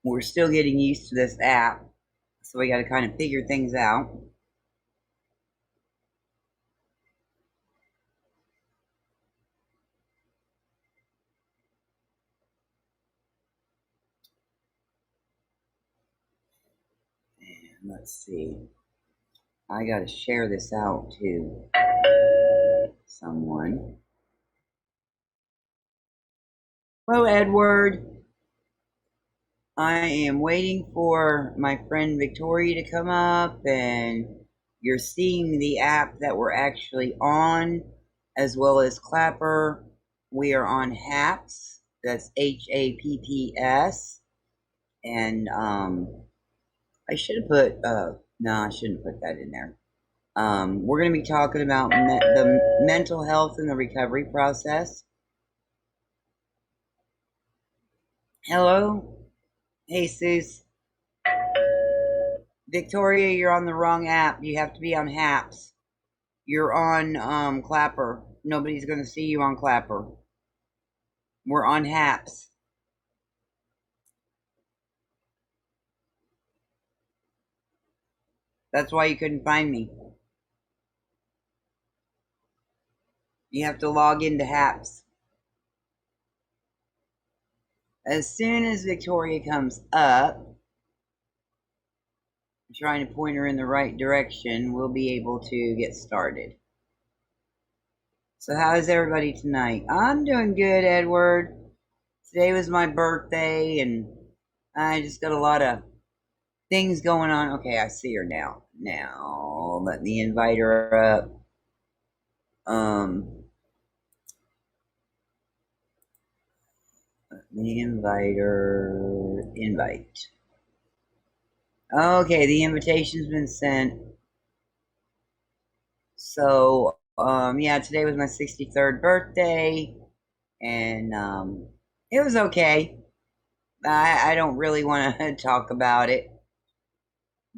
We're still getting used to this app, so we got to kind of figure things out. And let's see. I got to share this out to someone. Hello, Edward. I am waiting for my friend Victoria to come up, and you're seeing the app that we're actually on, as well as Clapper. We are on HAPS. That's HAPPS. And I should have put, no, I shouldn't put that in there. We're going to be talking about the mental health and the recovery process. Hello? Hey, Jesus. Victoria, you're on the wrong app. You have to be on HAPS. You're on Clapper. Nobody's going to see you on Clapper. We're on HAPS. That's why you couldn't find me. You have to log into HAPS. As soon as Victoria comes up, I'm trying to point her in the right direction, we'll be able to get started. So how is everybody tonight? I'm doing good, Edward. Today was my birthday, and I just got a lot of things going on. Okay, I see her now. Now, let me invite her up. Let me invite her. Invite. Okay, the invitation's been sent. So, yeah, today was my 63rd birthday, and it was okay. I don't really want to talk about it.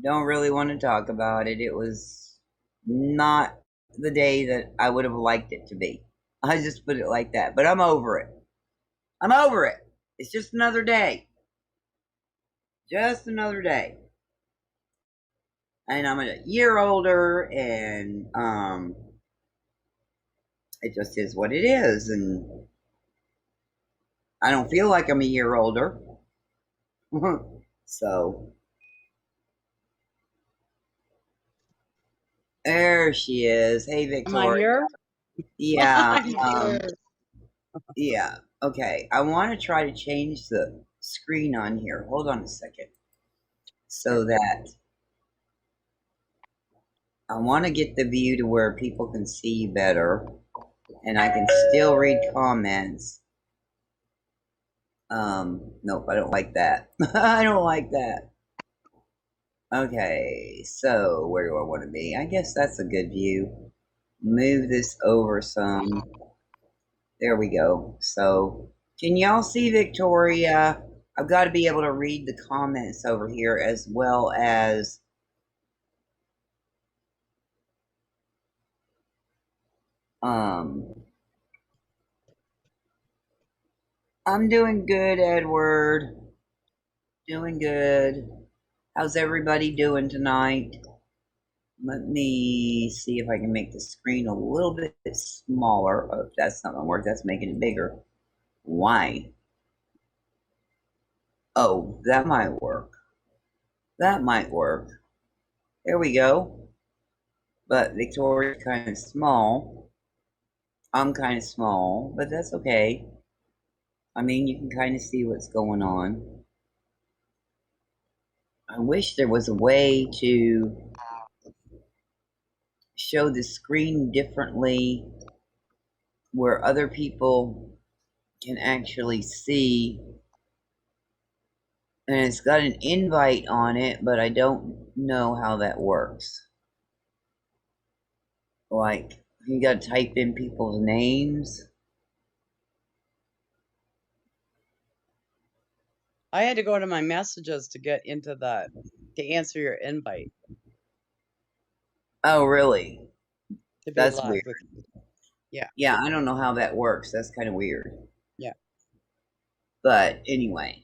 Don't really want to talk about it. It was not the day that I would have liked it to be. I just put it like that. But I'm over it. I'm over it. It's just another day. Just another day. And I'm a year older, and it just is what it is. And I don't feel like I'm a year older. So there she is. Hey, Am I Victoria. here? Yeah. I'm here. Yeah. Okay. I want to try to change the screen on here. Hold on a second. So that I want to get the view to where people can see you better and I can still read comments. Nope, I don't like that. I don't like that. Okay, so where do I want to be? I guess that's a good view. Move this over some. There we go. So, can y'all see Victoria? I've got to be able to read the comments over here as well as I'm doing good, Edward. Doing good. How's everybody doing tonight? Let me see if I can make the screen a little bit smaller. Oh, that's not gonna work. That's making it bigger. Why? Oh, that might work. That might work. There we go. But Victoria's kind of small. I'm kind of small, but that's okay. I mean, you can kind of see what's going on. I wish there was a way to show the screen differently where other people can actually see. And it's got an invite on it, but I don't know how that works. Like, you gotta type in people's names. I had to go to my messages to get into to answer your invite Oh, really? to be That's live weird. with you. Yeah. Yeah, I don't know how that works. That's kind of weird. Yeah. But anyway,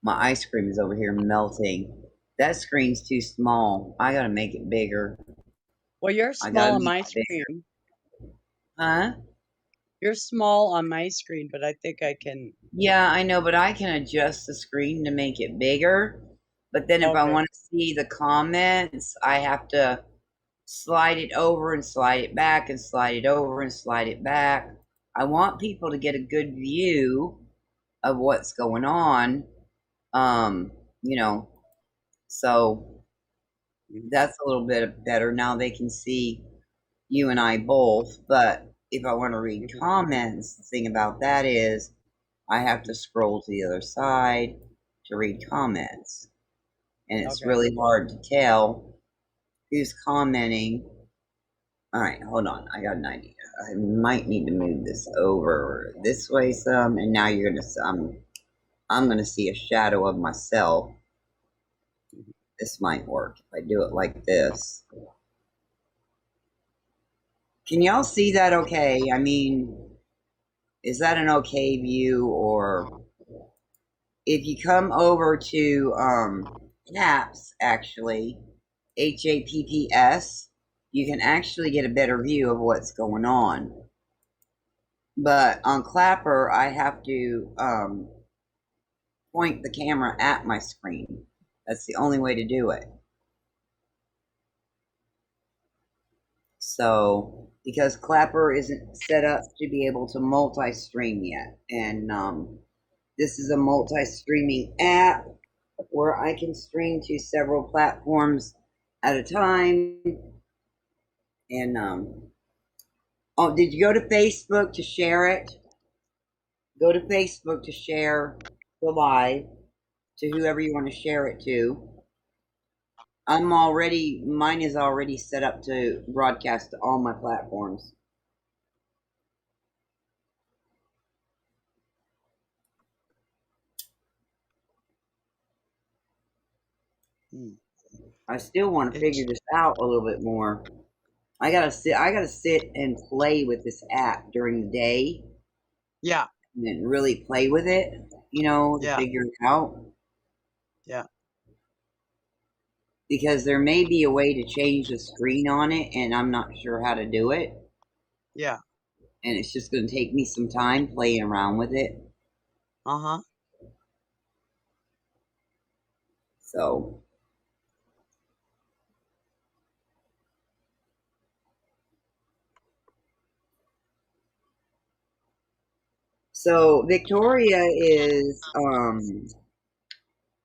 My ice cream is over here melting. That screen's too small. I gotta make it bigger. Well, you're I gotta small on make my it bigger. screen. Huh? You're small on my screen, but I think I can. Yeah, I know, but I can adjust the screen to make it bigger. But then if I Okay. want to see the comments, I have to slide it over and slide it back and slide it over and slide it back. I want people to get a good view of what's going on. Um, you know, so that's a little bit better. Now they can see you and I both. But if I want to read Mhm. comments, the thing about that is I have to scroll to the other side to read comments. And it's Okay. really hard to tell who's commenting. All right, hold on. I got an idea. I might need to move this over this way some, and now you're gonna. I'm gonna see a shadow of myself. This might work if I do it like this. Can y'all see that? Okay. I mean, is that an okay view, or if you come over to apps, actually, HAPPS, you can actually get a better view of what's going on. But on Clapper, I have to point the camera at my screen. That's the only way to do it. So, because Clapper isn't set up to be able to multi-stream yet, and this is a multi-streaming app where I can stream to several platforms at a time. And oh, did you go to Facebook to share it? Go to Facebook to share the live to whoever you want to share it to. Mine is already set up to broadcast to all my platforms. Hmm. I still want to It's figure this out a little bit more. I gotta sit and play with this app during the day yeah, and really play with it, to yeah, figure it out. yeah. Because there may be a way to change the screen on it, and I'm not sure how to do it. Yeah. And it's just going to take me some time playing around with it. Uh-huh. So, Victoria is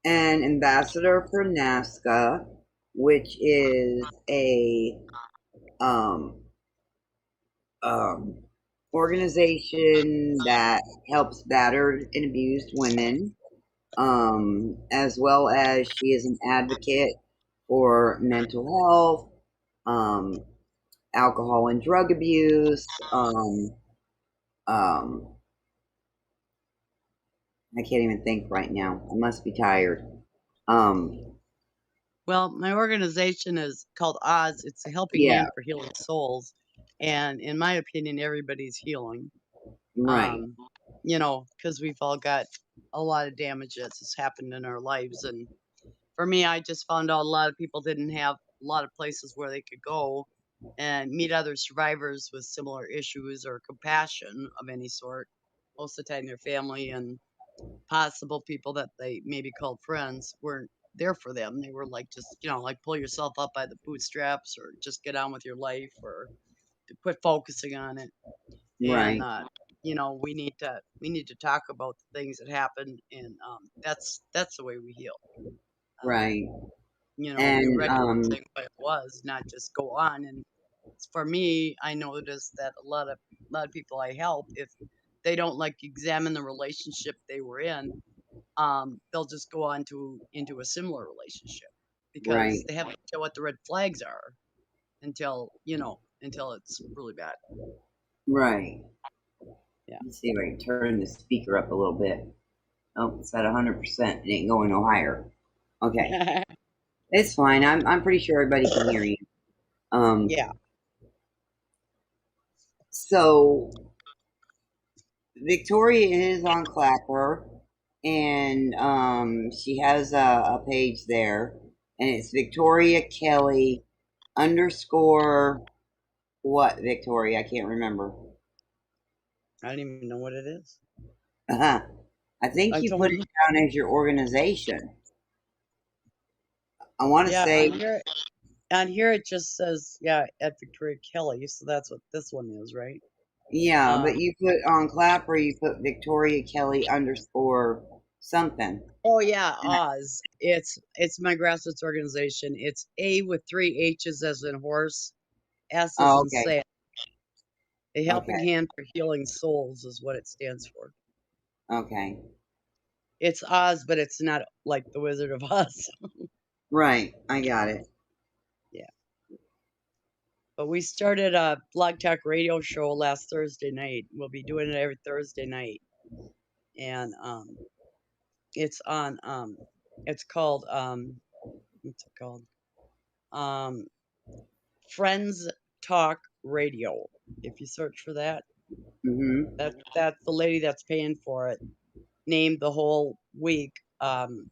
an ambassador for NASCA, which is a um, um, organization that helps battered and abused women, as well as she is an advocate for mental health, um, alcohol and drug abuse. Um, I can't even think right now. I must be tired. Um, Well, my organization is called Oz. It's a helping yeah, hand for healing souls. And in my opinion, everybody's healing. right, Um, because we've all got a lot of damage that's happened in our lives. And for me, I just found out a lot of people didn't have a lot of places where they could go and meet other survivors with similar issues or compassion of any sort. Most of the time, their family and possible people that they maybe called friends weren't there for them. They were like, just, like pull yourself up by the bootstraps or just get on with your life or to quit focusing on it. And, right, we need to talk about the things that happened. And, that's the way we heal. Um, right. we And recognizing what it was, not just go on. And for me, I noticed that a lot of people I help, if they don't like examine the relationship they were in, they'll just go on to into a similar relationship because right, they haven't know what the red flags are until it's really bad. right. Yeah. Let's see if I can turn the speaker up a little bit. Oh, it's at 100%. It ain't going no higher. Okay, it's fine. I'm pretty sure everybody can hear you. Um, Yeah. so Victoria is on Clapper, and she has a page there, and it's Victoria Kelly underscore what Victoria? I can't remember. I don't even know what it is. Uh-huh. I think I you put don't it know. down as your organization. I want to Yeah, say, on here it just says, yeah, at Victoria Kelly, so that's what this one is, right? yeah, but Um, you put on Clapper, you put Victoria Kelly underscore something. oh yeah, Oz. It's my grassroots organization. It's A with three H's as in horse, S as Oh, in okay, say. A helping okay, hand for healing souls is what it stands for. okay. It's Oz, but it's not like the Wizard of Oz. Right, I got it. Yeah. But we started a Blog Talk radio show last Thursday night. We'll be doing it every Thursday night. And it's on it's called what's it called? Um Friends Talk Radio. If you search for that, Mm-hmm. that's the lady that's paying for it. Named the whole week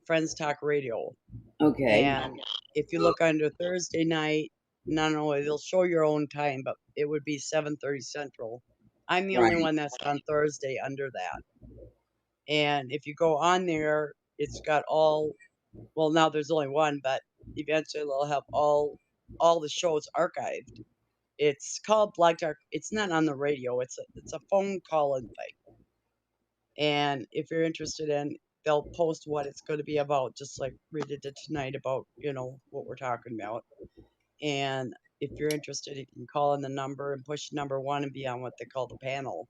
Friends Talk Radio. Okay. And if you look under Thursday night, not only they'll show your own time, but it would be 7:30 Central. I'm the only Right, one that's on Thursday under that. And if you go on there, it's got all, well, now there's only one, but eventually they'll have all the shows archived. It's called Black Talk. It's not on the radio. It's a phone call in thing. And if you're interested in, they'll post what it's going to be about, just like Rita did tonight about what we're talking about. And if you're interested, you can call in the number and push number one and be on what they call the panel,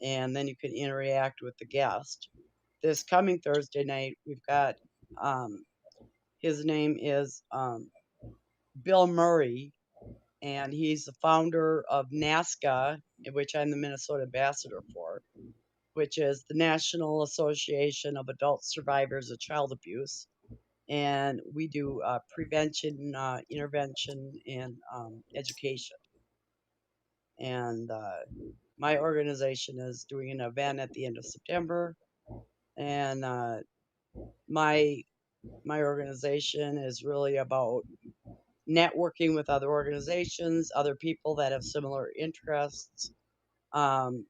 and then you can interact with the guest. This coming Thursday night, we've got um, his name is Bill Murray, and he's the founder of NASCA, which I'm the Minnesota ambassador for, which is the National Association of Adult Survivors of Child Abuse. And we do prevention, intervention, and education. And my organization is doing an event at the end of September, and my my organization is really about networking with other organizations, other people that have similar interests. Um,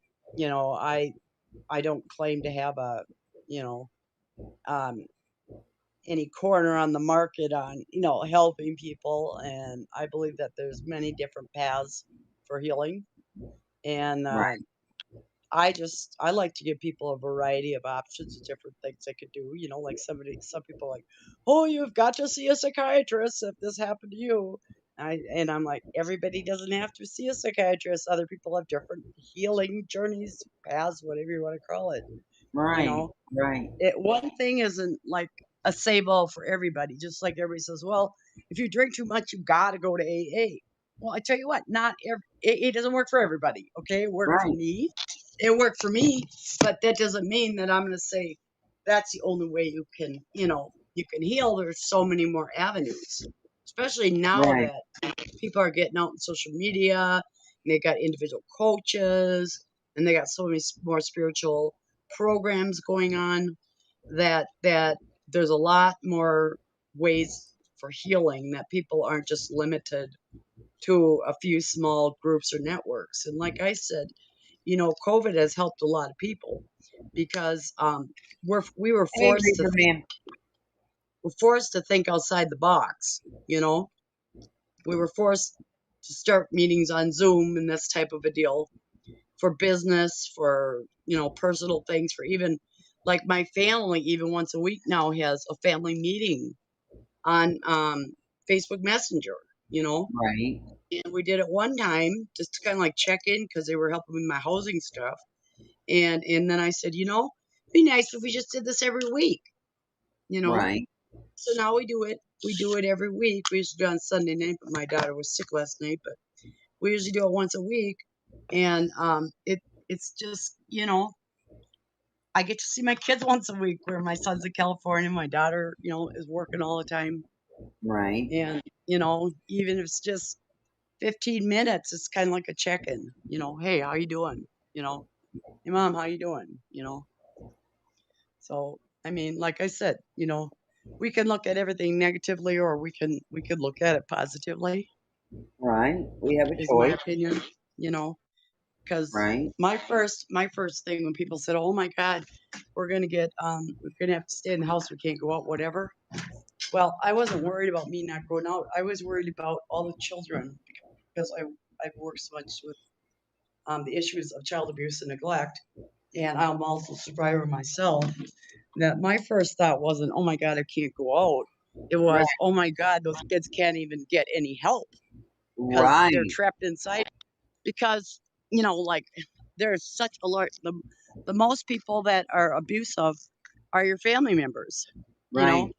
I don't claim to have you know um, any corner on the market on helping people, and I believe that there's many different paths for healing, and right, I like to give people a variety of options of different things they could do. Like some people are like, oh, you've got to see a psychiatrist if this happened to you. And I'm like, everybody doesn't have to see a psychiatrist. Other people have different healing journeys, paths, whatever you want to call it. You right, know, right, one thing isn't like a save all for everybody. Just like everybody says, well, if you drink too much, you got to go to AA. Well, I tell you what, not every, it doesn't work for everybody. Okay, it worked for right, me. It worked for me, but that doesn't mean that I'm going to say that's the only way you can heal. There's so many more avenues, especially now right, that people are getting out on social media and they got individual coaches and they got so many more spiritual programs going on that there's a lot more ways for healing, that people aren't just limited to a few small groups or networks. And like I said, COVID has helped a lot of people because we were Hey, forced to Reaper Man. think outside the box. You know, we were forced to start meetings on Zoom and this type of a deal for business, for personal things, for even like my family. Even once a week now has a family meeting on Facebook Messenger. You know, Right, and we did it one time just to kind of like check in because they were helping with my housing stuff. And then I said, it'd be nice if we just did this every week. You know, right, so now we do it. We do it every week. We used to do it on Sunday night, but my daughter was sick last night. But we usually do it once a week, and it's just I get to see my kids once a week. Where my son's in California, my daughter is working all the time, right, and even if it's just 15 minutes, it's kind of like a check-in. Hey, how you doing? You know, hey mom, how you doing? So, I mean, like I said, we can look at everything negatively or we could look at it positively, Right. We have a is my choice. opinion, you know, because Right. my first thing when people said, "Oh my God, we're gonna have to stay in the house. We can't go out, whatever." Well, I wasn't worried about me not going out. I was worried about all the children because I've worked so much with the issues of child abuse and neglect, and I'm also a survivor myself. That my first thought wasn't, "Oh my God, I can't go out." It Right. was, "Oh my God, those kids can't even get any help because they're Right. trapped inside." Because like there's such a large the most people that are abusive are your family members, you know, Right.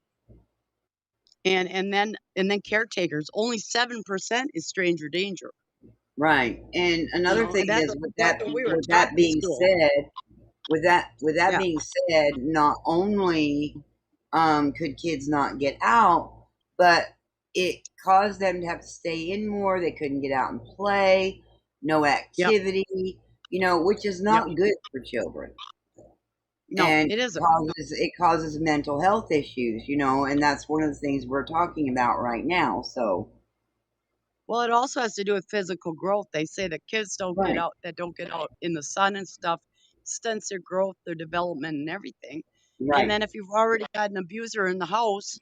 and then caretakers. Only 7% is stranger danger, Right. And another thing and that's is that's what we were with taught that in being school. said, with that Yeah. being said, not only could kids not get out, but it caused them to have to stay in more. They couldn't get out and play, no Yep. activity, which is Yep. not good for children. No, And it isn't. it causes mental health issues, and that's one of the things we're talking about right now. So, Well, it also has to do with physical growth. They say that kids right, that don't get out in the sun and stuff, stunts their growth, their development, and everything. And right, then if you've already got an abuser in the house,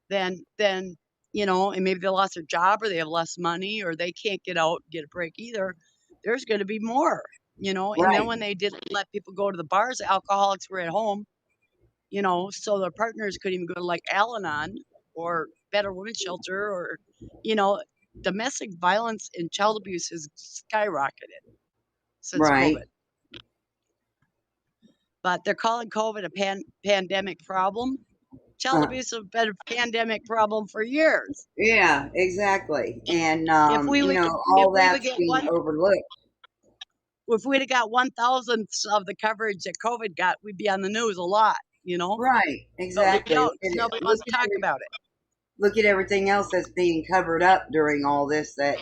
then and maybe they lost their job or they have less money or they can't get out and get a break either. There's going to be more, and then right, when they didn't let people go to the bars, alcoholics were at home, so their partners couldn't even go to like Al-Anon or Better Women's Shelter or, you know, domestic violence and child abuse has skyrocketed since right. COVID. But they're calling COVID a pandemic problem. Child Uh, abuse has been a pandemic problem for years. yeah, exactly. And, If we would get, if all we would that's get being one, overlooked. if we'd have got 1,000th of the coverage that COVID got, we'd be on the news a lot. Right, But we exactly. don't, 'cause nobody wants to talk about it. Look at everything else that's being covered up during all this that,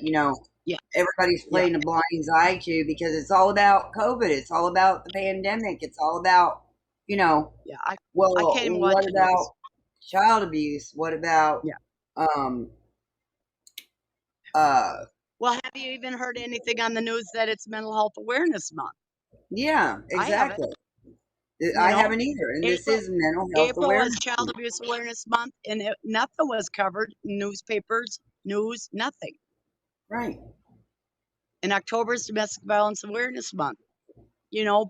Yeah, everybody's yeah, playing a blind eye to because it's all about COVID. It's all about the pandemic. It's all about, you know, yeah. I well, can't even watch what the news. about child abuse? What about, Yeah. um, uh, Well, have you even heard anything on the news that it's Mental Health Awareness Month? yeah, I haven't. exactly. You I know, haven't either. And this April is Mental Health April was Awareness Child Month. Abuse Awareness Month, and nothing was covered in newspapers, news, nothing. Right, And October is Domestic Violence Awareness Month.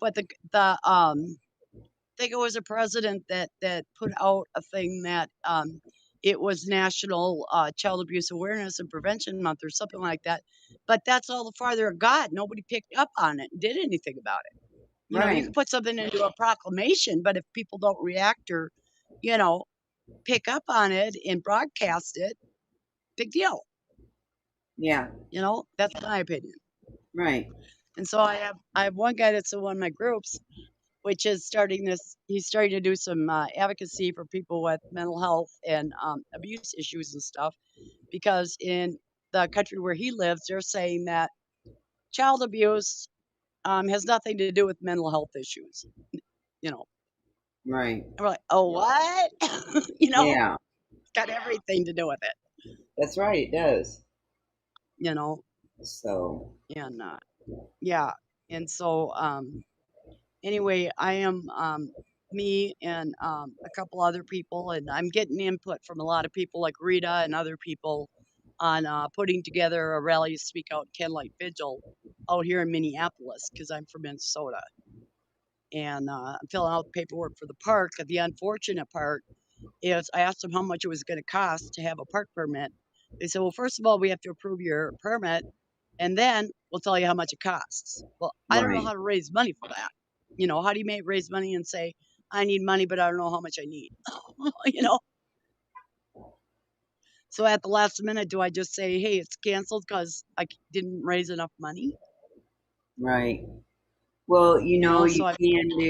But I think it was a president that put out a thing that it was National Child Abuse Awareness and Prevention Month or something like that. But that's all the farther it got. Nobody picked up on it and did anything about it. You right. can put something into a proclamation, but if people don't react or, you know, pick up on it and broadcast it, big deal. Yeah, That's my opinion. right, And so I have one guy that's in one of my groups, which is he's starting to do some advocacy for people with mental health and abuse issues and stuff, because in the country where he lives, they're saying that child abuse has nothing to do with mental health issues. You know, right. and we're like, oh, what? Yeah, It's got everything to do with it. that's right. It does. You know, So, and yeah, and so anyway, I am me and a couple other people, and I'm getting input from a lot of people like Rita and other people on putting together a rally to speak out Candlelight Vigil out here in Minneapolis because I'm from Minnesota. And I'm filling out the paperwork for the park. The unfortunate part is I asked them how much it was going to cost to have a park permit. They said, well, first of all, we have to approve your permit, and then we'll tell you how much it costs. Well, I don't know right, how to raise money for that. How do you raise money and say, I need money, but I don't know how much I need? you know? So at the last minute, do I just say, hey, it's canceled because didn't raise enough money? right. Well, So I'm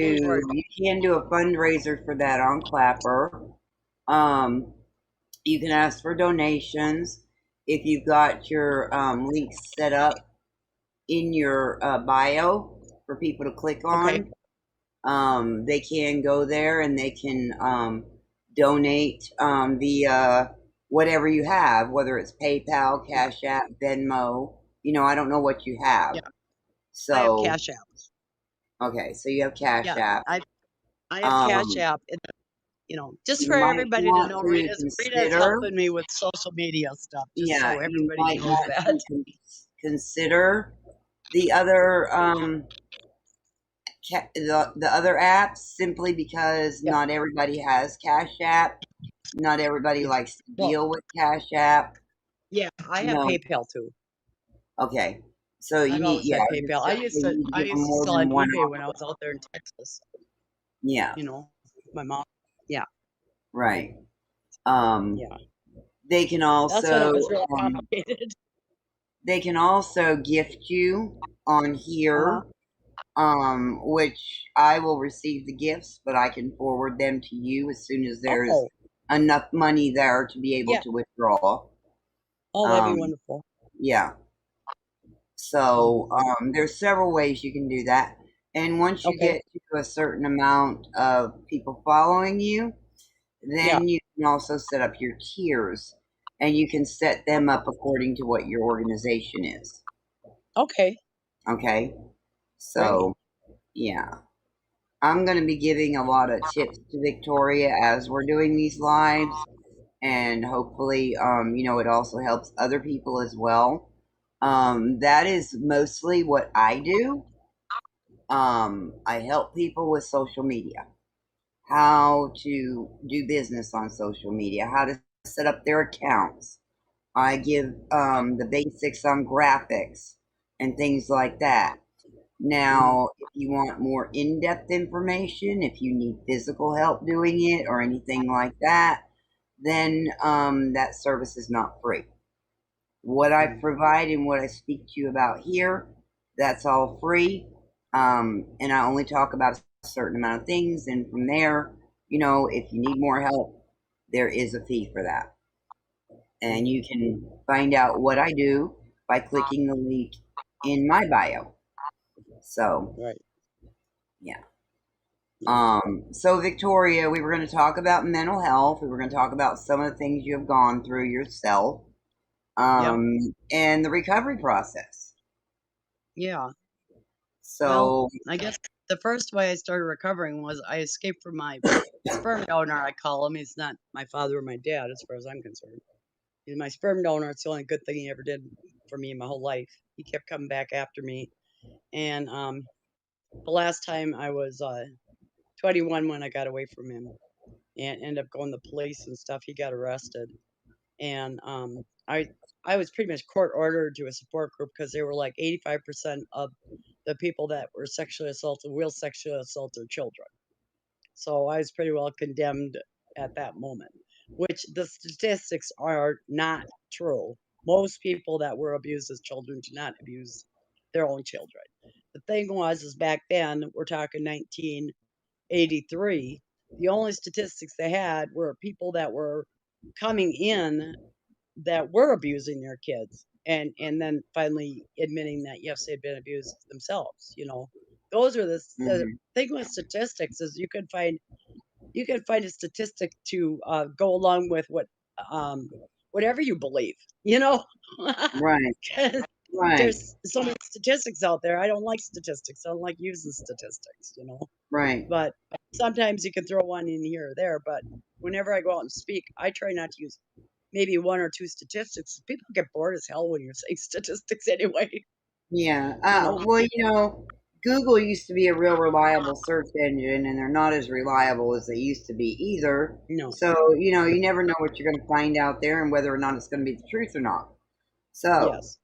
always worried about. you can do a fundraiser for that on Clapper. Um, you can ask for donations if you've got your links set up in your bio for people to click Okay. on. They can go there and they can donate via whatever you have, whether it's PayPal, Yeah. Cash App, Venmo. I don't know what you have. Yeah. I have So, Cash App. okay, so you have Cash Yeah. App. I have Cash Um, App. Just you for might everybody to want know, to Rita's consider, helping me with social media stuff, just yeah, so you everybody might knows want that. to consider the other the other apps simply because Yeah. not everybody has Cash App. Not everybody Yeah. likes to Well, deal with Cash App. yeah, I You have know, PayPal too. okay. So you I've need, always yeah, had I was PayPal. just gonna say you need to I give them used to more sell than on one eBay when I was offer. out there in Texas. Yeah, You know, my mom. Yeah. right. Um, Yeah. they can That's when it also was really um, complicated. they can also gift you on Uh-huh. here, which I will receive the gifts, but I can forward them to you as soon as there's Oh, enough money there to be able yeah. to withdraw. Oh, that'd be Um, wonderful. yeah. Oh, So there's several ways you can do that. And once you okay. get to a certain amount of people following you, Yeah. then you can also set up your tiers and you can set them up according to what your organization is. Okay. Okay. Great. So, yeah. I'm going to be giving a lot of tips to Victoria as we're doing these lives. And hopefully, it also helps other people as well. That is mostly what I do. I help people with social media, how to do business on social media, how to set up their accounts. I give the basics on graphics and things like that. Mhm. Now, if you want more in depth information, if you need physical help doing it or anything like that, then that service is not free. What I Mhm. provide and what I speak to you about here, that's all free. And I only talk about a certain amount of things. And from there, if you need more help, there is a fee for that. And Mhm. you can find out what I do by clicking the link in my bio. So, Right. yeah. Yeah. So Victoria, we were going to talk about mental health. We were going to talk about some of the things you have gone through yourself, Yep. and the recovery process. Yeah. Well, So, I guess the first way I started recovering was I escaped from my sperm donor, I call him. He's not my father or my dad, as far as I'm concerned. He's my sperm donor. It's the only good thing he ever did for me in my whole life. He kept coming back after me. And the last time I was 21 when I got away from him and ended up going to police and stuff, he got arrested. And I was pretty much court ordered to a support group because they were like 85% of the people that were sexually assaulted will sexually assault their children. So I was pretty well condemned at that moment, which the statistics are not true. Most people that were abused as children do not abuse their own children. The thing was, is back then, we're talking 1983, the only statistics they had were people that were coming in that were abusing their kids and then finally admitting that yes they'd been abused themselves. Those are the mhm, thing with statistics is you can find a statistic to go along with um whatever you believe. right, 'Cause right, there's so many statistics out there. I don't like statistics. I don't like using statistics. right. But sometimes you can throw one in here or there. But whenever I go out and speak, I try not to use maybe one or two statistics. People get bored as hell when you're saying statistics anyway. Yeah. You know, Well, Google used to be a real reliable search engine, and they're not as reliable as they used to be either. no, So, you never know what you're going to find out there and whether or not it's going to be the truth or not. So, yes,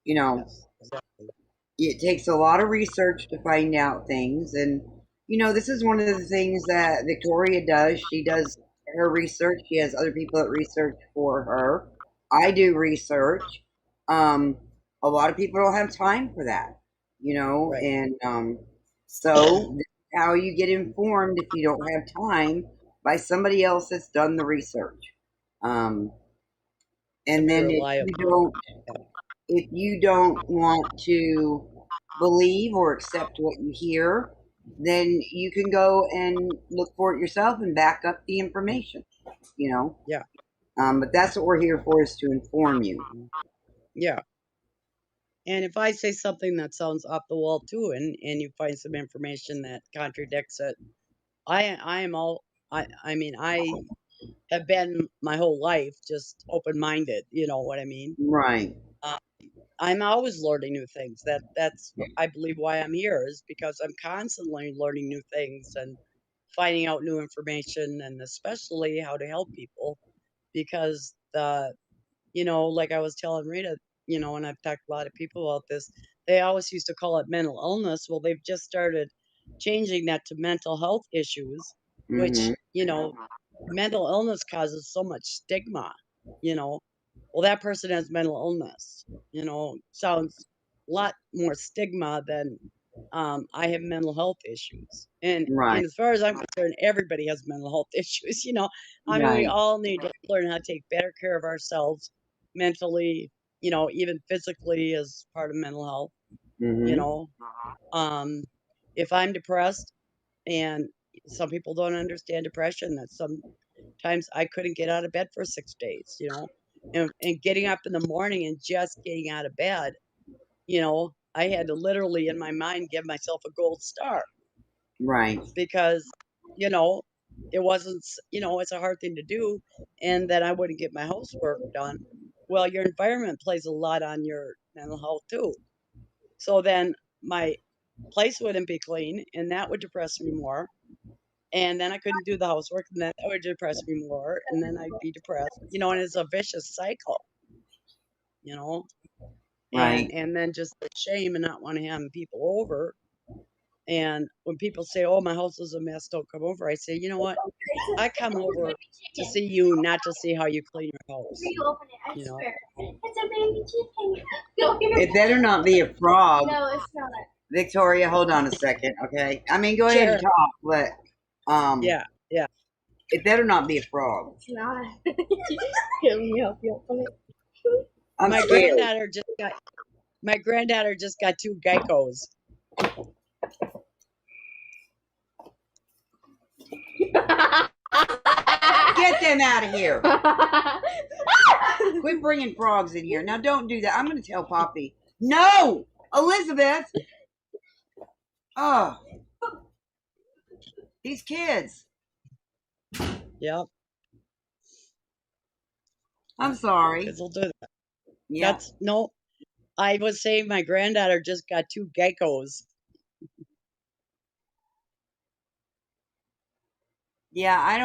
you know, yes, exactly. it takes a lot of research to find out things. And, this is one of the things that Victoria does. She does her research, she has other people that research for her. I do research. Um, a lot of people don't have time for that, Right. and so this is how you get informed if you don't have time by somebody else that's done the research. Um, and Somebody then reliable. if you don't want to believe or accept what you hear, then you can go and look for it yourself and back up the information, you know. Yeah. But that's what we're here for, is to inform you. Yeah. And if I say something that sounds off the wall too, and you find some information that contradicts it, I am all I mean I have been my whole life just open minded. You know what I mean? Right. Uh, I'm always learning new things. That's I believe why I'm here is because I'm constantly learning new things and finding out new information, and especially how to help people because like I was telling Rita, and I've talked to a lot of people about this, they always used to call it mental illness. Well, they've just started changing that to mental health issues, which, Mm-hmm. mental illness causes so much stigma, you know. Well, that person has mental illness, sounds a lot more stigma than I have mental health issues. And Right. as far as I'm concerned, everybody has mental health issues, I mean, we Right. all need to learn how to take better care of ourselves mentally, even physically as part of mental health, you Mm-hmm. know. Um, if I'm depressed, and some people don't understand depression, that sometimes I couldn't get out of bed for 6 days, and getting up in the morning and just getting out of bed, I had to literally in my mind give myself a gold star Right. because, you know, it wasn't, it's a hard thing to do. And then I wouldn't get my housework done. Well, your environment plays a lot on your mental health too. So then my place wouldn't be clean, and that would depress me more. And then I couldn't do the housework, and then that would depress me more, and then I'd be depressed, and it's a vicious cycle, you know. and Right. and then just the shame and not want to have people over. And when people say, "Oh, my house is a mess, don't come over," I say, you know what? I come over to see you, not to see how you clean your house. You open it, I You know? swear. It's a baby chicken. Go here. It better not be a frog. No, it's not. Victoria, hold on a second, okay? I mean, go ahead and Sure. talk, but Yeah. Yeah. it better not be a frog. It's not. Here, let me help you open it. I'm My scared. granddaughter just got two geckos. Get them out of here. Quit bringing frogs in here. Now, don't do that. I'm going to tell Poppy. No! Elizabeth! Oh, these kids. Yep. I'm sorry. Kids will do that. Yeah. That's no. I was saying my granddaughter just got two geckos. Yeah, I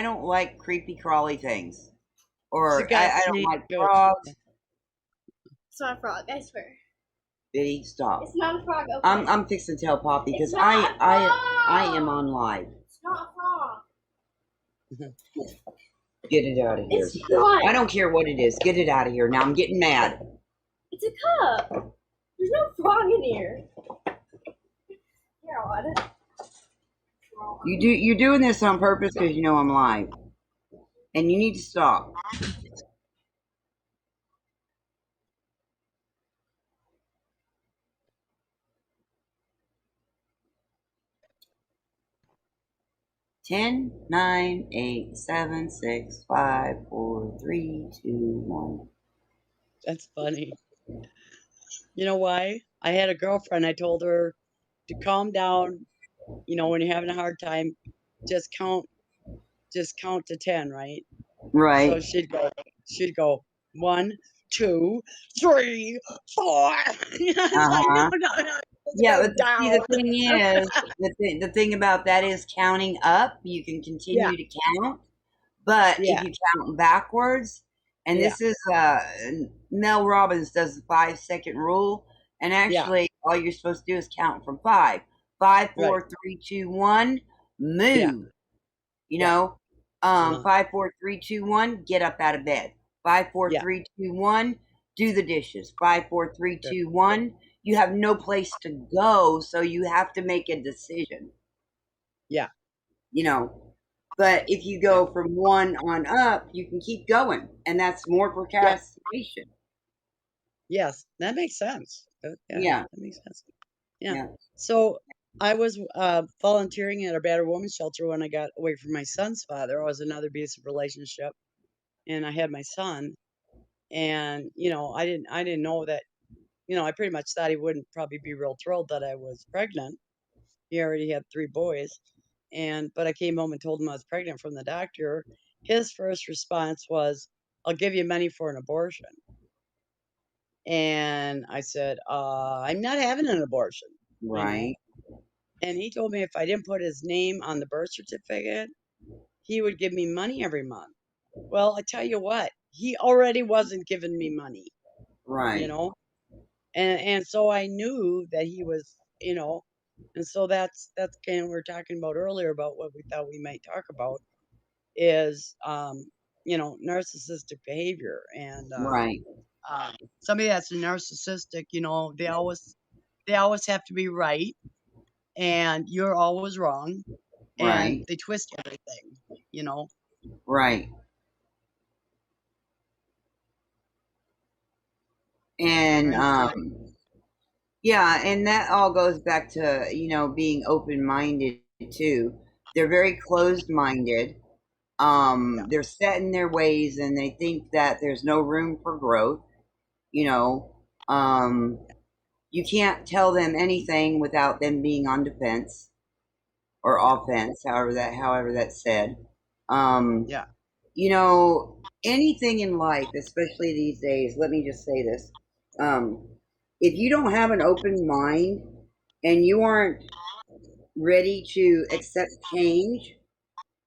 don't like creepy crawly things. She Or got I don't snake like goats. frogs. It's not a frog, I swear. Biddy, stop. It's not a frog, okay? I'm fixing to tell Poppy because It's not a I am frog. on live. It's not a frog. Get it out of here. It's not. I don't care what it is. Get it out of here. Now I'm getting mad. It's a cup. There's no frog in here. Here, what? You're doing this on purpose because you know I'm live, and you need to stop. Ten, nine, 8, 7, 6, 5, 4, 3, 2, 1. That's funny. You know why? I had a girlfriend. I told her to calm down. When you're having a hard time, just count to 10, right? So Right. she'd go 1, 2, 3, 4. It's like, Uh-huh. no. Yeah, Go but see, the down. thing is, the thing about that is counting up. You can Yeah. continue to count, but if Yeah. you count backwards, and Yeah. this is Mel Robbins does the 5-second rule, and Yeah. actually, all you're supposed to do is count from 5, 5, 4, Right. 3, 2, 1, Yeah. move. You Yeah. know, Uh-huh. 5, 4, 3, 2, 1, get up out of bed. 5, 4, Yeah. 3, 2, 1, do the dishes. 5, 4, 3, Good. 2, 1. You have no place to go, so you have to make a decision. Yeah. You know, but if you Yeah. go from 1 on up, you can keep going, and that's more Yep. procrastination. Yes. That makes sense. Yeah. Yeah, That makes sense. Yeah. yeah. So I was volunteering at a battered women's shelter when I got away from my son's father. I was in another abusive relationship, and I had my son. And I didn't know that. I pretty much thought he wouldn't probably be real thrilled that I was pregnant. He already had 3 boys, but I came home and told him I was pregnant from the doctor. His first response was, "I'll give you money for an abortion." And I said, "I'm not having an abortion," you know? Right. And he told me if I didn't put his name on the birth certificate, he would give me money every month. Well, I tell you what, he already wasn't giving me money, you Right. know? And so I knew that he was, you know, and so that's kind of what we were talking about earlier about what we thought we might talk about is narcissistic behavior. And Right. somebody that's narcissistic, they always have to be right, and you're always wrong, and Right. they twist everything, you know. Right. And For instance, yeah, and that all goes back to, being open-minded too. They're very closed-minded. yeah, They're set in their ways and they think that there's no room for growth, you know. Um, you can't tell them anything without them being on defense or yeah, offense, however that's said. Um, yeah, anything in life, especially these days, let me just say this. Um, if you don't have an open mind and you aren't ready to accept change,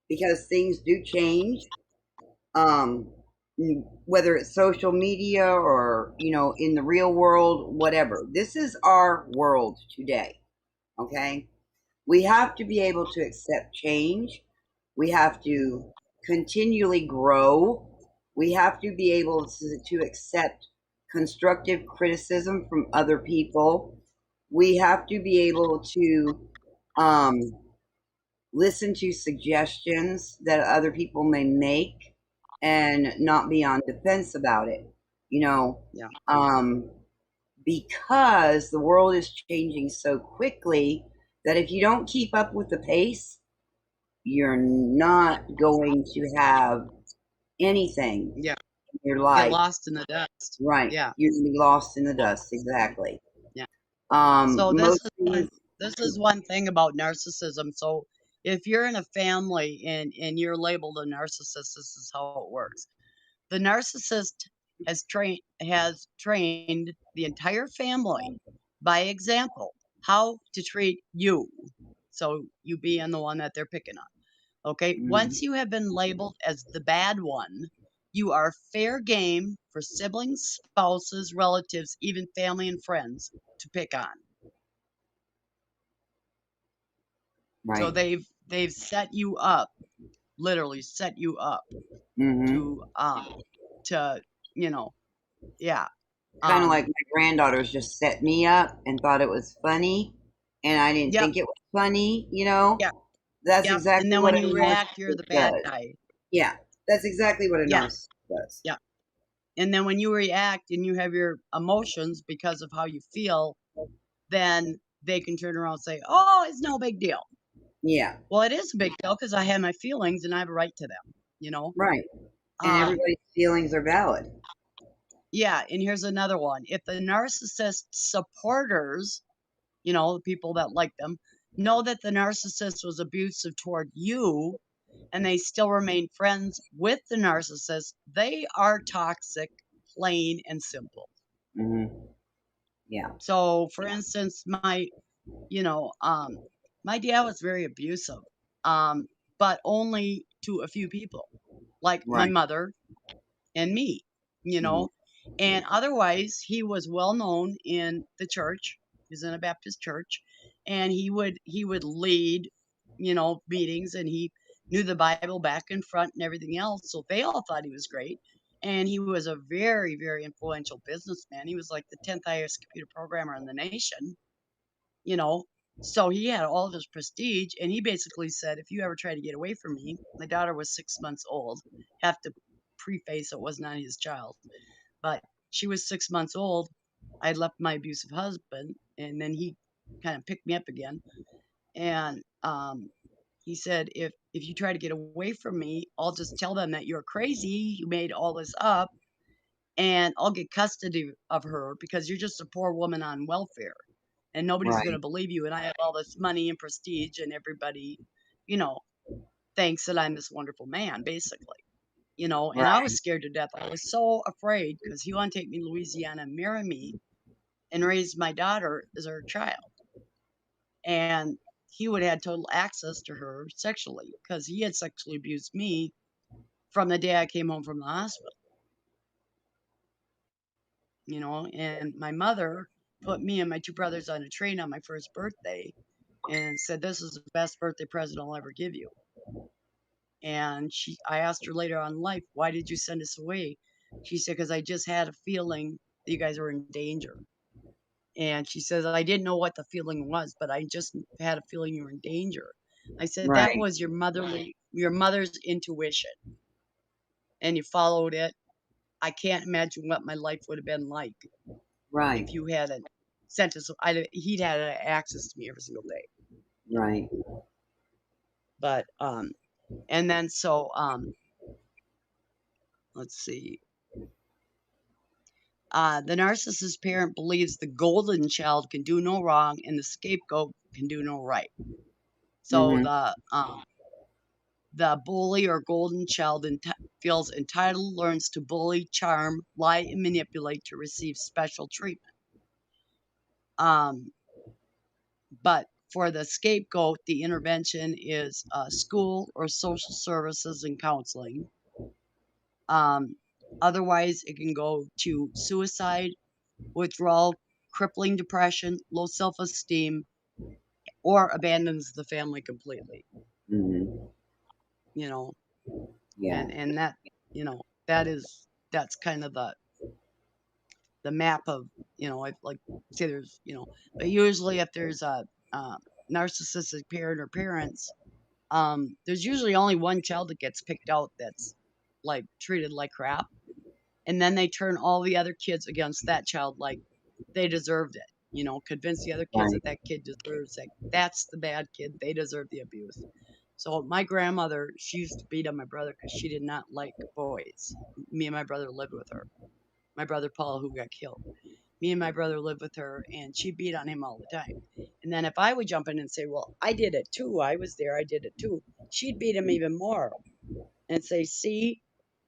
because things do change, um, whether it's social media or, in the real world, whatever. This is our world today, okay? We have to be able to accept change. We have to continually grow. We have to be able to accept constructive criticism from other people. We have to be able to um, listen to suggestions that other people may make and not be on defense about it, you know, yeah, um, because the world is changing so quickly that if you don't keep up with the pace, you're not going to have anything yeah. in your Get life. lost in the dust. Right. Yeah, You're going to be lost in the dust. Exactly. yeah. So this Most is things, one thing about narcissism. So if you're in a family and you're labeled a narcissist, this is how it works. The narcissist has trained the entire family by example how to treat you. So you being the one that they're picking on. Okay. Once mhm, you have been labeled as the bad one, you are fair game for siblings, spouses, relatives, even family and friends to pick on. So right. they've set you up, literally set you up Hmm. to to you know, yeah. Kind of like Um my granddaughters just set me up and thought it was funny, and I didn't yep, think it was funny. yep, That's yep. And exactly then what when a you react, you're narcissist the bad does. guy. Yeah, that's exactly what a Yeah, narcissist does. yeah. And then when you react and you have your emotions because of how you feel, then they can turn around and say, "Oh, it's no big deal." Yeah, Well, it is a big deal because I have my feelings and I have a right to them, you know? right. And Um, everybody's feelings are valid. yeah, and here's another one. If the narcissist supporters, the people that like them, know that the narcissist was abusive toward you and they still remain friends with the narcissist, they are toxic, plain and simple. Hmm. Yeah, So, for instance, you know, um, my dad was very abusive, um, but only to a few people, like my right. mother and me, you Hmm. know. And otherwise, he was well known in the church. He was in a Baptist church, and he would lead, meetings, and he knew the Bible back and front and everything else. So they all thought he was great. And he was a very, very influential businessman. He was like the 10th highest computer programmer in the nation, you know. So he had all this prestige, and he basically said, if you ever try to get away from me, my daughter was 6 months old. Have to preface it was not his child, but she was 6 months old. I had left my abusive husband, and then he kind of picked me up again. And he said, if you try to get away from me, I'll just tell them that you're crazy, you made all this up, and I'll get custody of her because you're just a poor woman on welfare, and nobody's going to Right. believe you. And I have all this money and prestige, and everybody, you know, thinks that I'm this wonderful man, basically. And I was Right. scared to death. I was so afraid because he wanted to take me to Louisiana and marry me and raise my daughter as her child. And he would have had total access to her sexually because he had sexually abused me from the day I came home from the hospital. And my mother put me and my two brothers on a train on my first birthday and said, "This is the best birthday present I'll ever give you." And I asked her later on in life, "Why did you send us away?" She said, "Because I just had a feeling that you guys were in danger." And she says, "I didn't know what the feeling was, but I just had a feeling you were in danger." I said, "That Right. was your mother's intuition, and you followed it. I can't imagine what my life would have been like Right. if you hadn't sent us. He'd had access to me every single day." Right. But and then so let's see. The narcissist parent believes the golden child can do no wrong and the scapegoat can do no right. So Mm-hmm. the bully or golden child feels entitled, learns to bully, charm, lie, and manipulate to receive special treatment. But for the scapegoat, the intervention is school or social services and counseling. Otherwise, it can go to suicide, withdrawal, crippling depression, low self-esteem, or abandons the family completely. Mm-hmm. You know, Yeah. and that that's kind of the map of like say there's but usually if there's a narcissistic parent or parents, there's usually only one child that gets picked out that's like treated like crap, and then they turn all the other kids against that child like they deserved it. Convince the other kids Right. that kid deserves it. That's the bad kid. They deserve the abuse. So my grandmother, she used to beat on my brother because she did not like boys. Me and my brother lived with her. My brother Paul, who got killed. Me and my brother lived with her, and she beat on him all the time. And then if I would jump in and say, "Well, I did it too. I was there. I did it too," she'd beat him even more and say, "See,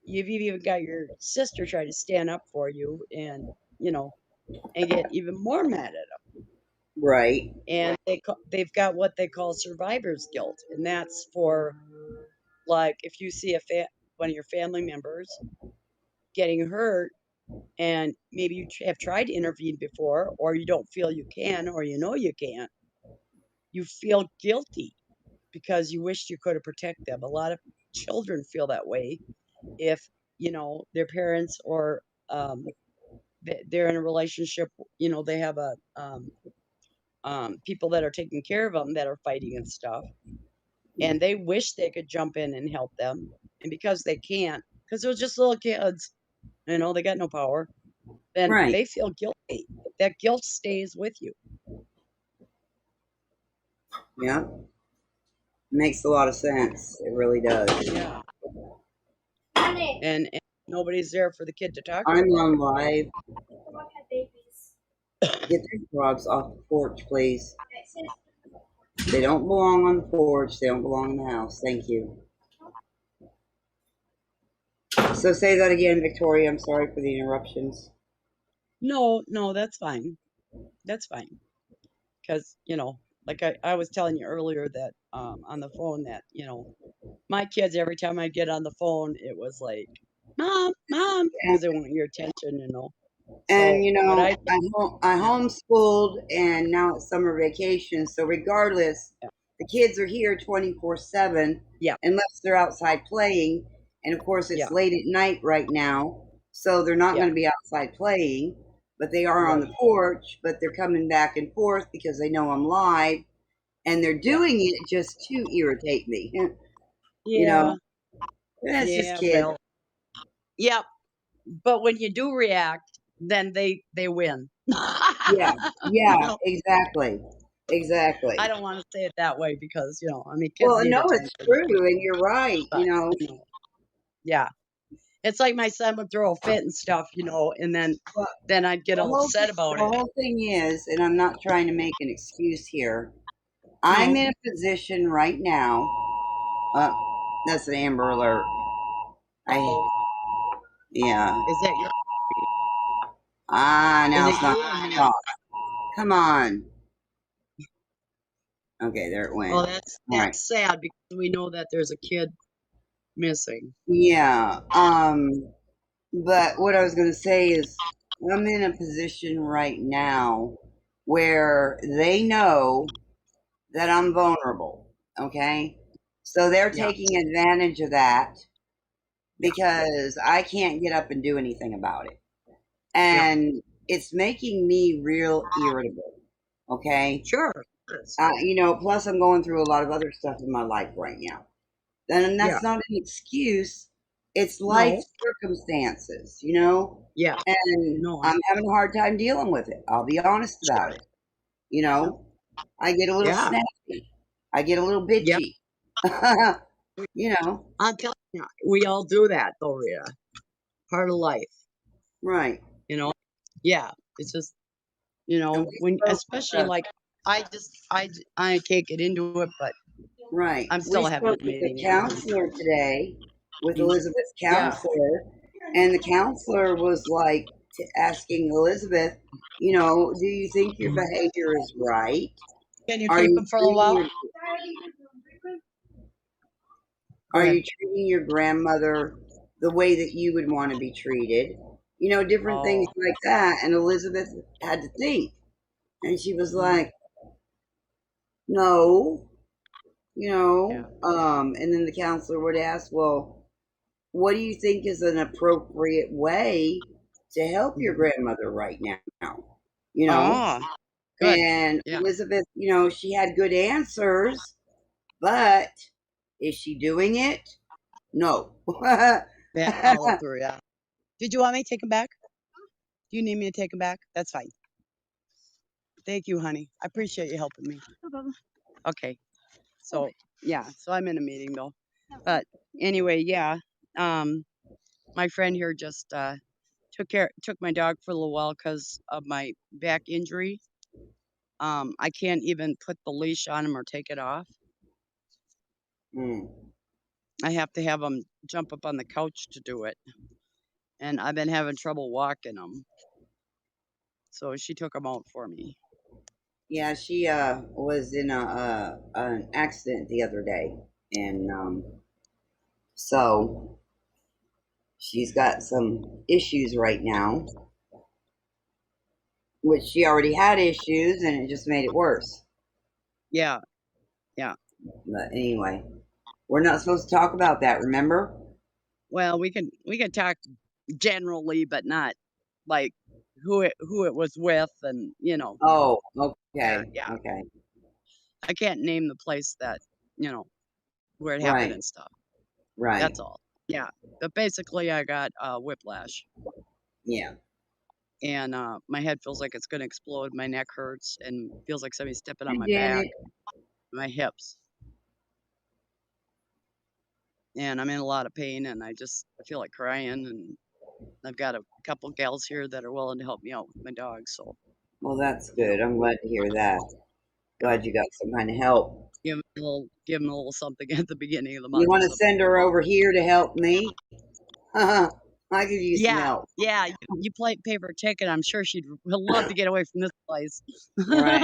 you've even got your sister trying to stand up for you," and get even more mad at him. Right. And they've got what they call survivor's guilt, and that's for like if you see one of your family members getting hurt, and maybe you have tried to intervene before, or you don't feel you can, or you can't, you feel guilty because you wished you could have protected them. A lot of children feel that way if their parents or they're in a relationship. They have people that are taking care of them that are fighting and stuff, and they wish they could jump in and help them, and because they can't, because they're just little kids, they got no power, then Right. they feel guilty. That guilt stays with you. Yeah. Makes a lot of sense. It really does. Yeah. Honey, And nobody's there for the kid to talk to I'm about on it. live. come on, have babies. Get these dogs off the porch, please. They don't belong on the porch. They don't belong in the house. Thank you. So say that again, Victoria. I'm sorry for the interruptions. No, that's fine. That's fine. Because, like I was telling you earlier that on the phone that, my kids, every time I get on the phone, it was like, Mom, And, because they want your attention. and So you what know, I, I yeah, homeschooled, and now it's summer vacation. So regardless, yeah, the kids are here 24/7, yeah, unless they're outside playing. And of course, it's yeah, late at night right now, so they're not yeah, going to be outside playing. But they are on right, the porch. But they're coming back and forth because they know I'm live, and they're yeah, doing it just to irritate me. You yeah, know, that's just yeah, kids. well, yeah. But when you do react, then they win. Yeah, You yeah, know? exactly. exactly. I don't want to say it that way because, you know, I mean, kids Well, need no, it's attention, true, and you're right. but, you know, yeah. It's like my son would throw a fit and stuff, you know, and Well, then I'd get the all whole upset about the it. whole thing is, and I'm not trying to make an excuse here. I'm No. in a position right now. Uh, that's an Amber Alert. Uh-oh. Yeah. Is that your? Now Is it's it not you or gonna me? talk. Come on. Okay, there it went. Oh, All right. that's sad because we know that there's a kid missing. Yeah. But what I was gonna say is, I'm in a position right now where they know that I'm vulnerable. Okay. So they're Yeah, taking advantage of that yeah, because I can't get up and do anything about it. yep. And it's making me real irritable. Okay. Sure. Yes. Plus I'm going through a lot of other stuff in my life right now. And Yeah. that's not an excuse. It's life No. circumstances, Yeah. and No. I'm having a hard time dealing with it. I'll be honest about Sure. it. Yep. I get a little Yeah. snappy. I get a little Yep. bitchy. you know, I'm telling you, we all do that, though, Rita. Part of life, right. you know. Yeah. It's just, you And know, we when spoke especially like I can't get into it, but right. I'm We still having spoke a with the meeting anyway. counselor today, with Mhm. Elizabeth's Yeah. counselor, and the counselor was like asking Elizabeth, do you think your Mhm. behavior is right? Can you Are keep you him for a little treating while? your Go Are ahead. you treating your grandmother the way that you would want to be treated? Different things Oh, like that. And Elizabeth had to think. And she was mhm. like, no, Yeah. and then the counselor would ask, well, what do you think is an appropriate way to help your Mhm. grandmother right now? You know? Oh, good. And Yeah. Elizabeth, she had good answers, but is she doing it? No. That follow through. Yeah. Did you want me to take him back? Do you need me to take him back? That's fine. Thank you, honey. I appreciate you helping me. No problem. Okay. So yeah. So I'm in a meeting though. But anyway, yeah. Um, my friend here just took my dog for a little while because of my back injury. I can't even put the leash on him or take it off. Mm. I have to have him jump up on the couch to do it, and I've been having trouble walking him. So she took him out for me. Yeah, she was in an accident the other day, and so she's got some issues right now, which she already had issues, and it just made it worse. Yeah, yeah. But anyway, we're not supposed to talk about that, remember? Well, we can talk generally, but not like who it was with, and Oh, yeah, okay, yeah. okay, I can't name the place that you know where it happened right, and stuff. right, That's all. Yeah, but basically, I got whiplash, yeah. and my head feels like it's gonna explode. My neck hurts, and feels like somebody's stepping on And my back, Janet, my hips, and I'm in a lot of pain, and I feel like crying, and I've got a couple gals here that are willing to help me out with my dog, so well, that's you know, good. I'm glad to hear that. yeah. Glad you got some kind of help. Give 'em a little something at the beginning of the You month or want to something. send her over here to help me? I could use some Yeah, help. yeah. You pay for a ticket. I'm sure she'd love to get away from this place. Right.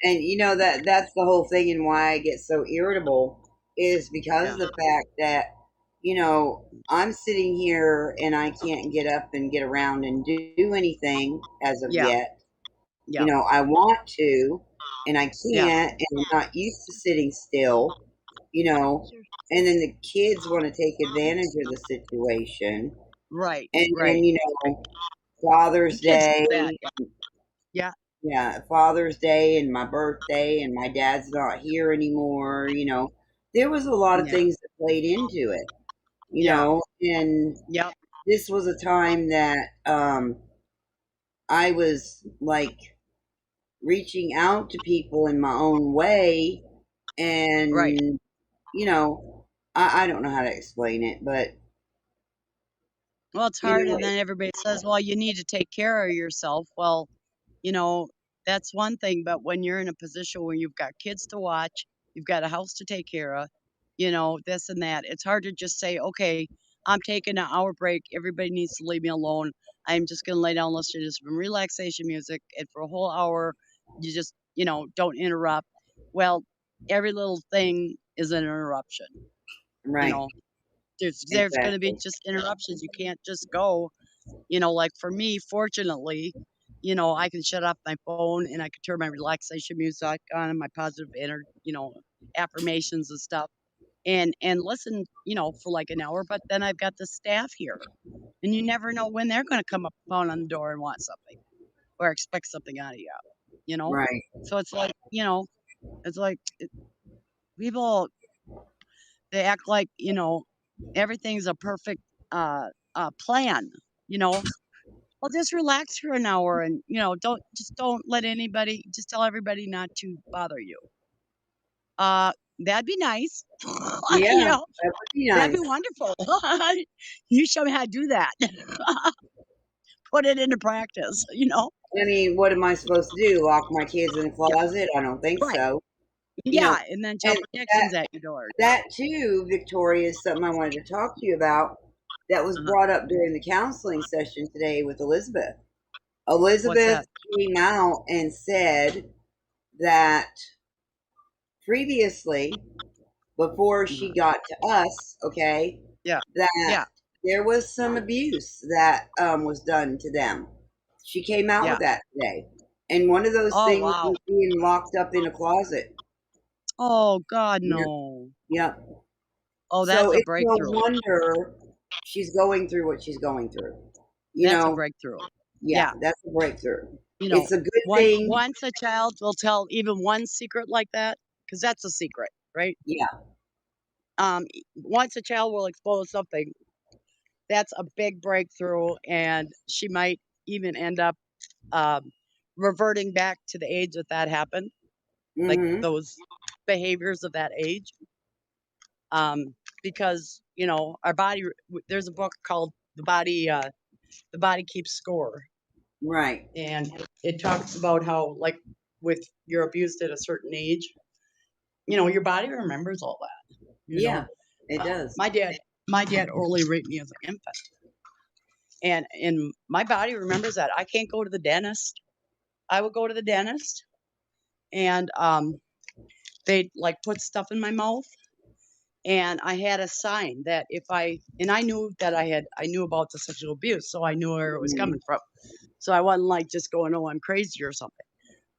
And that's the whole thing, and why I get so irritable is because Yeah, of the fact that I'm sitting here and I can't get up and get around and do anything as of yeah, yet. yeah, I want to, and I yeah. can't, and I'm not used to sitting still. And then the kids want to take advantage of the situation, Right, and then right, right. Father's And kids do Day. that. Yeah, Yeah, Father's Day and my birthday, and my dad's not here anymore. There was a lot of yeah, things that played into it. yeah, And yeah, this was a time that I was like reaching out to people in my own way, Right. and I don't know how to explain it, but Well, it's you hard, know, and then everybody says, "Well, you need to take care of yourself." Well, you know, that's one thing, but when you're in a position where you've got kids to watch, you've got a house to take care of, this and that, it's hard to just say, "Okay, I'm taking an hour break. Everybody needs to leave me alone. I'm just gonna lay down, and listen to some relaxation music, and for a whole hour, you just, don't interrupt." Well, every little thing is an interruption, you right, know? There's gonna be exactly, just interruptions. You can't just go, like for me, fortunately, I can shut off my phone and I can turn my relaxation music on and my positive affirmations and stuff and listen, for like an hour. But then I've got the staff here, and you never know when they're gonna come up pound on the door and want something or expect something out of you, you know? right, So it's like, it's like people they act like, everything's a perfect plan, you know? Well, just relax for an hour and, don't let anybody just tell everybody not to bother you. Uh, that'd be nice. you yeah, know, that would be that'd be nice. wonderful. You show me how to do that. Put it into practice. I mean, what am I supposed to do? Lock my kids in the Yeah, closet? I don't think right. so. You know, Yeah, and then tell and that protections at your door. that too, Victoria, is something I wanted to talk to you about. That was Uh-huh. brought up during the counseling session today with Elizabeth. What's Elizabeth that? came out and said that previously, before she Uh-huh. got to us, okay, Yeah, that yeah, there was some abuse that was done to them. She came out yeah. with that today. And one of those Oh, things wow. was being locked up in a closet. Oh, God, Yep. no. Yep. Oh, So that's a it's no breakthrough. wonder she's going through what she's going through. You That's a know, breakthrough. yeah, Yeah. that's a breakthrough. You know, It's a good once thing. once a child will tell even one secret like that, because that's a secret, right? Yeah, Once a child will expose something, that's a big breakthrough, and she might even end up um, reverting back to the age that happened, like hmm, those behaviors of that age. Um, because our body. There's a book called The Body Keeps Score, right. and it talks about how, like, with you're abused at a certain age, your body remembers all that. Yeah, it does. My dad orally raped me as an infant, and my body remembers that. I can't go to the dentist. I would go to the dentist, and they'd like put stuff in my mouth, and I had a sign that if I knew that I knew about the sexual abuse, so I knew where it was Hmm. coming from. So I wasn't like just going, "Oh, I'm crazy" or something.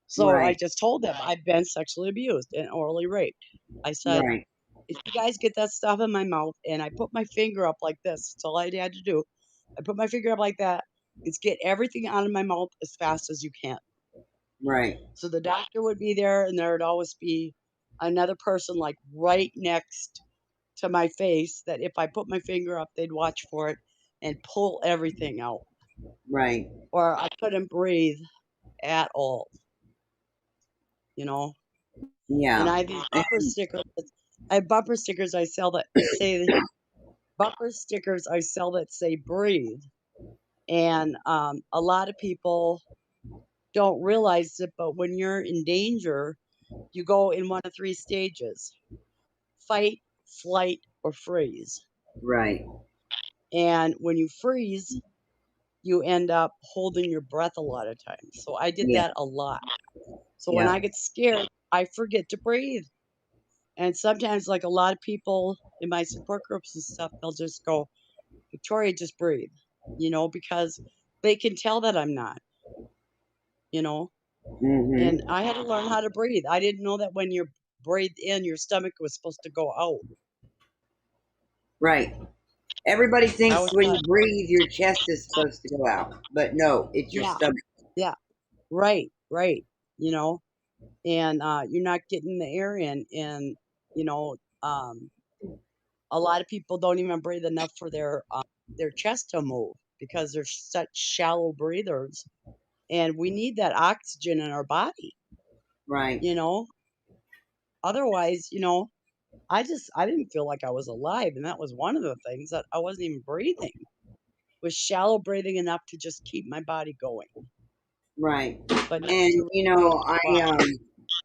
So I Right, just told them I've been sexually abused and orally raped. I said, right, if you guys get that stuff in my mouth and I put my finger up like this, that's all I had to do. I put my finger up like that. It's get everything out of my mouth as fast as you can. right, So the doctor would be there, and there would always be another person like right next to my face that if I put my finger up, they'd watch for it and pull everything out. right. Or I couldn't breathe at all, you know. And Yeah. I have these bumper stickers. I have bumper stickers I sell that say bumper stickers I sell that say breathe. And a lot of people don't realize it, but when you're in danger, you go in one of three stages: fight, flight, or freeze. Right. And when you freeze, you end up holding your breath a lot of times. So I did Yeah. that a lot. So when Yeah. I get scared, I forget to breathe. And sometimes, like a lot of people in my support groups and stuff, they'll just go, "Victoria, just breathe," because they can tell that I'm not, you know. And Hmm. I had to learn how to breathe. I didn't know that when you breathed in, your stomach was supposed to go out. Right. Everybody I thinks was when taught, you breathe, your chest is supposed to go out, but no, it's your yeah, stomach. yeah, right, right, you know, and you're not getting the air in. And, you know, um, a lot of people don't even breathe enough for their chest to move because they're such shallow breathers. and we need that oxygen in our body, Right. you know. Otherwise, I didn't feel like I was alive, and that was one of the things that I wasn't even breathing. Was shallow breathing enough to just keep my body going, Right. but not And to you really know, I fly.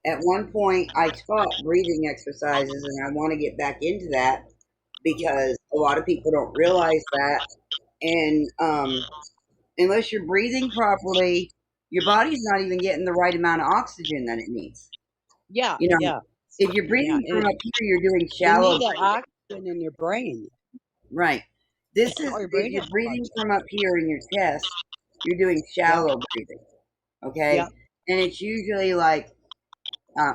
at one point I taught breathing exercises, and I want to get back into that Yeah, because a lot of people don't realize that. And unless you're breathing properly, your body's not even getting the right amount of oxygen that it needs. yeah, You know, yeah, if you're yeah. breathing And from up here, you're doing you shallow need that breathing. oxygen in your brain, Right. This is or your if brain you're doesn't breathing function. from up here in your chest, you're doing Yeah, shallow breathing. yeah, Okay. And it's usually like,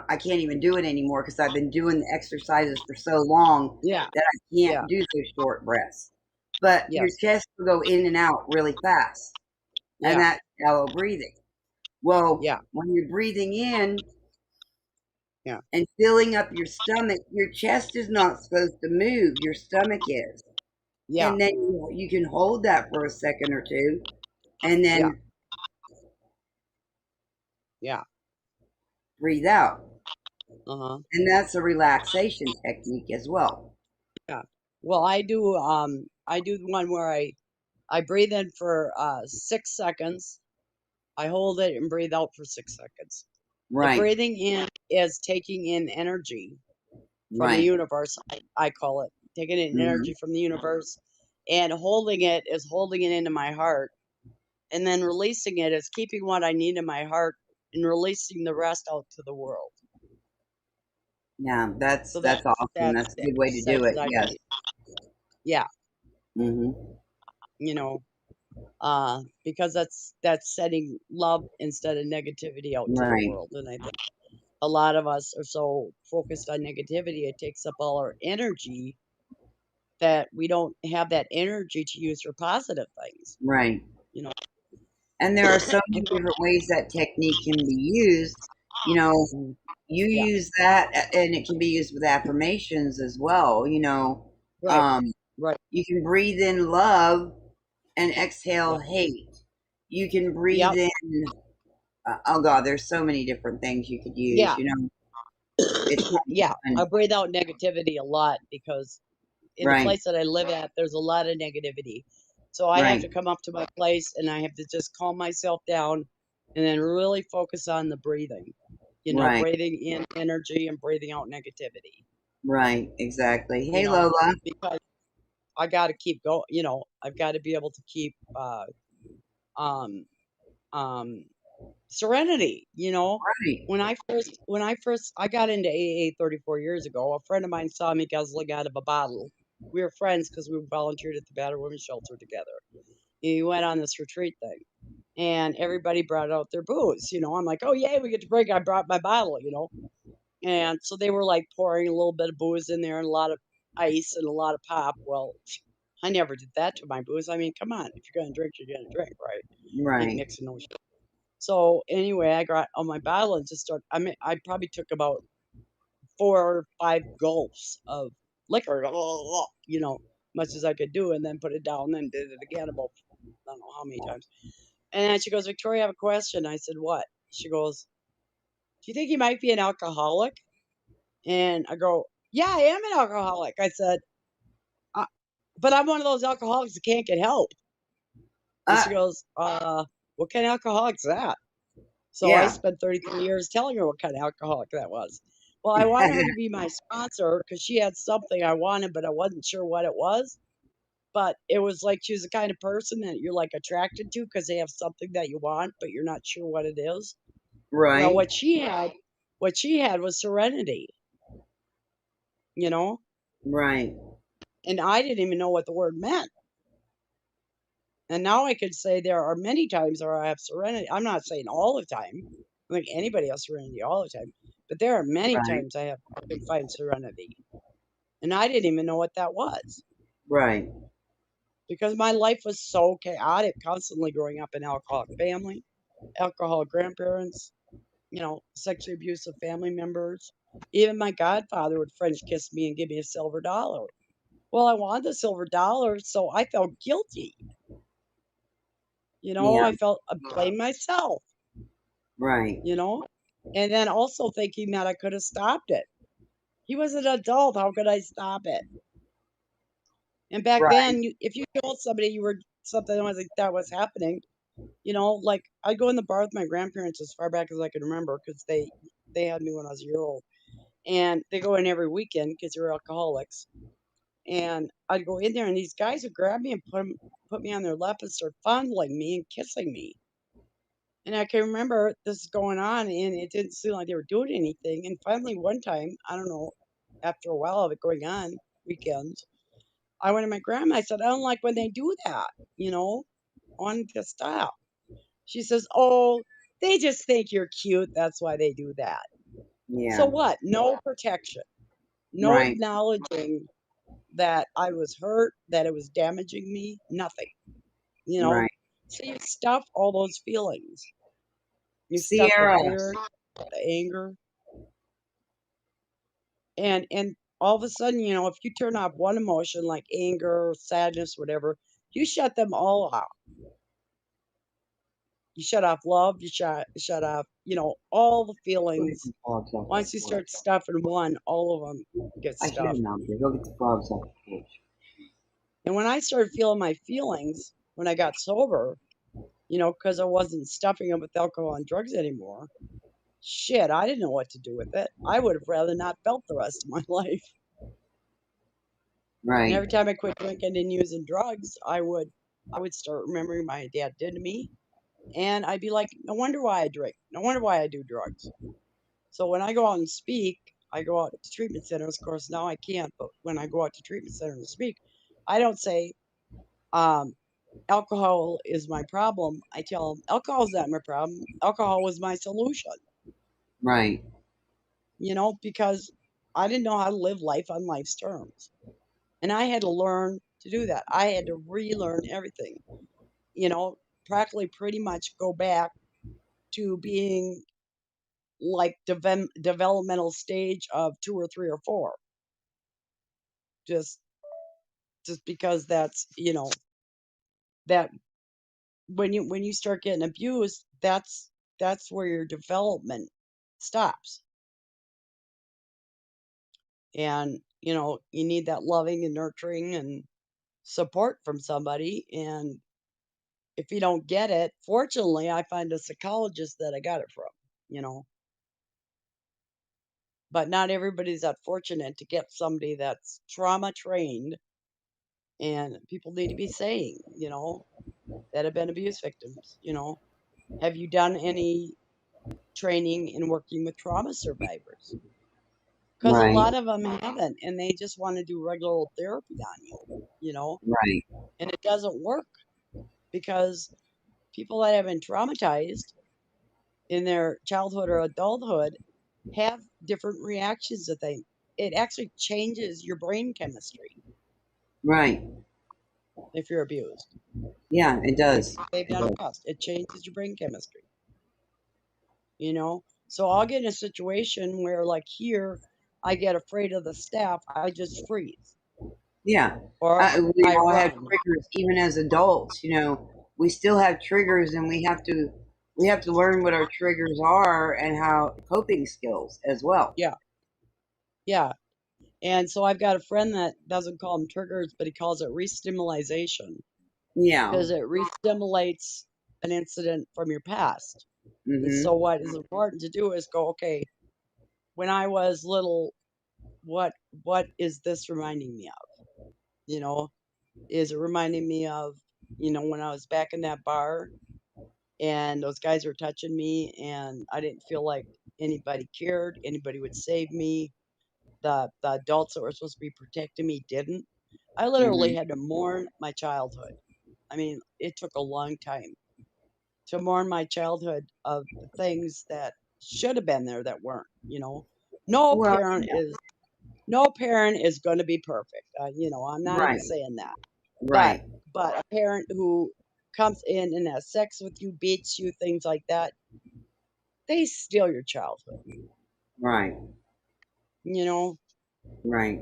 I can't even do it anymore because I've been doing the exercises for so long yeah, that I yeah. can't do those short breaths. But your Yes, chest will go in and out really fast, and yeah, that's shallow breathing. Well, yeah, when you're breathing in yeah, and filling up your stomach, your chest is not supposed to move, your stomach is. yeah, And then you can hold that for a second or two and yeah, then yeah. breathe out. Uh-huh. And that's a relaxation technique as well. Yeah. Well, I do the one where I breathe in for 6 seconds. I hold it and breathe out for 6 seconds. The Right, breathing in is taking in energy from the right. universe. I call it taking in Hmm. energy from the universe, and holding it is holding it into my heart, and then releasing it is keeping what I need in my heart and releasing the rest out to the world. Yeah, that's So that's awesome. that's That's a the good way to do exercises it. I Yes. do. Yeah, Hmm. you know, because that's setting love instead of negativity out to the Right, world. And I think a lot of us are so focused on negativity, it takes up all our energy that we don't have that energy to use for positive things. right. You know, And there are so many different ways that technique can be used. You know, Mm, you yeah, use that, and it can be used with affirmations as well. right, Um, right, you can breathe in love and yeah, exhale hate. You can breathe yep, in, oh God, there's so many different things you could use. yeah, It's yeah. fun. I breathe out negativity a lot because in the Right, place that I live at, there's a lot of negativity. So I have right, to come up to my place and I have to just calm myself down and then really focus on the breathing. right, Breathing in energy and breathing out negativity. right, exactly. You Hey, know, Lola. because I got to keep going. I've got to be able to keep um um serenity. Right, When I first I got into AA 34 years ago, a friend of mine saw me guzzling out of a bottle. We were friends because we volunteered at the battered women's shelter together. He went on this retreat thing, and everybody brought out their booze. I'm like, oh yay, we get to drink. I brought my bottle. And so they were like pouring a little bit of booze in there and a lot of ice and a lot of pop. Well, I never did that to my booze. I mean, come on, if you're gonna drink, you're gonna drink, right? Ain't right, mixing no shit. So anyway, I got on my bottle and just started. I mean, I probably took about 4 or 5 gulps of liquor, much as I could do, and then put it down, and then did it again about I don't know how many times. And then she goes, Victoria, I have a question. I said, what? She goes, do you think you might be an alcoholic? And I go, yeah, I am an alcoholic. I said, "Uh, but I'm one of those alcoholics that can't get help. And uh, she goes, what kind of alcoholic's that? So I yeah. spent 33 years telling her what kind of alcoholic that was. Well, I wanted her to be my sponsor because she had something I wanted, but I wasn't sure what it was. But it was like she was the kind of person that you're like attracted to because they have something that you want, but you're not sure what it is. Well, Right, what she had was serenity, you know, right, and I didn't even know what the word meant. And now I could say there are many times where I have serenity. I'm not saying all the time. I think anybody has serenity all the time. But there are many right, times I can find serenity. And I didn't even know what that was right, because my life was so chaotic, constantly growing up in an alcoholic family, alcoholic grandparents, sexually abusive family members. Even my godfather would French kiss me and give me a silver dollar. Well, I wanted the silver dollar, so I felt guilty. I Yeah. felt I blamed myself, Right. and then also thinking that I could have stopped it. He was an adult. How could I stop it? And back Right. then, if you told somebody you were something was like that was happening, like I'd go in the bar with my grandparents as far back as I can remember because they had me when I was a year old, and they go in every weekend because they're alcoholics. And I'd go in there, and these guys would grab me and put me on their lap and start fondling me and kissing me. And I can remember this going on, and it didn't seem like they were doing anything. And finally, one time, I don't know, after a while of it going on, weekends, I went to my grandma. I said, I don't like when they do that. I wanted to stop. She says, "Oh, they just think you're cute. That's why they do that." So Yeah. what? No protection, no Right. acknowledging that I was hurt, that it was damaging me, nothing, you know? Right. So you stuff all those feelings. You stuff the Sierra. fear, the anger, and all of a sudden, if you turn off one emotion like anger, sadness, whatever, you shut them all off. You shut off love, you shut off, all the Go get feelings. the frogs off Once that you porch. start stuffing one, all of them get I hear stuffed. them out there. Go get the frogs off the porch. And when I started feeling my feelings when I got sober, because I wasn't stuffing them with alcohol and drugs anymore, shit, I didn't know what to do with it. I would have rather not felt the rest of my life. And Right. every time I quit drinking and using drugs, I would start remembering my dad did to me, and I'd be like, no wonder why I drink. No wonder why I do drugs. So when I go out and speak, I go out to treatment centers. Of course, now I can't, but when I go out to treatment centers and speak, I don't say, um, alcohol is my problem. I tell them, alcohol is not my problem. Alcohol was my solution, Right. because I didn't know how to live life on life's terms. And I had to learn to do that. I had to relearn everything, you know, practically pretty much go back to being like developmental stage of 2 or 3 or 4. Just because that's, that when you start getting abused, that's where your development stops. And you need that loving and nurturing and support from somebody. And if you don't get it, fortunately, I find a psychologist that I got it from, you know. But not everybody's that fortunate to get somebody that's trauma trained. And people need to be saying, that have been abuse victims, have you done any training in working with trauma survivors? Because a Right. lot of them haven't, and they just want to do regular old therapy on you, Right. and it doesn't work because people that have been traumatized in their childhood or adulthood have different reactions to things. It actually changes your brain chemistry Right. if you're abused. Yeah, it does. They've It done a does. test. It changes your brain chemistry, you know? So I'll get in a situation where, like here, I get afraid of the staff, I just freeze Yeah. or We I all have run. triggers, even as adults. We still have triggers, and we have to learn what our triggers are and how coping skills as well. Yeah, yeah. And so I've got a friend that doesn't call them triggers, but he calls it restimulation Yeah. because it restimulates an incident from your past. And so Mhm. what is important to do is go, okay, when I was little, what what is this reminding me of? You know, is it reminding me of, when I was back in that bar and those guys were touching me and I didn't feel like anybody cared, anybody would save me. The adults that were supposed to be protecting me didn't. I literally Mhm. had to mourn my childhood. I mean, it took a long time to mourn my childhood of the things that should have been there that weren't, No Well, parent is no parent is going to be perfect. I'm not even right. saying that. But Right. but a parent who comes in and has sex with you, beats you, things like that, they steal your childhood, Right. you know? Right.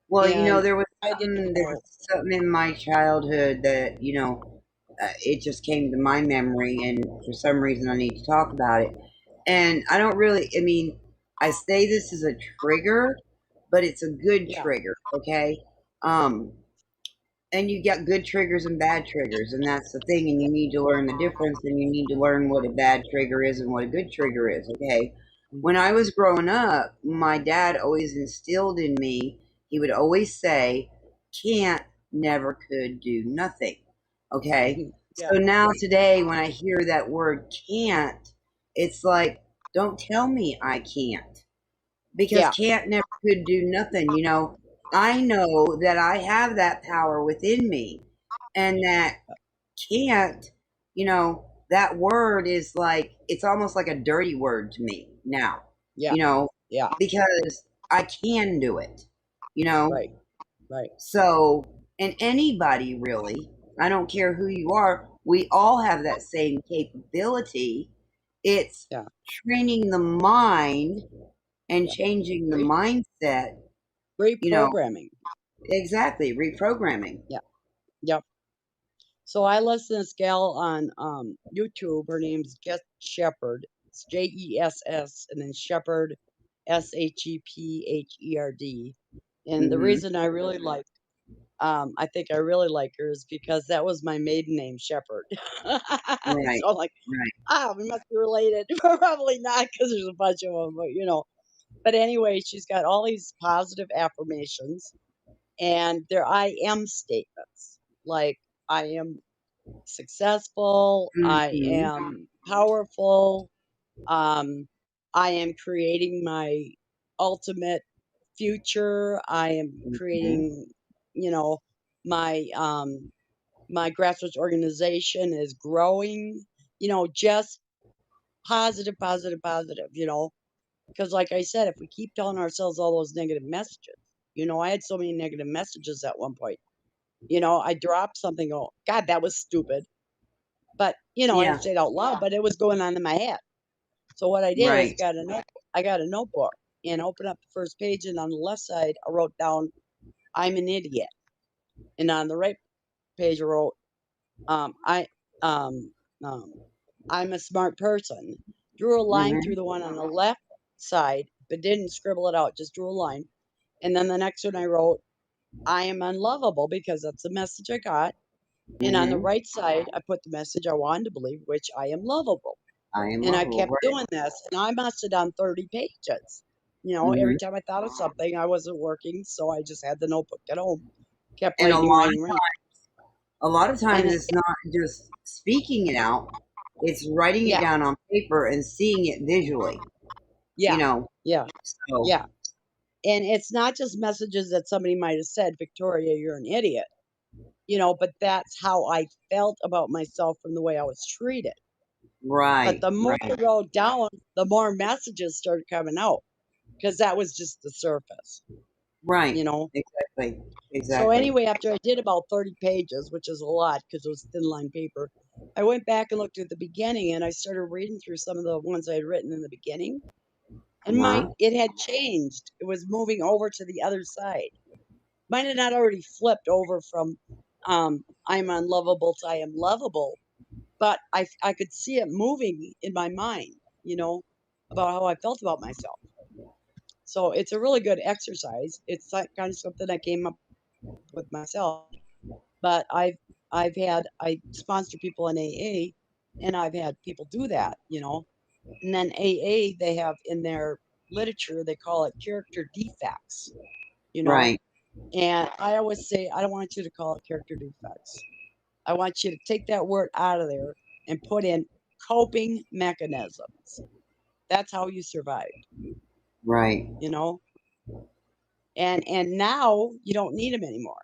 Well, And there was I didn't something there was know. something in my childhood that, it just came to my memory, and for some reason I need to talk about it. And I don't really, I mean, I say this is a trigger, but it's a good Yeah. trigger, okay? Um, and you get good triggers and bad triggers, and that's the thing. And you need to learn the difference, and you need to learn what a bad trigger is and what a good trigger is, okay? When I was growing up, my dad always instilled in me, he would always say, can't, never could, do nothing, okay? Yeah. So now today, when I hear that word can't, it's like, don't tell me I can't, because Yeah. can't never could do nothing. I know that I have that power within me, and that can't, that word is like, it's almost like a dirty word to me now, Yeah. you know, Yeah. because I can do it, you know. Right. Right. So, and anybody really, I don't care who you are, we all have that same capability. It's Yeah. training the mind and Yeah. changing the Re- mindset, you know, reprogramming. exactly, reprogramming. Yeah. Yep. So I listen to this gal on YouTube. Her name's Jess Shepherd. It's Jess and then Shepherd, Shepherd. And the Hmm. reason I really like, I think I really like her is because that was my maiden name, Shepherd. Right, So I'm like, right. we must be related. Probably not because there's a bunch of them, but you know. But anyway, she's got all these positive affirmations, and they're I am statements. Like, I am successful, I Hmm. am powerful, um, I am creating my ultimate future, I am Hmm. creating, you know, my my grassroots organization is growing, just positive, positive, positive, because like I said, if we keep telling ourselves all those negative messages, I had so many negative messages at one point. I dropped something, oh God, that was stupid. But, I didn't Yeah, say it out loud, but it was going on in my head. So what I did is right. I got a notebook and opened up the first page, and on the left side I wrote down, I'm an idiot. And on the right page I wrote, I um um I'm a smart person. Drew a line through Hmm. the one on the left side, but didn't scribble it out, just drew a line. And then the next one I wrote, I am unlovable, because that's the message I got. And on the Hmm. right side, I put the message I wanted to believe, which I am lovable. I am And I lovable, kept right? doing this, and I must have done 30 pages. Hmm. Every time I thought of something, I wasn't working, so I just had the notebook at home, kept And writing, writing, writing. a lot of And times it's not just speaking it out, it's writing it yeah, down on paper and seeing it visually, you yeah, know. yeah, So, yeah. And it's not just messages that somebody might have said, Victoria, you're an idiot, but that's how I felt about myself from the way I was treated. But right, the more I right, wrote down, the more messages started coming out, because that was just the surface, you right. know. Exactly, So exactly. anyway, after I did about 30 pages, which is a lot because it was thin line paper, I went back and looked at the beginning, and I started reading through some of the ones I had written in the beginning. And Uh-huh. it had changed. It was moving over to the other side. Mine had not already flipped over from I'm unlovable to I am lovable, but I could see it moving in my mind, about how I felt about myself. So it's a really good exercise. It's like kind of something I came up with myself. But I sponsor people in AA, and I've had people do that. And then AA, they have in their literature, they call it character defects, you know. Right, And I always say, I don't want you to call it character defects. I want you to take that word out of there and put in coping mechanisms. That's how you survived, right, you know. And now you don't need them anymore,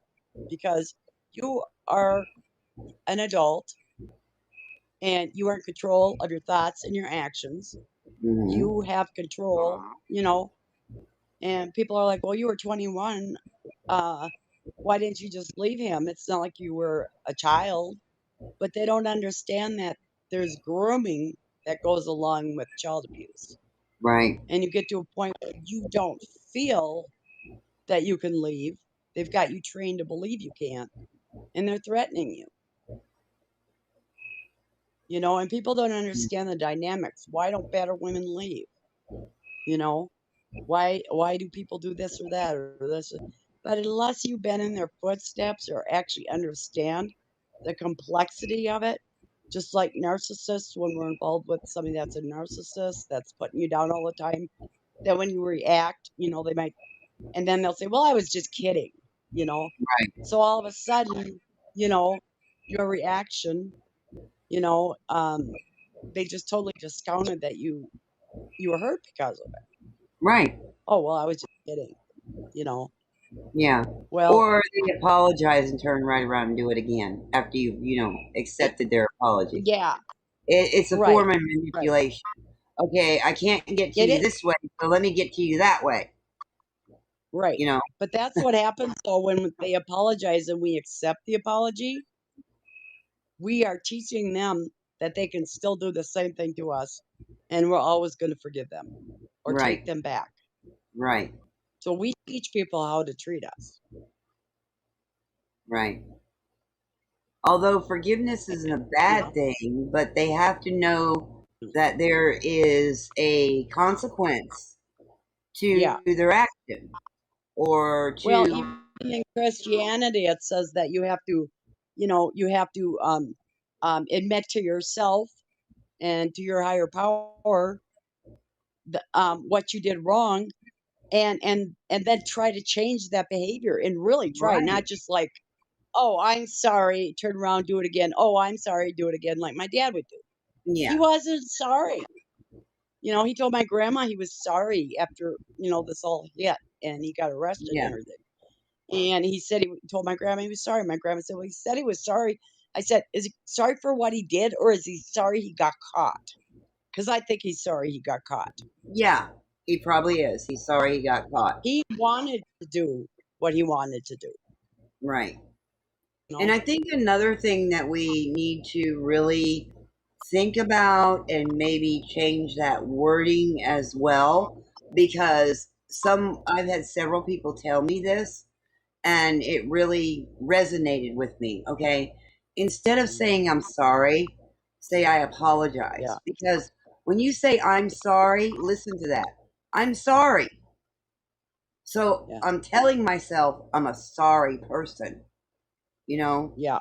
because you are an adult, and you are in control of your thoughts and your actions. hmm, You have control, you know. And people are like, well, you were 21. Uh, why didn't you just leave him? It's not like you were a child. But they don't understand that there's grooming that goes along with child abuse. right, And you get to a point where you don't feel that you can leave. They've got you trained to believe you can't, and they're threatening you. you know, and people don't Mm. understand the dynamics. Why don't battered women leave? You know, why do people do this or that or this? But unless you've been in their footsteps or actually understand the complexity of it, just like narcissists, when we're involved with somebody that's a narcissist that's putting you down all the time, then when you react, you know, they might, and then they'll say, well, I was just kidding, you know. Right. So all of a sudden, you know, your reaction, you know, they just totally discounted that you were hurt because of it. Right. Oh, well, I was just kidding, you know. Yeah. Well, Or they apologize and turn right around and do it again after you it, accepted their apology. yeah, It's a right, form of right. manipulation. Okay, I can't get to It you is this way, so let me get to you that way. right. You know? But that's what happens though when they apologize and we accept the apology, we are teaching them that they can still do the same thing to us and we're always going to forgive them or take Right. them back. Right. So we teach people how to treat us. Right. Although forgiveness isn't a You bad know? thing, but they have to know that there is a consequence Yeah. to their action or Well, to even in Christianity, it says that you have to, you know, you have to admit to yourself and to your higher power what you did wrong, and then try to change that behavior and really try, right. not just like, oh, I'm sorry, turn around, do it again. Oh, I'm sorry, do it again, like my dad would do. He Yeah. wasn't sorry. You know, he told my grandma he was sorry after, you know, this all hit and he got arrested and Yeah. everything. And he said he told my grandma he was sorry. My grandma said, well, he said he was sorry. I said, is he sorry for what he did or is he sorry he got caught? Because I think he's sorry he got caught. Yeah. He probably is. He's sorry he got caught. He wanted to do what he wanted to do, Right. you And know? I think another thing that we need to really think about and maybe change that wording as well, because I've had several people tell me this and it really resonated with me. Okay. Instead of saying I'm sorry, say I Yeah, apologize. Because when you say I'm sorry, listen to that. I'm sorry. So yeah, I'm telling myself I'm a sorry person, you know, yeah,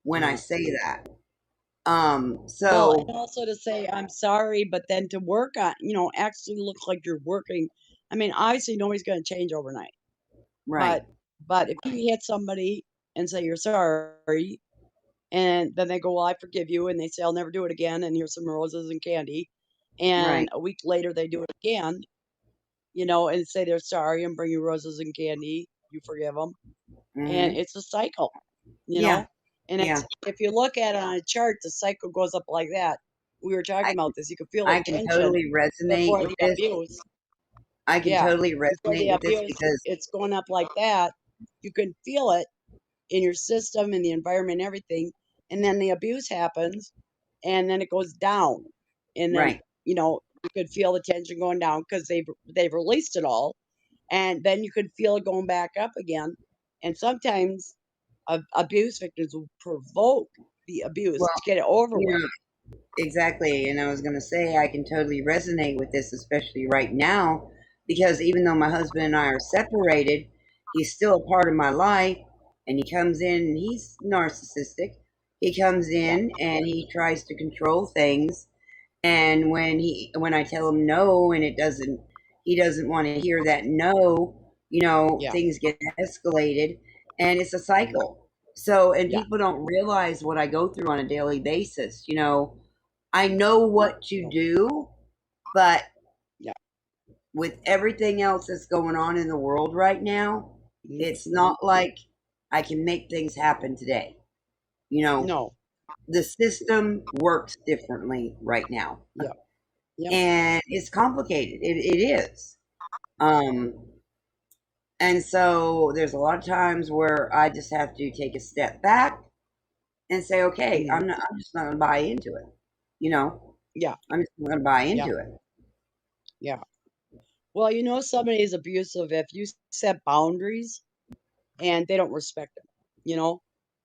when I yeah. say that. Well, and So also to say I'm sorry, but then to work on, you know, actually look like you're working. I mean, obviously nobody's going to change overnight, right, but if you hit somebody and say you're sorry, and then they go, well, I forgive you, and they say I'll never do it again, and here's some roses and candy, and right, a week later they do it again, you know, and say they're sorry and bring you roses and candy, you forgive them, and hmm, it's a cycle, you yeah, know, and yeah. it's if you look at it on a chart, the cycle goes up like that. We were talking I about this. You can feel the I can tension totally resonate before with the this. abuse. I can Yeah, totally before the resonate with this abuse, because it's going up like that. You can feel it in your system, in the environment, everything, and then the abuse happens, and then it goes down, and then right, you know you could feel the tension going down because they've released it all, and then you could feel it going back up again, and sometimes abuse victims will provoke the abuse well, to get it over you with. know, exactly. And I was going to say I can totally resonate with this, especially right now, because even though my husband and I are separated, he's still a part of my life. And he comes in and he's narcissistic. He comes Yeah, in and he tries to control things. And when I tell him no, and he doesn't want to hear that no, yeah, things get escalated, and it's a cycle. So, and yeah, people don't realize what I go through on a daily basis. I know what to no, do, but yeah, with everything else that's going on in the world right now, mhm, it's not like I can make things happen today. You know, no, the system works differently right now, yeah, yep, and it's complicated. It is. Um, and so there's a lot of times where I just have to take a step back and say, okay, mhm, I'm just not going to buy into it. You know, yeah, I'm just not going to buy yeah, into it. yeah. Well, you know somebody is abusive if you set boundaries and they don't respect them. You know,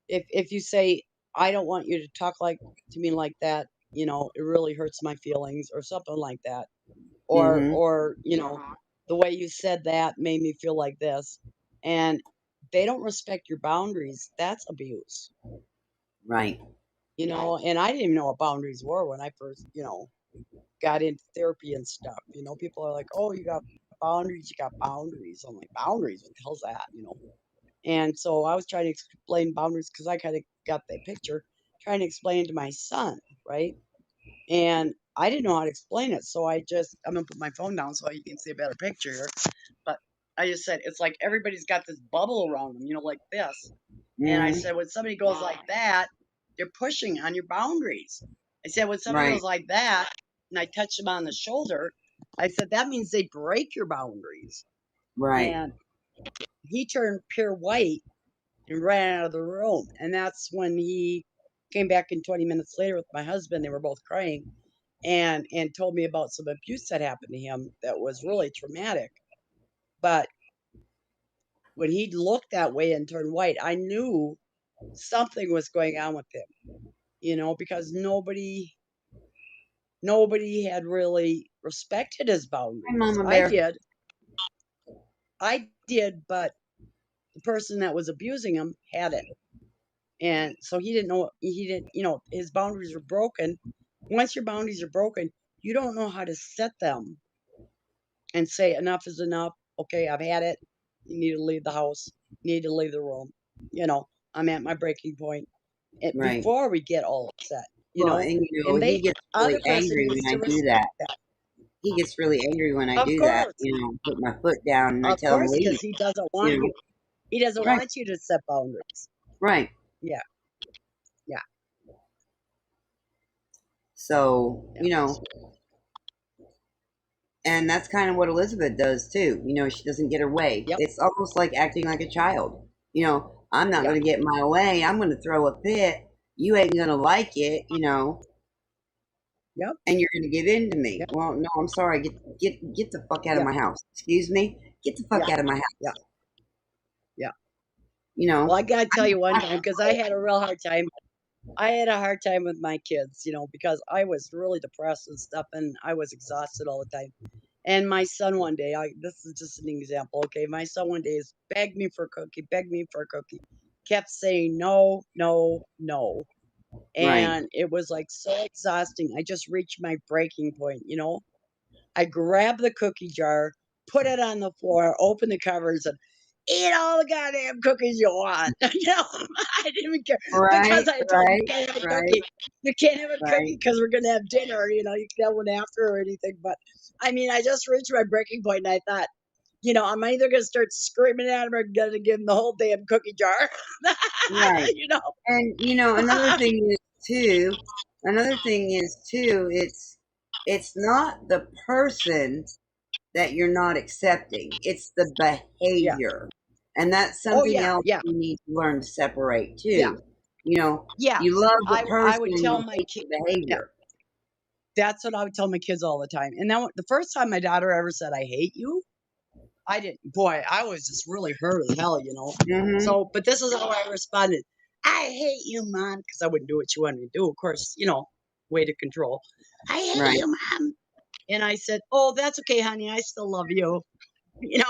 if you say I don't want you to talk like to me like that. It really hurts my feelings or something like that. Mm-hmm. Or, the way you said that made me feel like this. And they don't respect your boundaries. That's abuse. Right. And I didn't even know what boundaries were when I first, got into therapy and stuff. People are like, "Oh, you got boundaries, you got boundaries." I'm like, "Boundaries? What the hell's that?" And so I was trying to explain boundaries because I kind of got that picture, trying to explain it to my son, right? And I didn't know how to explain it, so I'm gonna put my phone down so you can see a better picture here. But I just said it's like everybody's got this bubble around them, like this. And I Mm-hmm. said when somebody goes like that, they're pushing on your boundaries. I said when somebody Right. goes like that, and I touch them on the shoulder, I said that means they break your boundaries. Right. And he turned pure white and ran out of the room. And that's when he came back in 20 minutes later with my husband. They were both crying and told me about some abuse that happened to him that was really traumatic. But when he looked that way and turned white, I knew something was going on with him, because nobody had really respected his Hi, boundaries. Mama I Bear. did. I did, but the person that was abusing him hadn't. And so he didn't know, his boundaries were broken. Once your boundaries are broken, you don't know how to set them and say enough is enough. Okay, I've had it. You need to leave the house. You need to leave the room. I'm at my breaking point. Right. Before we get all upset, Well, and and he they gets really other person angry needs when I to do respect that. that. He gets really angry when I Of do that. course, Put my foot down and I of tell him course, leave. because he doesn't You want know. you. He doesn't Right. want you to set boundaries. Right. Yeah, yeah, So yeah. and that's kind of what Elizabeth does too. She doesn't get her way. Yep, It's almost like acting like a child. I'm not yep, going to get my way. I'm going to throw a fit. You ain't going to like it. yep, And you're going to give in to me. yep, Well, no, I'm sorry. Get the fuck out of yep, my house. Excuse me. Get the fuck yeah, out of my yeah, house. yeah. You Well, know. I gotta tell you one time because I had a real hard time. I had a hard time with my kids, because I was really depressed and stuff, and I was exhausted all the time. And my son one day, this is just an example, okay? My son one day is begged me for a cookie, kept saying no, no, no. Right. And it was like so exhausting. I just reached my breaking point. I grabbed the cookie jar, put it on the floor, opened the covers, and eat all the goddamn cookies you want. I didn't even care Right. because I told him Right. you can't have a Right. cookie. You can't have a Right. cookie because we're gonna have dinner. You can have one after or anything. But I mean, I just reached my breaking point, and I thought, I'm either gonna start screaming at him or gonna give him the whole damn cookie jar. Right. you know? And another thing is too, it's not the person that you're not accepting. It's the Yeah. behavior. And that's Oh something yeah. else Yeah. you need to learn to separate Yeah. too. You know, Yeah. you love the I person would and tell you my hate kid. the Yeah. behavior. That's what I would tell my kids all the time. And then the first time my daughter ever said, "I hate you," I didn't. Boy, I was just really hurt as hell. Mhm. So, but this is how I responded. "I hate you, mom," because I wouldn't do what she wanted me to do. Of course, way to control. "I hate Right. you, mom," and I said, "Oh, that's okay, honey. I still love you." Yeah.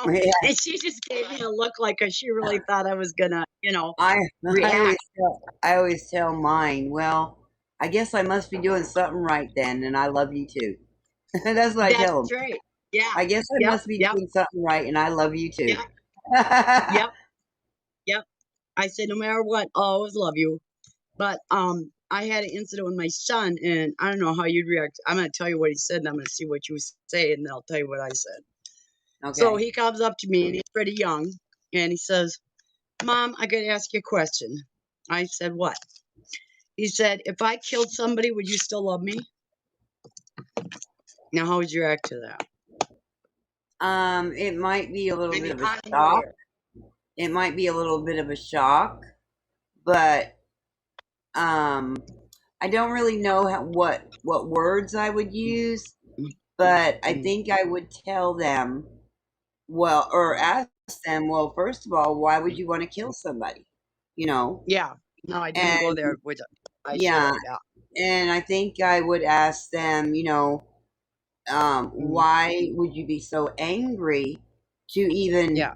And she just gave me a look like she really thought I was gonna, I react. I always tell mine, well, I guess I must be doing something right then, and I love you too. That's what I That's tell them. right. Yeah. I guess I Yep. must be Yep. doing something right, and I love you too. Yep. Yep. Yep. I said, no matter what, I'll always love you. But I had an incident with my son, and I don't know how you'd react. I'm gonna tell you what he said, and I'm gonna see what you say, and then I'll tell you what I said. So Okay. he comes up to me, and he's pretty young, and he says, "Mom, I gotta ask you a question." I said, "What?" He said, "If I killed somebody, would you still love me?" Now, how would you react to that? It might be a little I bit mean, of a out of shock. nowhere. It might be a little bit of a shock, but um, I don't really know what words I would use. But I Mm. think I would tell them, well, or ask them, well, first of all, why would you want to kill somebody? You know, Yeah, No, I didn't go And there, which I should yeah, have. Yeah. and I think I would ask them, Hmm. why would you be so angry to even Yeah.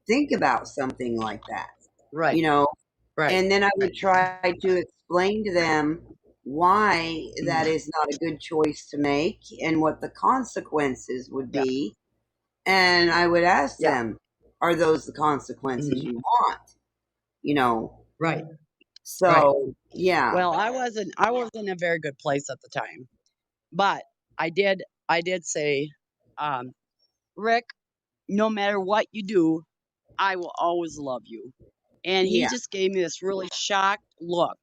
think about something like that? Right. You know, Right. and then I would Right. try to explain to them why that Mhm. is not a good choice to make and what the consequences would Yeah. be. And I would ask Yeah. them, are those the consequences Hmm. you want? You know, Right. Right. so yeah, Well, I wasn't in a very good place at the time, but I did say, um, Rick, no matter what you do, I will always love you. And he yeah, just gave me this really shocked look.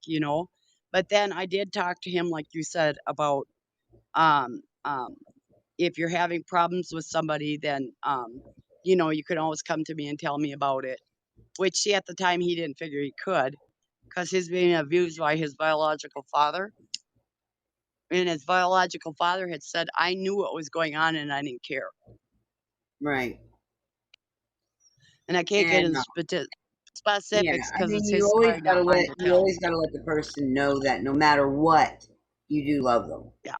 But then I did talk to him, like you said, about um, um, if you're having problems with somebody, then you can always come to me and tell me about it. Which, see, at the time he didn't figure he could, because he's being abused by his biological father. And his biological father had said, I knew what was going on and I didn't care. right. And I can't get And into yeah, specifics I because mean, it's his story, not mine to you tell. always gotta let the person know that no matter what, you do love them. Yeah.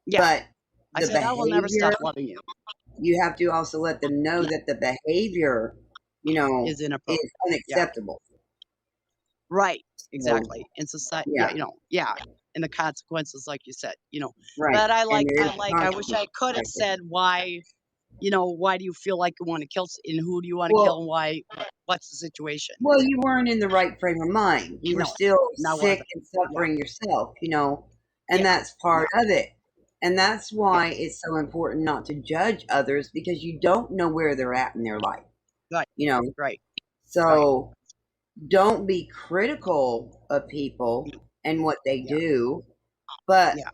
Yeah. But I the said, I will never behavior, stop loving you. you have to also let them know Yeah. that the behavior, Is inappropriate. is Yeah. unacceptable. Right. So Exactly. In society, yeah, yeah, yeah. And the consequences, like you said. right. But I And like, there I is like, I wish consequences. I could have said why do you feel like you want to kill, and who do you want to kill, Well, and why, what's the situation? well, you weren't in the right frame of mind. You were No, still no, I sick wasn't. and Yeah. suffering yourself, and Yeah. that's part Yeah. of it. And that's Yeah. why it's so important not to judge others because you don't know where they're at in their life, Right. you know. Right. Right. So don't be critical of people and what they Yeah. do, but Yeah.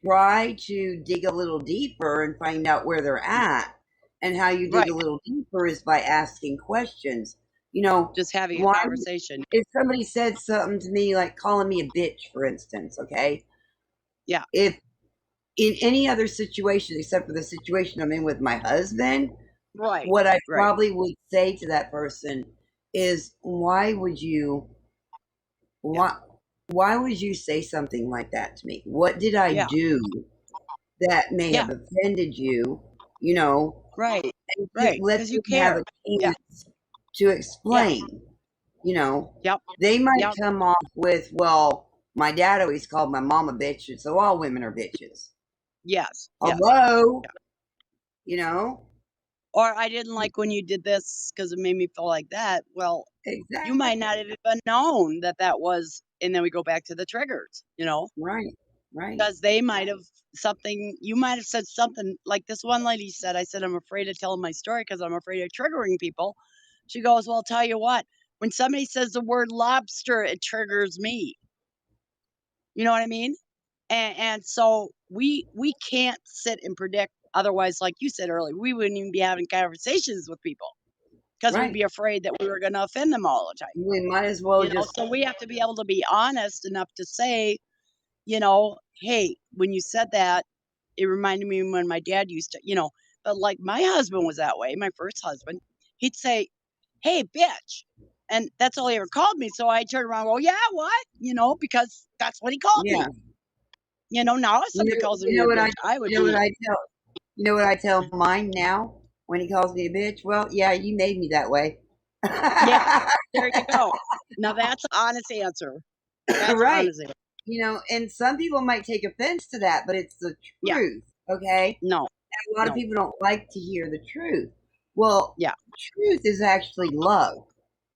try to dig a little deeper and find out where they're Yeah. at. And how you dig a Right. little deeper is by asking questions. You know, Just having a why conversation. if somebody said something to me like calling me a bitch, for instance, okay? Yeah. If in any other situation except for the situation I'm in with my husband, Right. what I Right. probably would say to that person is, Yeah. why why would you say something like that to me? What did I Yeah. do that may Yeah. have offended you? You know, Right. and Right. let Because you them have care. a Yeah. chance to Yeah. explain. You know, Yep. they might Yep. come off with, well, my dad always called my mom a bitch, and so all women are bitches. Yes. Yes. Hello, Yeah. you know, Or I didn't like when you did this because it made me feel like that. Well, you might not exactly. have even known that that was, and then we go back to the triggers, Right, right. because they might have you might have said something like this one lady said. I said, I'm afraid of telling my story because I'm afraid of triggering people. She goes, well, I'll tell you what, when somebody says the word lobster, it triggers me. You know what I mean? And so we can't sit and predict. Otherwise, like you said earlier, we wouldn't even be having conversations with people because we'd Right. be afraid that we were going to offend them all the time. We might as well just, So we have to be able to be honest enough to say, hey, when you said that, it reminded me when my dad used to. But like my husband was that way, my first husband, he'd say, hey, bitch. And that's all he ever called me. So I turned around and go, yeah, what? Because that's what he called yeah. me. Now if somebody calls You me know a what bitch, I would you know what be, I tell, mine now when he calls me a bitch. Well, yeah, you made me that way. yeah, there you go. Now that's an honest answer. That's an Right. honest answer. And some people might take offense to that, but it's the Yeah, truth. Okay. no, A lot of no, people don't like to hear the truth. Well, yeah, truth is actually love.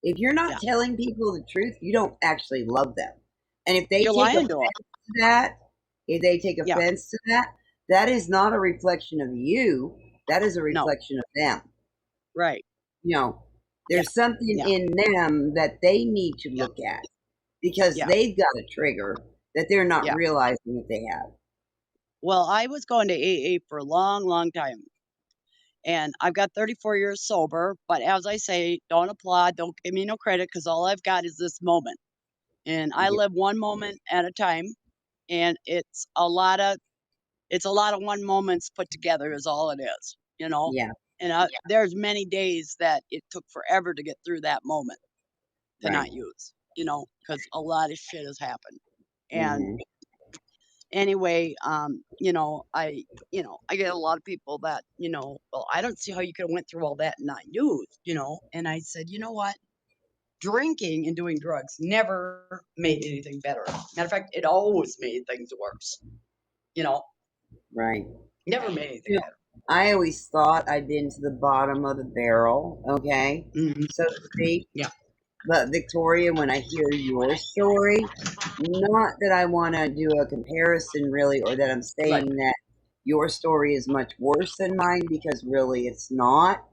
If you're yeah. not telling people the truth, you don't actually love them. And if they You're take lying offense to them. to that, if they take Yeah, offense to that, that is not a reflection of you. That is a no, reflection of them. right. You know, Yeah, there's something yeah, in them that they need to yeah, look at because yeah, they've got a trigger that they're not yeah. realizing that they have. Well, I was going to AA for a long, long time. And I've got 34 years sober. But as I say, don't applaud, don't give me no credit because all I've got is this moment. And I Yeah. live one moment at a time. And it's a lot of one moments put together is all it is. Yeah. And there's many days that it took forever to get through that moment to Right. not use. because a lot of shit has happened. And Hmm. anyway, I get a lot of people that, well, I don't see how you could have went through all that and not used. And I said, you know what? Drinking and doing drugs never made anything better. Matter of fact, it always made things worse. You know, Right. never made anything You know, better. I always thought I'd been to the bottom of the barrel, okay, Hmm. so to speak. Yeah. But Victoria, when I hear your story, not that I want to do a comparison really, or that I'm Right. saying that your story is much worse than mine, because really it's not.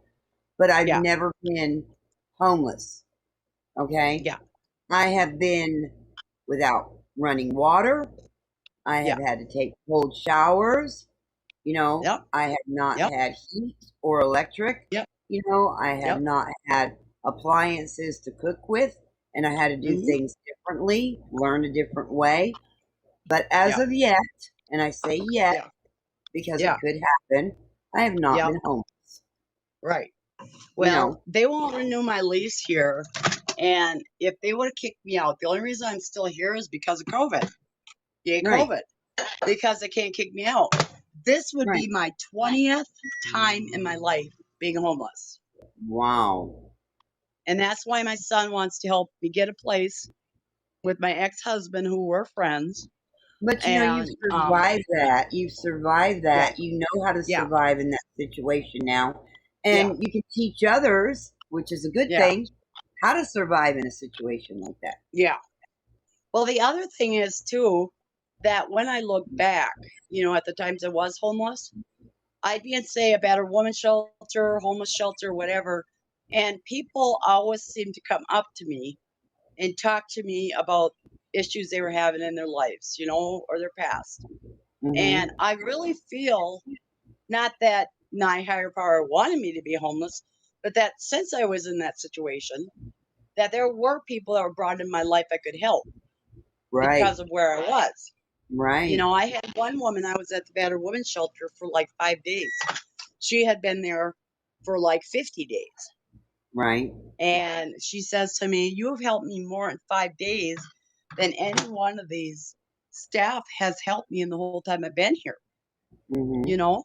But I've Yeah. never been homeless, okay? Yeah. I have been without running water. I have Yeah. had to take cold showers. Yep. I have not Yep. had heat or electric. Yep. I have Yep. not had appliances to cook with, and I had to do Hmm. things differently, learn a different way. But as Yeah. of yet, and I say yet Yeah. because it Yeah. could happen, I have not Yeah. been homeless. Right. You Well, know, they won't renew my lease here. And if they would have kicked me out, the only reason I'm still here is because of COVID. Yay, right, COVID. Because they can't kick me out. This would right. be my 20th time in my life being homeless. Wow. And that's why my son wants to help me get a place with my ex husband, who were friends. But you've And survived that. You've survived yeah, that. You know how to yeah, survive in that situation now. yeah, And you can teach others, which is a good yeah, thing, how to survive in a situation like that. yeah. Well, the other thing is, too, that when I look back, at the times I was homeless, I'd be in, say, a battered woman shelter, homeless shelter, whatever. And people always seem to come up to me and talk to me about issues they were having in their lives, or their past. And Hmm. I really feel not that my higher power wanted me to be homeless, but that since I was in that situation, that there were people that were brought in my life I could help Right, because of where I was. right, I had one woman, I was at the battered woman shelter for like 5 days. She had been there for like 50 days. right. And she says to me, "You have helped me more in 5 days than any one of these staff has helped me in the whole time I've been here." You Hmm. know,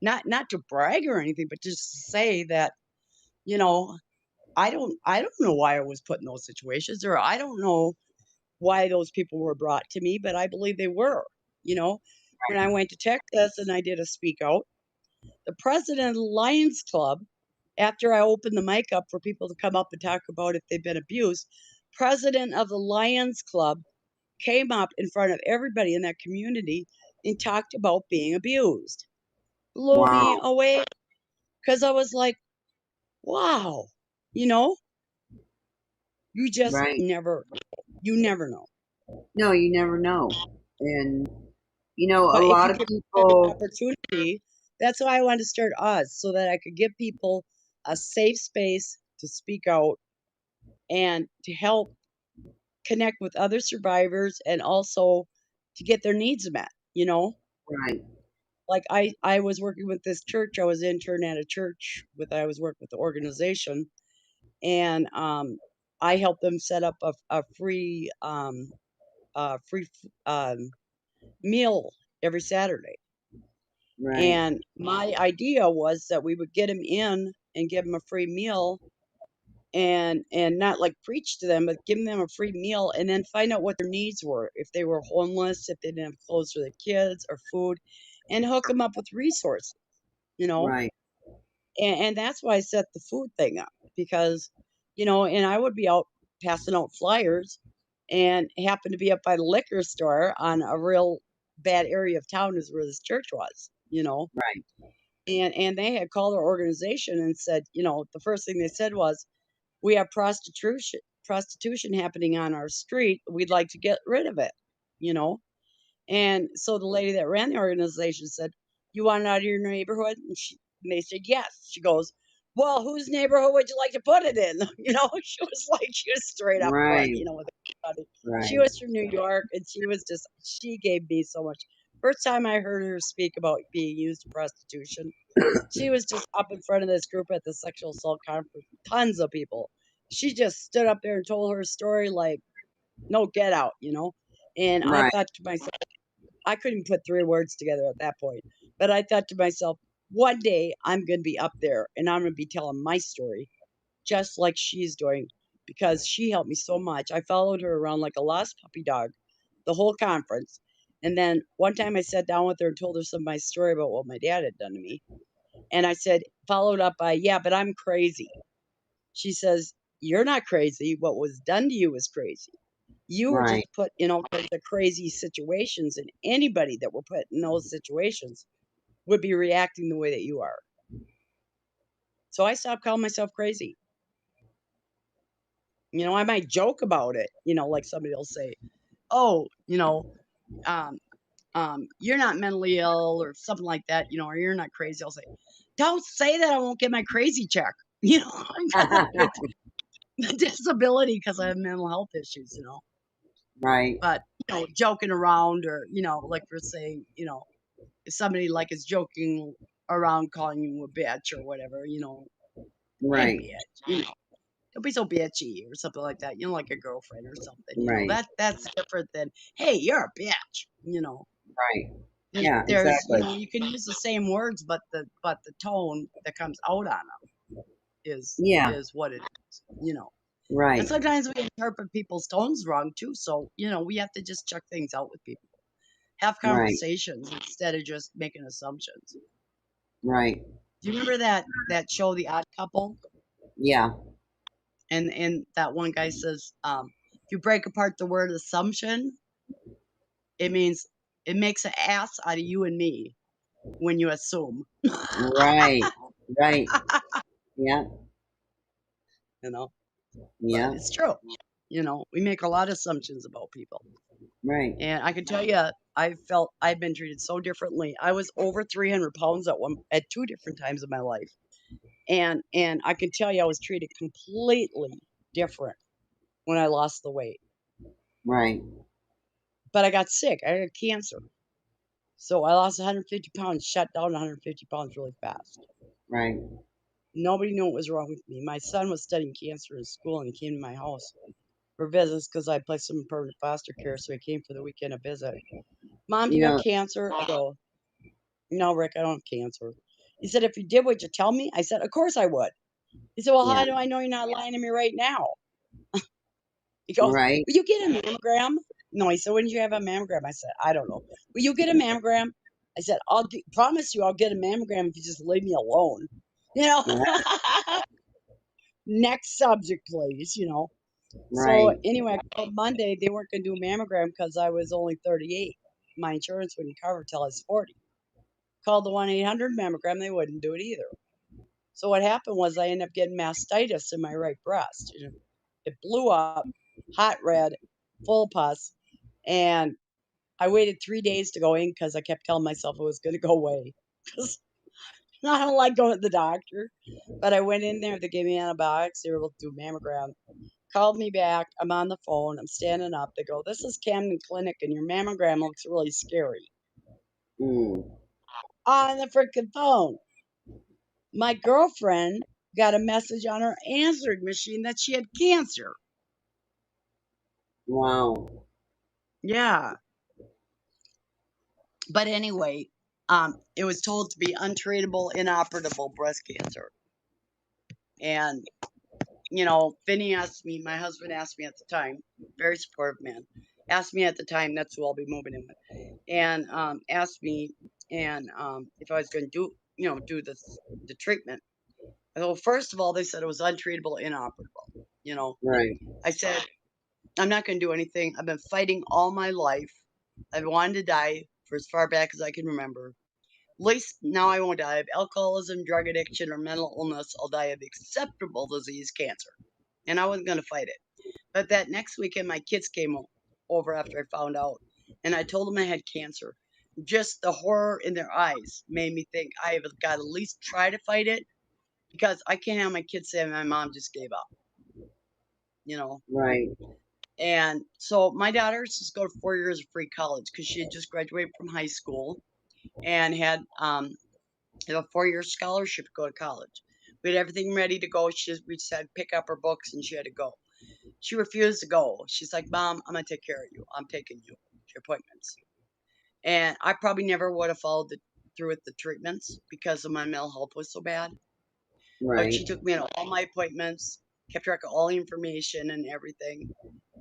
not to brag or anything, but just to say that, you know, I don't know why I was put in those situations, or I don't know why those people were brought to me, but I believe they were. You know, when I went to Texas and I did a speak out, the president of the Lions Club, after I opened the mic up for people to come up and talk about if they've been abused, president of the Lions Club came up in front of everybody in that community and talked about being abused. Blew me Wow. away because I was like, wow, you know, you just Right. you never know. No, you never know. And, a But if lot you of give an people, opportunity, that's why I wanted to start Oz, so that I could give people a safe space to speak out and to help connect with other survivors and also to get their needs met, you know? right, Like I was working with this church, I was intern at a church I was working with the organization, and I helped them set up a free meal every Saturday. right, And my idea was that we would get them in and give them a free meal, and not like preach to them, but give them a free meal and then find out what their needs were. If they were homeless, if they didn't have clothes for their kids or food, and hook them up with resources, you know? right, And that's why I set the food thing up because, and I would be out passing out flyers and happen to be up by the liquor store on a real bad area of town is where this church was. right, And they had called our organization and said, the first thing they said was, "We have prostitution happening on our street. We'd like to get rid of it." You know? And so the lady that ran the organization said, "You want it out of your neighborhood?" And they said, "Yes." She goes, "Well, whose neighborhood would you like to put it in?" She was straight up front, right, with everybody. She right, was from New York, and she gave me so much. First time I heard her speak about being used in prostitution, she was just up in front of this group at the sexual assault conference, tons of people, she just stood up there and told her story like, no, get out, you know? And I Right. thought to myself, I couldn't put 3 words together at that point, but I thought to myself, one day I'm going to be up there and I'm going to be telling my story just like she's doing because she helped me so much. I followed her around like a lost puppy dog the whole conference. And then one time I sat down with her and told her some of my story about what my dad had done to me. And I said, followed up by, yeah, but I'm crazy. She says, you're not crazy. What was done to you was crazy. You were Right. just put in all kinds of crazy situations, and anybody that were put in those situations would be reacting the way that you are. So I stopped calling myself crazy. You know, I might joke about it, you know, like somebody will say, oh, um, you're not mentally ill or something like that, you know, or you're not crazy. I'll say, don't say that. I won't get my crazy check. You know, I'm gonna get the disability because I have mental health issues, you know. Right. But, joking around or, like we're saying, if somebody like is joking around calling you a bitch or whatever, hey Right. bitch, don't be so bitchy or something like that, like a girlfriend or something, Right. that's different than hey, you're a bitch, Right. There's, Yeah, there's exactly. you can use the same words, but the tone that comes out on them is Yeah. is what it is, And Right. sometimes we interpret people's tones wrong too, so we have to just check things out with people. Have Right. conversations instead of just making assumptions. Right. Do you remember that show, The Odd Couple? Yeah. And that one guy says, if you break apart the word assumption, it means it makes an ass out of you and me when you assume. Right. Right. Yeah. you know, but Yeah. it's true. We make a lot of assumptions about people. Right. And I can tell you, I felt I've been treated so differently. I was over 300 pounds at 2 different times in my life. And I can tell you I was treated completely different when I lost the weight. Right. But I got sick. I had cancer. So I lost 150 pounds, shut down 150 pounds really fast. Right. Nobody knew what was wrong with me. My son was studying cancer in school and he came to my house for visits because I placed him in permanent foster care. So he came for the weekend to visit. Mom, do You you have know, cancer? I go, no, Rick, I don't have cancer. He said, if you did, would you tell me? I said, of course I would. He said, well, yeah. how do I know you're not lying to me right now? He goes, Right. will you get a mammogram? No, he said, when did you have a mammogram? I said, I don't know. Will you get a mammogram? I said, promise you I'll get a mammogram if you just leave me alone. You know, next subject, please. So Right. anyway, I called Monday. They weren't going to do a mammogram because I was only 38. My insurance wouldn't cover till I was 40. Called the 1-800 mammogram. They wouldn't do it either. So what happened was I ended up getting mastitis in my right breast. It blew up, hot red, full of pus, and I waited 3 days to go in because I kept telling myself it was going to go away. Because I don't like going to the doctor. But I went in there. They gave me antibiotics. They were able to do a mammogram. Called me back. I'm on the phone. I'm standing up. They go, this is Camden Clinic, and your mammogram looks really scary. Mm. On the freaking phone. My girlfriend got a message on her answering machine that she had cancer. Wow. Yeah. But anyway, it was told to be untreatable, inoperable breast cancer. And, Vinny asked me, my husband asked me at the time, very supportive man, asked me at the time, that's who I'll be moving in with, and asked me and if I was going to do the treatment. Well, first of all, they said it was untreatable, inoperable. Right. I said, I'm not going to do anything. I've been fighting all my life. I've wanted to die for as far back as I can remember. At least now I won't die of alcoholism, drug addiction, or mental illness. I'll die of acceptable disease, cancer. And I wasn't going to fight it. But that next weekend, my kids came over after I found out, and I told them I had cancer. Just the horror in their eyes made me think I have got to at least try to fight it because I can't have my kids say my mom just gave up. You know, Right. And so my daughter just go to 4 years of free college because she had just graduated from high school and had a 4-year scholarship to go to college. We had everything ready to go. We just had to pick up her books and she had to go. She refused to go. She's like, Mom, I'm going to take care of you. I'm taking you to your appointments. And I probably never would have followed through with the treatments because of my mental health was so bad. But she Right. took me to all my appointments, kept track of all the information and everything.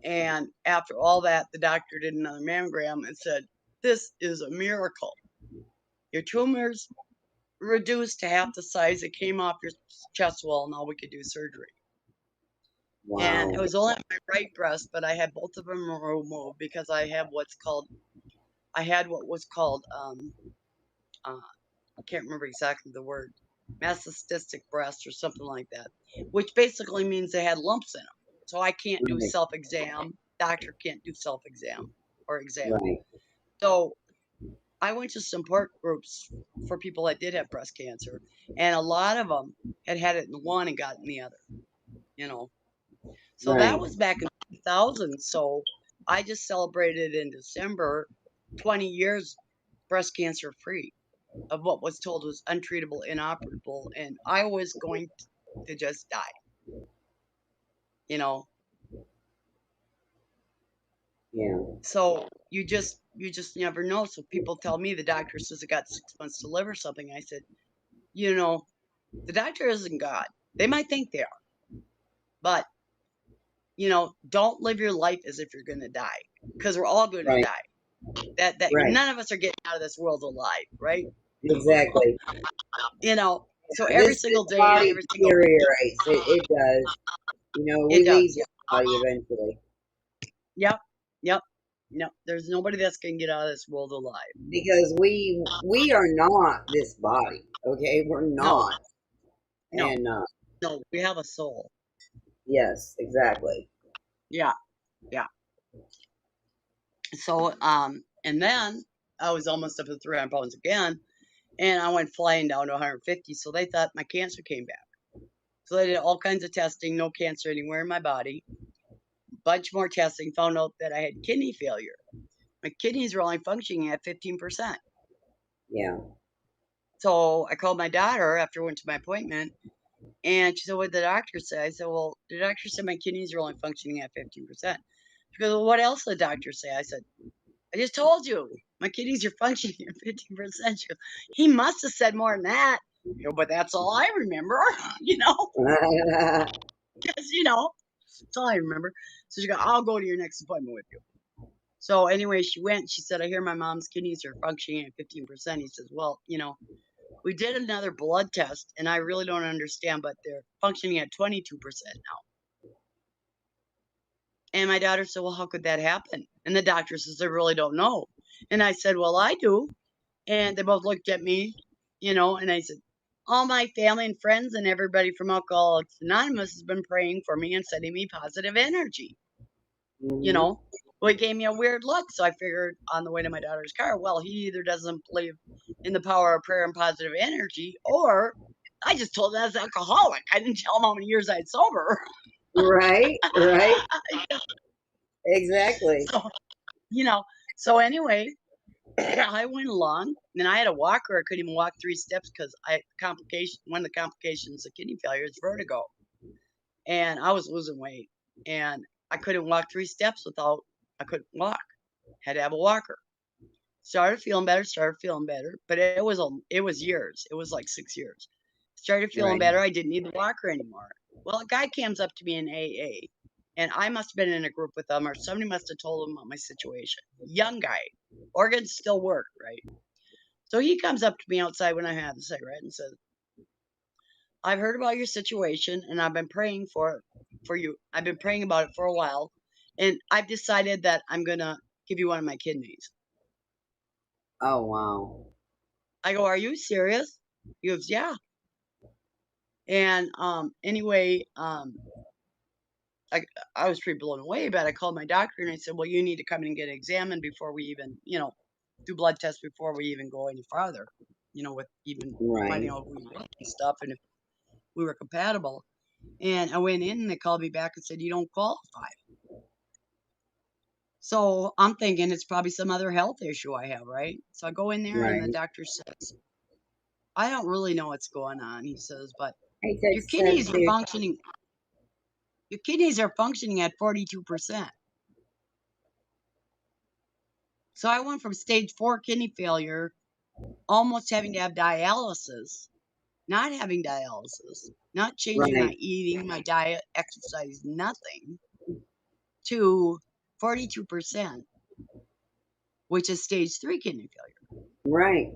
And after all that, the doctor did another mammogram and said, This is a miracle. Your tumor's reduced to half the size. It came off your chest wall. Now we could do surgery. And it Wow. was only on my right breast, but I had both of them removed because I had what was called, I can't remember exactly the word, mastocystic breast or something like that, which basically means they had lumps in them. So I can't do Right. self exam. Doctor can't do self exam or exam. Right. So I went to support groups for people that did have breast cancer, and a lot of them had it in one and got it in the other. You know, so that Right. was back in 2000. So I just celebrated in December 20 years breast cancer free of what was told was untreatable, inoperable, and I was going to just die. You know, Yeah. so you just never know. So people tell me the doctor says I got 6 months to live or something. I said, you know, the doctor isn't God. They might think they are, but don't live your life as if you're going to die, because we're all going to Right. die. That Right. none of us are getting out of this world alive, right? Exactly. So every This single day, body every single deteriorates. It does. it We leave does. this body eventually Yep, yep. No, there's nobody that's going to get out of this world alive. because we are not this body. Okay, we're No, not. no, And no. We have a soul. yes, exactly. Yeah, yeah. So, and then I was almost up to 300 pounds again, and I went flying down to 150. So they thought my cancer came back. So they did all kinds of testing, no cancer anywhere in my body. Bunch more testing, found out that I had kidney failure. My kidneys were only functioning at 15%. Yeah. So I called my daughter after I went to my appointment, and she said, "What did the doctor say?" I said, "Well, the doctor said my kidneys are only functioning at 15%." She goes, "Well, what else did the doctor say?" I said, "I just told you my kidneys are functioning at 15%." She goes, "He must have said more than that." But that's all I remember, you know, because that's all I remember. So she goes, "I'll go to your next appointment with you." So anyway, she went. She said, "I hear my mom's kidneys are functioning at 15%." He says, "Well, we did another blood test, and I really don't understand, but they're functioning at 22% now." And my daughter said, "Well, how could that happen?" And the doctor says, "I really don't know." And I said, "Well, I do." And they both looked at me, and I said, "All my family and friends and everybody from Alcoholics Anonymous has been praying for me and sending me positive energy. you Hmm. know, well, he gave me a weird look. So I figured on the way to my daughter's car, well, he either doesn't believe in the power of prayer and positive energy, or I just told him I was an alcoholic. I didn't tell him how many years I had sober. Right. Right. Exactly. so, you know, so anyway, I went along and I had a walker. I couldn't even walk 3 steps because one of the complications of kidney failure is vertigo. And I was losing weight and I couldn't walk 3 steps without, I couldn't walk. Had to have a walker. Started feeling better, but it was years. It was like 6 years. Started feeling Right. better. I didn't need the walker anymore. Well, a guy comes up to me in AA, and I must have been in a group with him, or somebody must have told him about my situation. Young guy, organs still work, right? So he comes up to me outside when I had the cigarette and says, "I've heard about your situation, and I've been praying for you. I've been praying about it for a while, and I've decided that I'm gonna give you one of my kidneys." Oh wow. I go, "Are you serious?" He goes, "Yeah." And anyway, I I was pretty blown away, but I called my doctor and I said, "Well, you need to come in and get examined before we even, do blood tests before we even go any farther, with even Right. finding out who we were and stuff and if we were compatible." And I went in and they called me back and said, "You don't qualify." So I'm thinking it's probably some other health issue I have, right? So I go in there and the Right. doctor says, "I don't really know what's going on," he says, "but Hey, Your Texas kidneys are attitude. functioning. Your kidneys are functioning at 42%. So I went from stage 4 kidney failure, almost having to have dialysis, not having dialysis, not changing my Right, eating, my diet, exercise, nothing, to 42%, which is stage 3 kidney failure. right.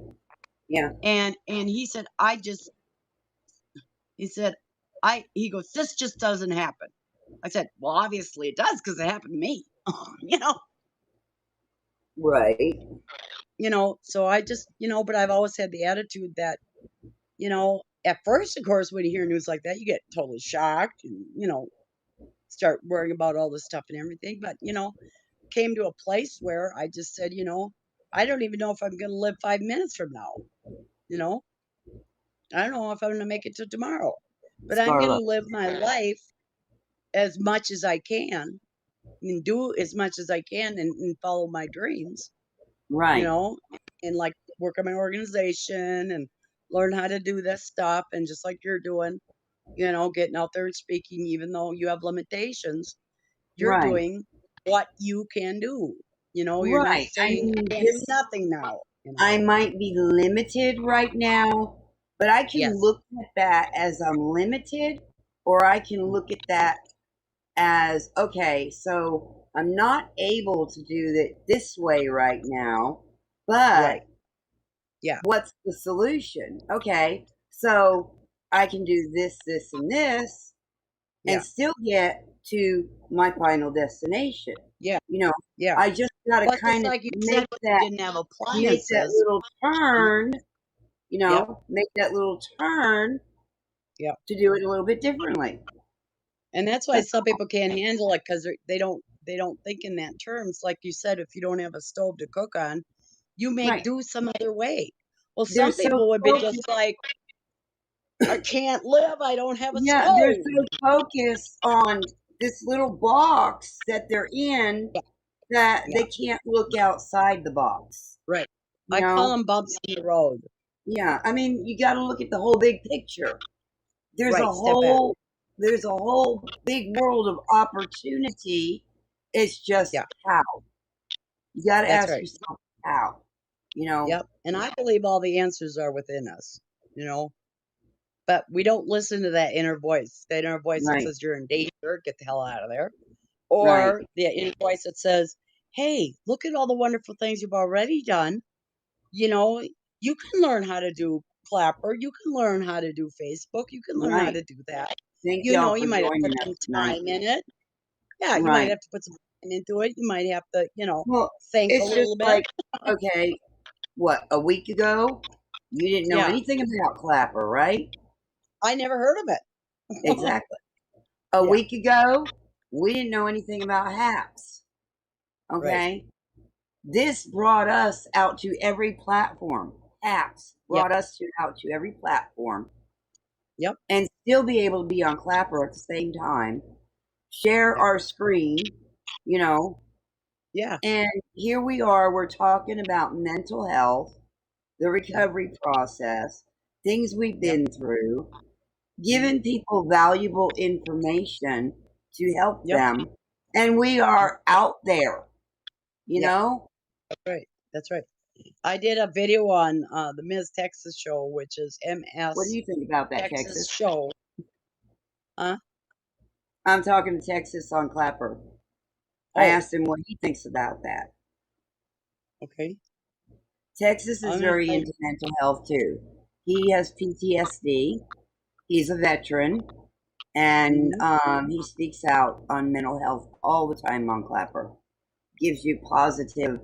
Yeah, And he said, he goes, this just doesn't happen. I said, well, obviously it does because it happened to me. you know, right. so I just, but I've always had the attitude that, at first, of course, when you hear news like that, you get totally shocked and, start worrying about all this stuff and everything. But, came to a place where I just said, I don't even know if I'm going to live 5 minutes from now. You know, I don't know if I'm going to make it to tomorrow, but I'm going Starla. to live my life as much as I can and do as much as I can and follow my dreams, you Right, know, and like work on my organization and learn how to do this stuff. And just like you're doing, getting out there and speaking, even though you have limitations, you're right, doing what you can do. You're not right. I saying mean, I can't do this, nothing now. I might be limited right now, but I can Yes. look at that as I'm limited, or I can look at that as, okay, so I'm not able to do it this way right now, but Right. Yeah. what's the solution? Okay, so I can do this, this, and this, and Yeah. still get to my final destination. Yeah. You know, Yeah. I just got to Well, just kind of like you said, when you didn't have make that appliances. little turn, Yep. make that little turn Yep. to do it a little bit differently. And that's why some people can't handle it because they don't think in that terms. Like you said, if you don't have a stove to cook on, you make Right. do some other way. Well, They're some so people would be focused. just like, I can't live. I don't have a Yeah, they're stove. so focused on this little box that they're in Yeah. that Yeah. they can't look outside the box. Right. You I call know? them bumps in the road. Yeah. I mean, you got to look at the whole big picture. There's a Right. Step back. whole big world of opportunity. It's just Yeah. how. You got to That's ask right. yourself how. You know? Yep. And I believe all the answers are within us, but we don't listen to that inner voice, that Right. says you're in danger, get the hell out of there. Right. Or the inner voice that says, hey, look at all the wonderful things you've already done. You know, you can learn how to do Clapper. You can learn how to do Facebook. You can learn how Right. to do that. Thank y'all You for might have to joining put us some tonight. time in it. Yeah, you might Right. have to put some time into it. You might have to, Well, think a it's just little bit. like, okay, what, a week ago? You didn't know Yeah, anything about Clapper, right? I never heard of it. Exactly. A Yeah, week ago, we didn't know anything about HAPS. right. Okay? This brought us out to every platform. HAPS Yep, brought us out to every platform yep, and still be able to be on Clapper at the same time, share yep. our screen, you know, Yeah, and here we are, we're talking about mental health, the yep, recovery process, things we've yep. been through, Mhm. giving people valuable information to help Yep, them. And we are out there, you yep. know? That's right. That's right. I did a video on the Ms. Texas Show, which is What do MS you think about that, Texas Texas? Show. Huh? I'm talking to Texas on Clapper. I Oh, asked him what he thinks about that. okay. Texas is I'm gonna very find. into mental health too. He has PTSD. He's a veteran, and Mhm. he speaks out on mental health all the time on Clapper. Gives you positive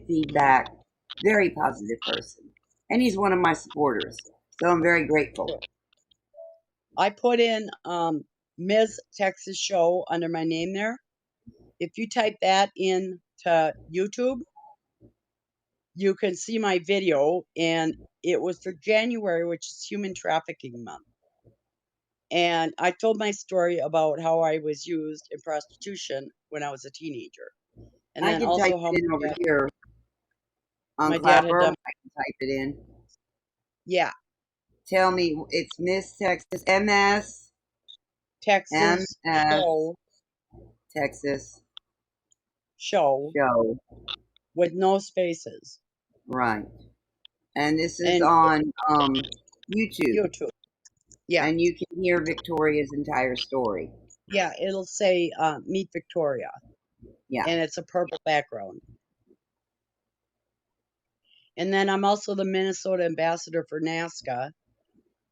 feedback. Very positive person, and he's one of my supporters. So I'm very grateful. I put in Ms. Texas Show under my name there. If you type that in to YouTube, you can see my video, and it was for January, which is Human Trafficking Month. And I told my story about how I was used in prostitution when I was a teenager, and I then can type also how it in over here on my dad had Clapper. done. I can type it in. Yeah, Tell me, it's Miss Texas, MS, Texas MS, Texas show show. with no spaces. Right. And this is And on YouTube. YouTube. Yeah. And you can hear Victoria's entire story. Yeah, it'll say Meet Victoria. Yeah. And it's a purple background. And then I'm also the Minnesota ambassador for NASCA,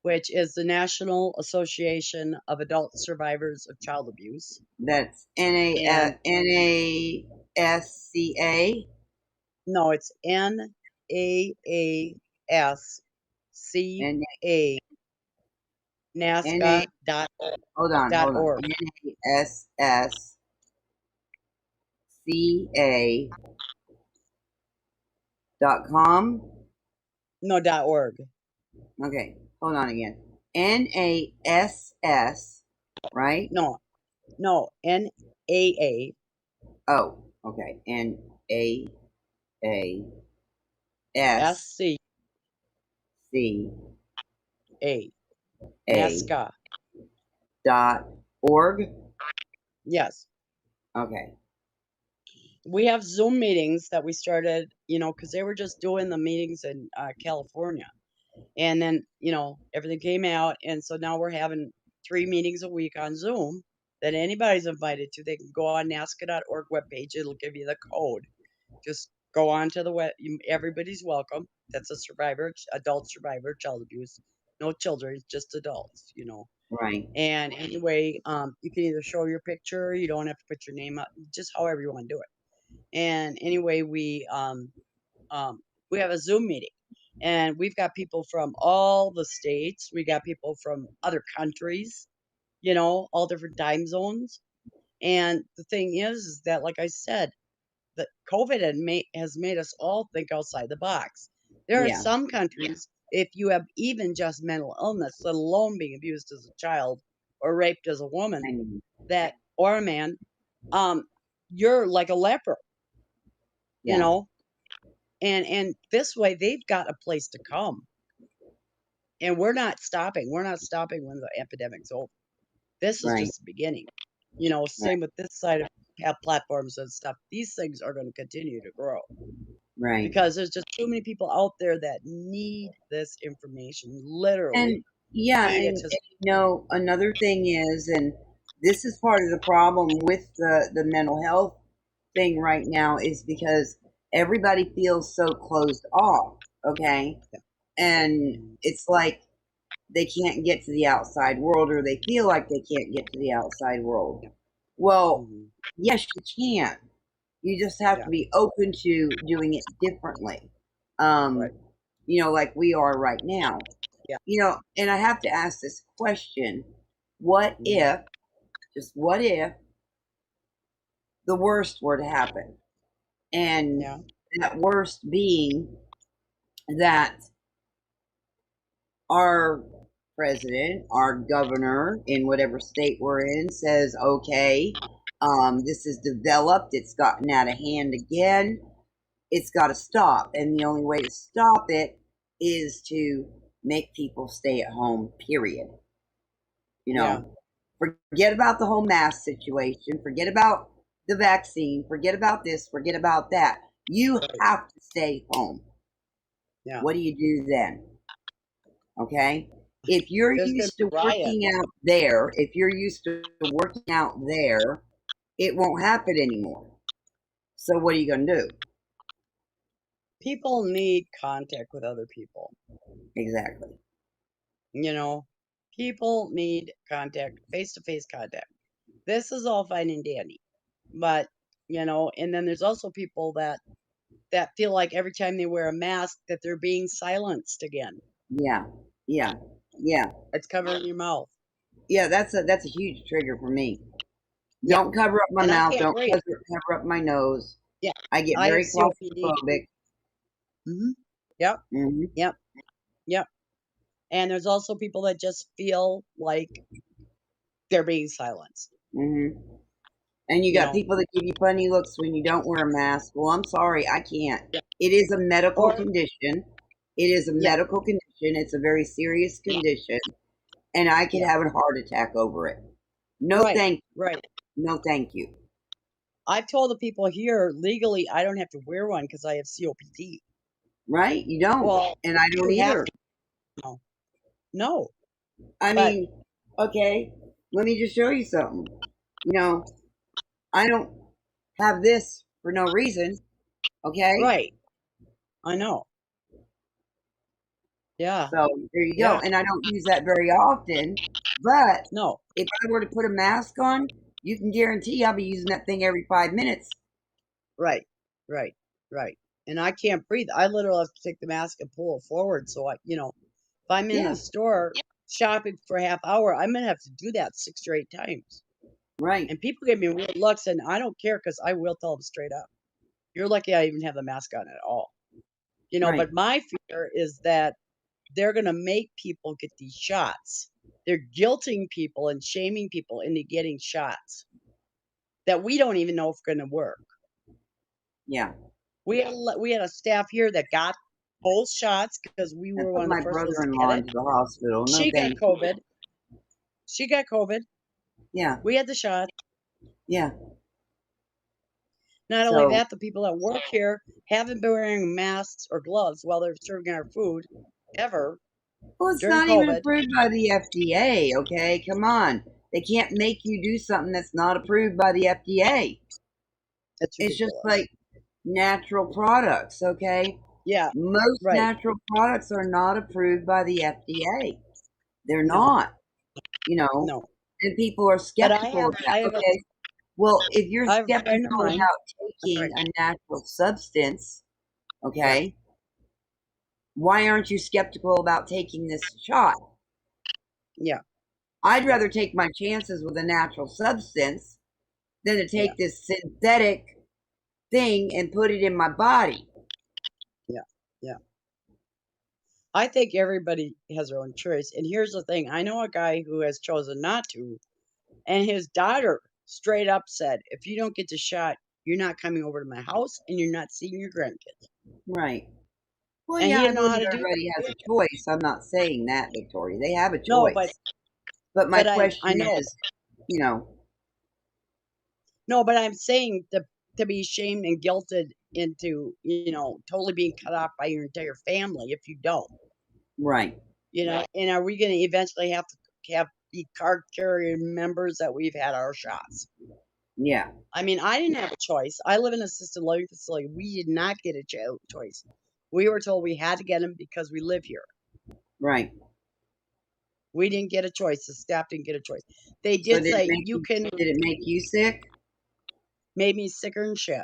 which is the National Association of Adult Survivors of Child Abuse. That's And NASCA. no, it's NAASCA, NASCA Hold on. org. NASSCA.com. No, .org. Okay, hold on again. NASS, right? No, NAA. Oh, okay. SCA. NASCA NASCA. .org. Yes. Okay. We have Zoom meetings that we started, because they were just doing the meetings in California. And then, everything came out. And so now we're having 3 meetings a week on Zoom that anybody's invited to. They can go on NASCA.org webpage. It'll give you the code. Just go on to the web. Everybody's welcome. That's a survivor, adult survivor, child abuse. No children, just adults, Right. And anyway, you can either show your picture. You don't have to put your name up. Just however you want to do it. And anyway, we have a Zoom meeting, and we've got people from all the states. We got people from other countries, all different time zones. And the thing is that, like I said, that COVID has made us all think outside the box. There are Yeah. some countries, if you have even just mental illness, let alone being abused as a child or raped as a woman, or a man, you're like a leper. And this way they've got a place to come. And we're not stopping. We're not stopping when the epidemic's over. This is just the beginning. Same with this side of platforms and stuff. These things are going to continue to grow. Right. Because there's just too many people out there that need this information, literally. And another thing is, and this is part of the problem with the mental health thing right now, is because everybody feels so closed off, okay? And it's like they can't get to the outside world, or they feel like they can't get to the outside world. Well, yes, you can. You just have to be open to doing it differently. Like we are right now. Yeah. And I have to ask this question. What if, just what if, the worst were to happen? And that worst being that our president, our governor in whatever state we're in says, okay, this is developed, it's gotten out of hand again, it's got to stop. And the only way to stop it is to make people stay at home, period. Forget about the whole mask situation, forget about the vaccine, forget about this, forget about that. You have to stay home. Yeah. What do you do then? Okay? If you're used to working out there, it won't happen anymore. So what are you going to do? People need contact with other people. Exactly. People need contact, face-to-face contact. This is all fine and dandy. But, and then there's also people that feel like every time they wear a mask that they're being silenced again. Yeah. It's covering your mouth. Yeah, that's a huge trigger for me. Yeah. Don't cover up my mouth. Don't cover up my nose. Yeah. I get very claustrophobic. Mm-hmm. Yep. Mm-hmm. Yep. And there's also people that just feel like they're being silenced. Mm-hmm. And you got people that give you funny looks when you don't wear a mask. Well, I'm sorry, I can't. Yeah. It is a medical condition. It is a medical condition. It's a very serious condition, and I could Yeah. have a heart attack over it. No, Right. thank Right. no, thank you. I've told the people here legally I don't have to wear one because I have COPD. Right? You don't, Well, and I don't you have either. to. No. No. I But mean, okay, let me just show you something. You know, I don't have this for no reason. Okay, right. I know. Yeah. so there you Yeah. go. And I don't use that very often, but No. if I were to put a mask on, you can guarantee I'll be using that thing every 5 minutes. Right. Right. Right. And I can't breathe. I literally have to take the mask and pull it forward. So if I'm in Yeah, the store shopping for a half hour, I'm gonna have to do that 6 or 8 times. right. And people give me weird looks, and I don't care because I will tell them straight up. You're lucky I even have the mask on at all. Right. But my fear is that they're gonna make people get these shots. They're guilting people and shaming people into getting shots that we don't even know if gonna work. Yeah. We had a staff here that got both shots because we I were took one of my the first ones to brother-in-law get it. into the hospital. No, She got thank you. COVID. She got COVID. Yeah, We had the shot. yeah. Not only So, that, the people that work here haven't been wearing masks or gloves while they're serving our food ever well, it's during not even COVID. approved by the FDA. Okay, come on. They can't make you do something that's not approved by the FDA. It's It's just ridiculous. like natural products. Okay, Yeah, most right. natural products are not approved by the FDA. They're No, not. no. And people are But skeptical of that. I have Okay, well, if you're I have a friend of skeptical mine. about I'm taking sorry. a natural substance, Yeah, okay, why aren't you skeptical about taking this shot? yeah, I'd yeah, rather take my chances with a natural substance than to yeah, take this synthetic thing and put it in my body. yeah, yeah. I think everybody has their own choice. And here's the thing: I know a guy who has chosen not to, and his daughter straight up said, "If you don't get the shot, you're not coming over to my house, and you're not seeing your grandkids." Right. Well, And yeah, he I didn't know how believe to do that. everybody has a choice. I'm not saying that, Victoria. They have a No, choice. But my but I question know. is, you know, No, but I'm saying to be shamed and guilted into, totally being cut off by your entire family if you don't, right. and are we going to eventually have to be card carrier members that we've had our shots? Yeah, I mean, I didn't have a choice. I live in an assisted living facility. We did not get a choice. We were told we had to get them because we live here. right. We didn't get a choice. The staff didn't get a choice. They So did say you can. did it make you sick? Made me sicker than shit.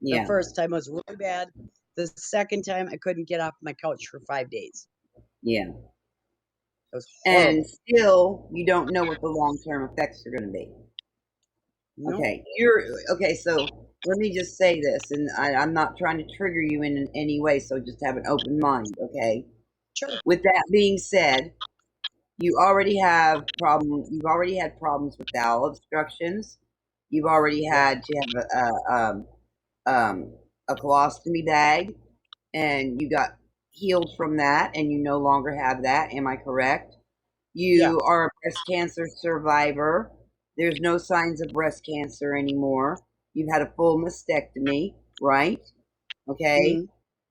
The Yeah, first time was really bad. The second time, I couldn't get off my couch for 5 days. yeah. It was And horrible. still, you don't know what the long-term effects are going to be. No, Okay, so let me just say this, and I'm not trying to trigger you in any way, so just have an open mind, okay? sure. With that being said, you've already had problems with bowel obstructions. You've already had to have a colostomy bag, and you got healed from that, and you no longer have that. Am I correct? Yeah. You are a breast cancer survivor. There's no signs of breast cancer anymore. You've had a full mastectomy, right? Okay. Mhm.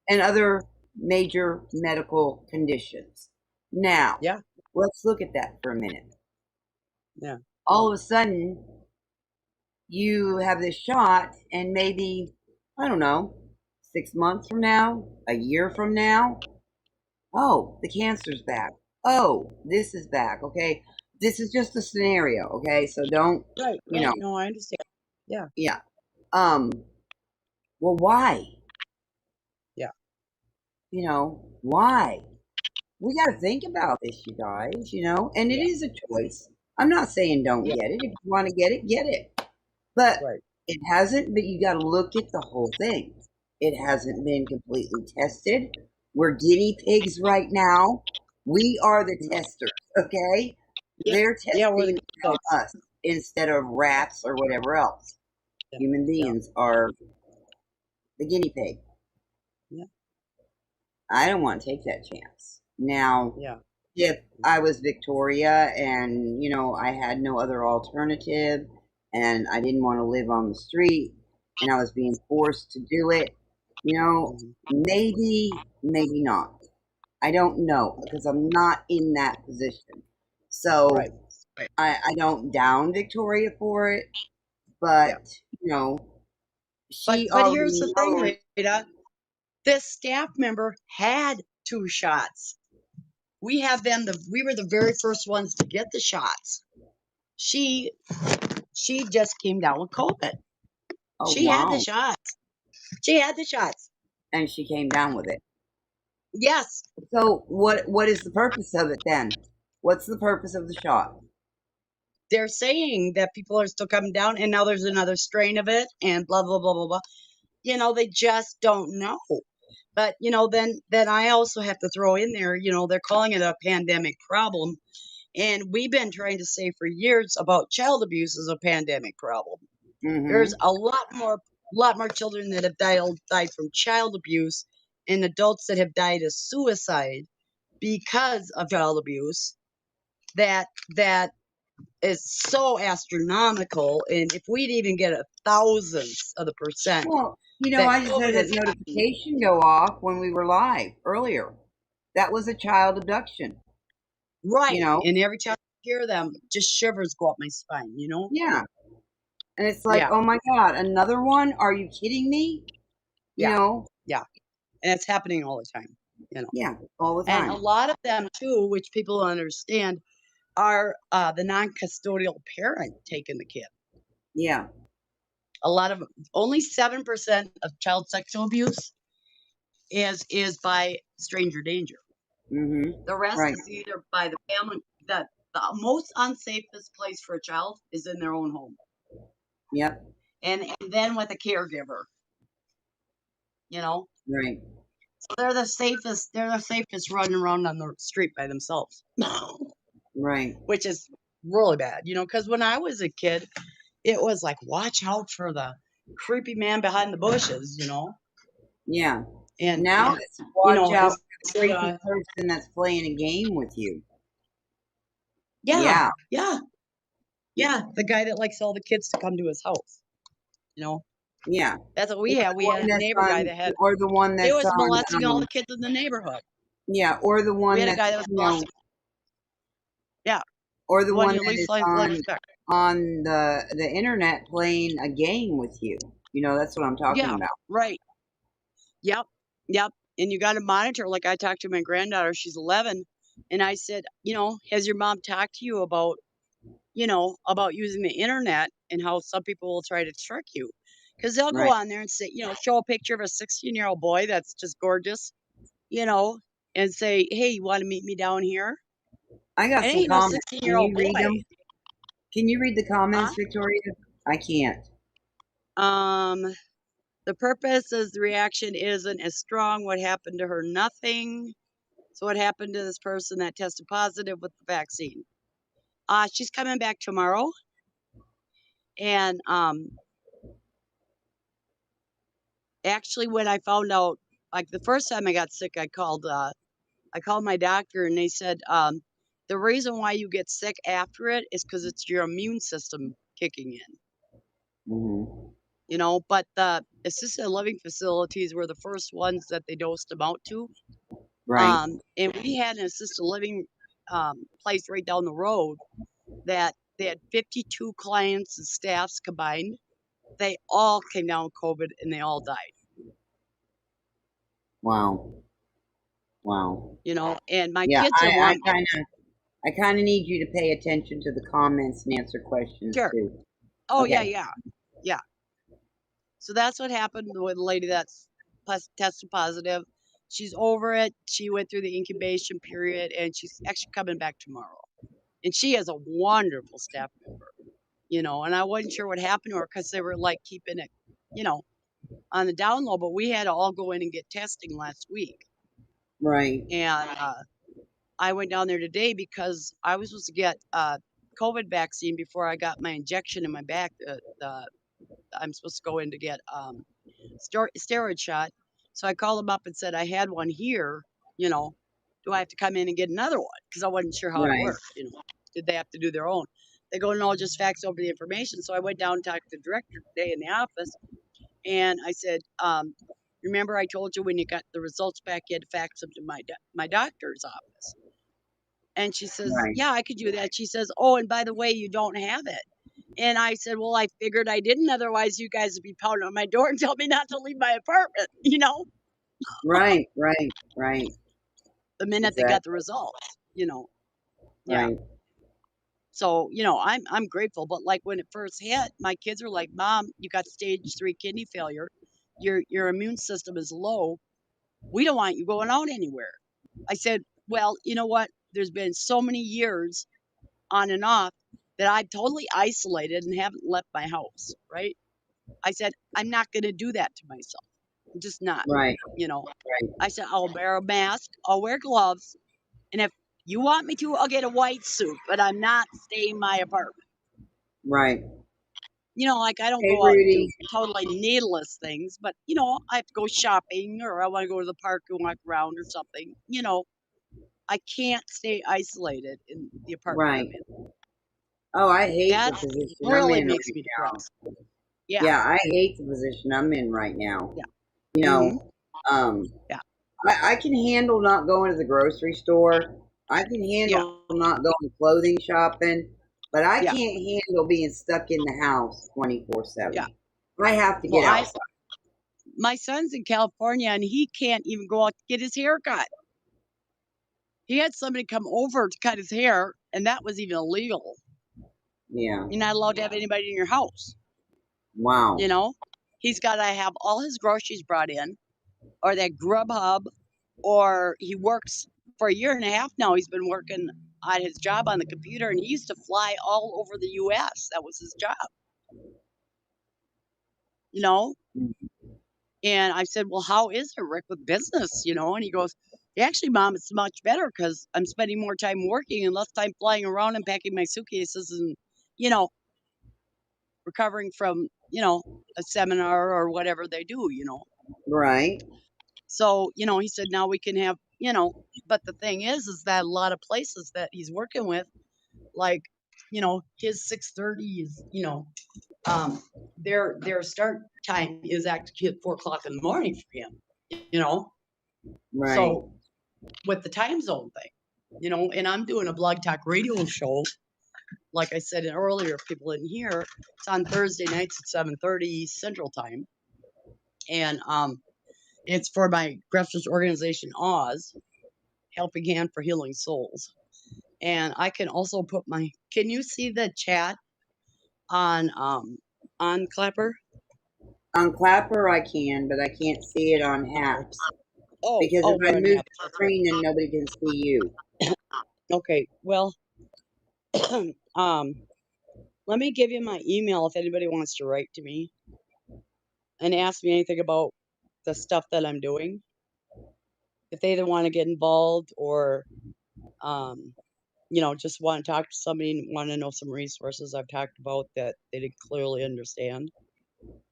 And other major medical conditions. Now, Yeah. let's look at that for a minute. Yeah. All of a sudden, you have this shot, and maybe, I don't know, 6 months from now, a year from now, oh, the cancer's back. Oh, this is back. Okay. This is just a scenario. Okay. So don't, Right. you Right. know, No, I understand. Yeah. yeah. Um, well, why? Yeah. Why? We got to think about this, you guys, and it Yeah. is a choice. I'm not saying don't Yeah. get it. If you want to get it, get it. But Right. it hasn't, but you got to look at the whole thing. It hasn't been completely tested. We're guinea pigs right now. We are the No. testers, okay? Yeah. They're Yeah. We're the testing on pigs. us instead of rats or whatever else. Yeah. Human Yeah. beings are the guinea pig. Yeah. I don't want to take that chance. Now, Yeah. if I was Victoria and, I had no other alternative and I didn't want to live on the street and I was being forced to do it, Mhm. maybe not. I don't know because I'm not in that position. So Right. Right. I don't down Victoria for it, Yeah. but, you know, she But here's the already thing, knows. Rita. This staff member had 2 shots. We were the very first ones to get the shots. She she just came down with COVID. Oh, She had the wow. shots. She had the shots. And she came down with it. Yes. So what is the purpose of it then? What's the purpose of the shot? They're saying that people are still coming down and now there's another strain of it and blah blah blah blah blah. They just don't know. But then I also have to throw in there, they're calling it a pandemic problem. And we've been trying to say for years about child abuse as a pandemic problem. There's Mm-hmm. a lot more children that have died from child abuse and adults that have died of suicide because of child abuse. That is so astronomical. And if we'd even get a thousandth of the percent Well, that I just COVID had a is happening, notification go off when we were live earlier. That was a child abduction. You right? know? And every time I hear them, just shivers go up my spine. Yeah. And it's like, Yeah, oh my God, another one? Are you kidding me? You yeah, know? yeah. And it's happening all the time. Yeah, all the And a time. lot of them too, which people don't understand, are the non-custodial parent taking the kid. Yeah. A lot of only 7% of child sexual abuse is by stranger danger. Mm-hmm. The rest Right. is either by the family. The most unsafest place for a child is in their own home, Yep. and then with a caregiver. You know, Right. so they're the safest. They're the safest running around on the street by themselves, Right. which is really bad. Because when I was a kid, it was like, watch out for the creepy man behind the bushes. Yeah. And Now and it's watch out for the instead creepy of person that's playing a game with you. yeah, Yeah. yeah, yeah, the guy that likes all the kids to come to his house. You know, Yeah. that's what we Or had. the We had one a that's neighbor guy on that had or the one he that's was on molesting all the kids in the neighborhood. yeah, or the We one had a that's guy that was molesting. Yeah, or the the one one you that least is let respect. on the internet playing a game with you. That's what I'm talking Yeah, about. right. Yep, yep. And you got to monitor. Like I talked to my granddaughter, she's 11, and I said, has your mom talked to you about using the internet and how some people will try to trick you? Because they'll go Right. on there and say, show a picture of a 16-year-old boy that's just gorgeous, you know, and say, hey, you want to meet me down here? I got It some ain't no comments. Can 16-year-old you read boy. them? Can you read the Huh? comments, Victoria? I can't. Um, the purpose is the reaction isn't as strong. What happened to her? Nothing. So what happened to this person that tested positive with the vaccine? She's coming back tomorrow, and actually, when I found out, like the first time I got sick, I called my doctor, and they said the reason why you get sick after it is because it's your immune system kicking in. Hmm. But the assisted living facilities were the first ones that they dosed them out to. Right. And we had an assisted living place right down the road that they had 52 clients and staffs combined. They all came down with COVID and they all died. Wow. Wow. And my Yeah, kids are I one. kind of need you to pay attention to the comments and answer questions Sure. too. Oh yeah, Okay. yeah, yeah. So that's what happened with the lady that's tested positive. She's over it. She went through the incubation period, and she's actually coming back tomorrow. And she is a wonderful staff member. And I wasn't sure what happened to her because they were like keeping it, you know, on the down low. But we had to all go in and get testing last week, Right. and I went down there today because I was supposed to get COVID vaccine before I got my injection in my back. I'm supposed to go in to get steroid shot. So I called them up and said I had one here, you know, do I have to come in and get another one? Because I wasn't sure how it Right. worked. Did they have to do their own? They go, no, just fax over the information. So I went down and talked to the director today in the office, and I said, remember I told you when you got the results back, you had to fax them to my doctor's office. And she says, Right. yeah, I could do that. She says, oh, and by the way, you don't have it. And I said, well, I figured I didn't. Otherwise, you guys would be pounding on my door and tell me not to leave my apartment, Right. the minute they got the results, Yeah. Right. So, I'm grateful. But like when it first hit, my kids were like, Mom, you got stage 3 kidney failure. Your immune system is low. We don't want you going out anywhere. I said, well, you know what? There's been so many years on and off that I've totally isolated and haven't left my house, right? I said, I'm not going to do that to myself. I'm just not, Right. I said, I'll wear a mask, I'll wear gloves, and if you want me to, I'll get a white suit, but I'm not staying in my apartment. Right. Like I don't Hey, go out and do Rudy. totally needless things, but I have to go shopping or I want to go to the park and walk around or something. I can't stay isolated in the apartment Right. I'm in. Oh, I hate the That position I'm really in makes right me now. depressed. Yeah. Yeah, I hate the position I'm in right now. Yeah. You Mhm. know, um, Yeah. I can handle not going to the grocery store. I can handle not going clothing shopping, but I Yeah. can't handle being stuck in the house 24/7. Yeah. I have to Well, get outside. My son's in California and he can't even go out to get his hair cut. He had somebody come over to cut his hair, and that was even illegal. Yeah. You're not allowed to have anybody in your house. Wow. He's got to have all his groceries brought in, or that Grubhub, or he works for a year and a half now. He's been working on his job on the computer, and he used to fly all over the U.S. That was his job. And I said, well, how is it, Rick, with business? And he goes, actually, Mom, it's much better because I'm spending more time working and less time flying around and packing my suitcases and, recovering from, a seminar or whatever they do. Right. So, he said, now we can have, but the thing is that a lot of places that he's working with, like, his 6:30 is, their start time is actually at 4 o'clock in the morning for him, Right. So with the time zone thing, and I'm doing a blog talk radio show, like I said earlier, if people didn't hear, it's on Thursday nights at 7:30 Central Time. And it's for my grassroots organization, Oz, Helping Hand for Healing Souls. And I can also put can you see the chat on Clapper? On Clapper, I can, but I can't see it on apps. Because if I move the screen, then nobody can see you. Okay, well, let me give you my email if anybody wants to write to me and ask me anything about the stuff that I'm doing. If they either want to get involved or, just want to talk to somebody and want to know some resources I've talked about that they didn't clearly understand.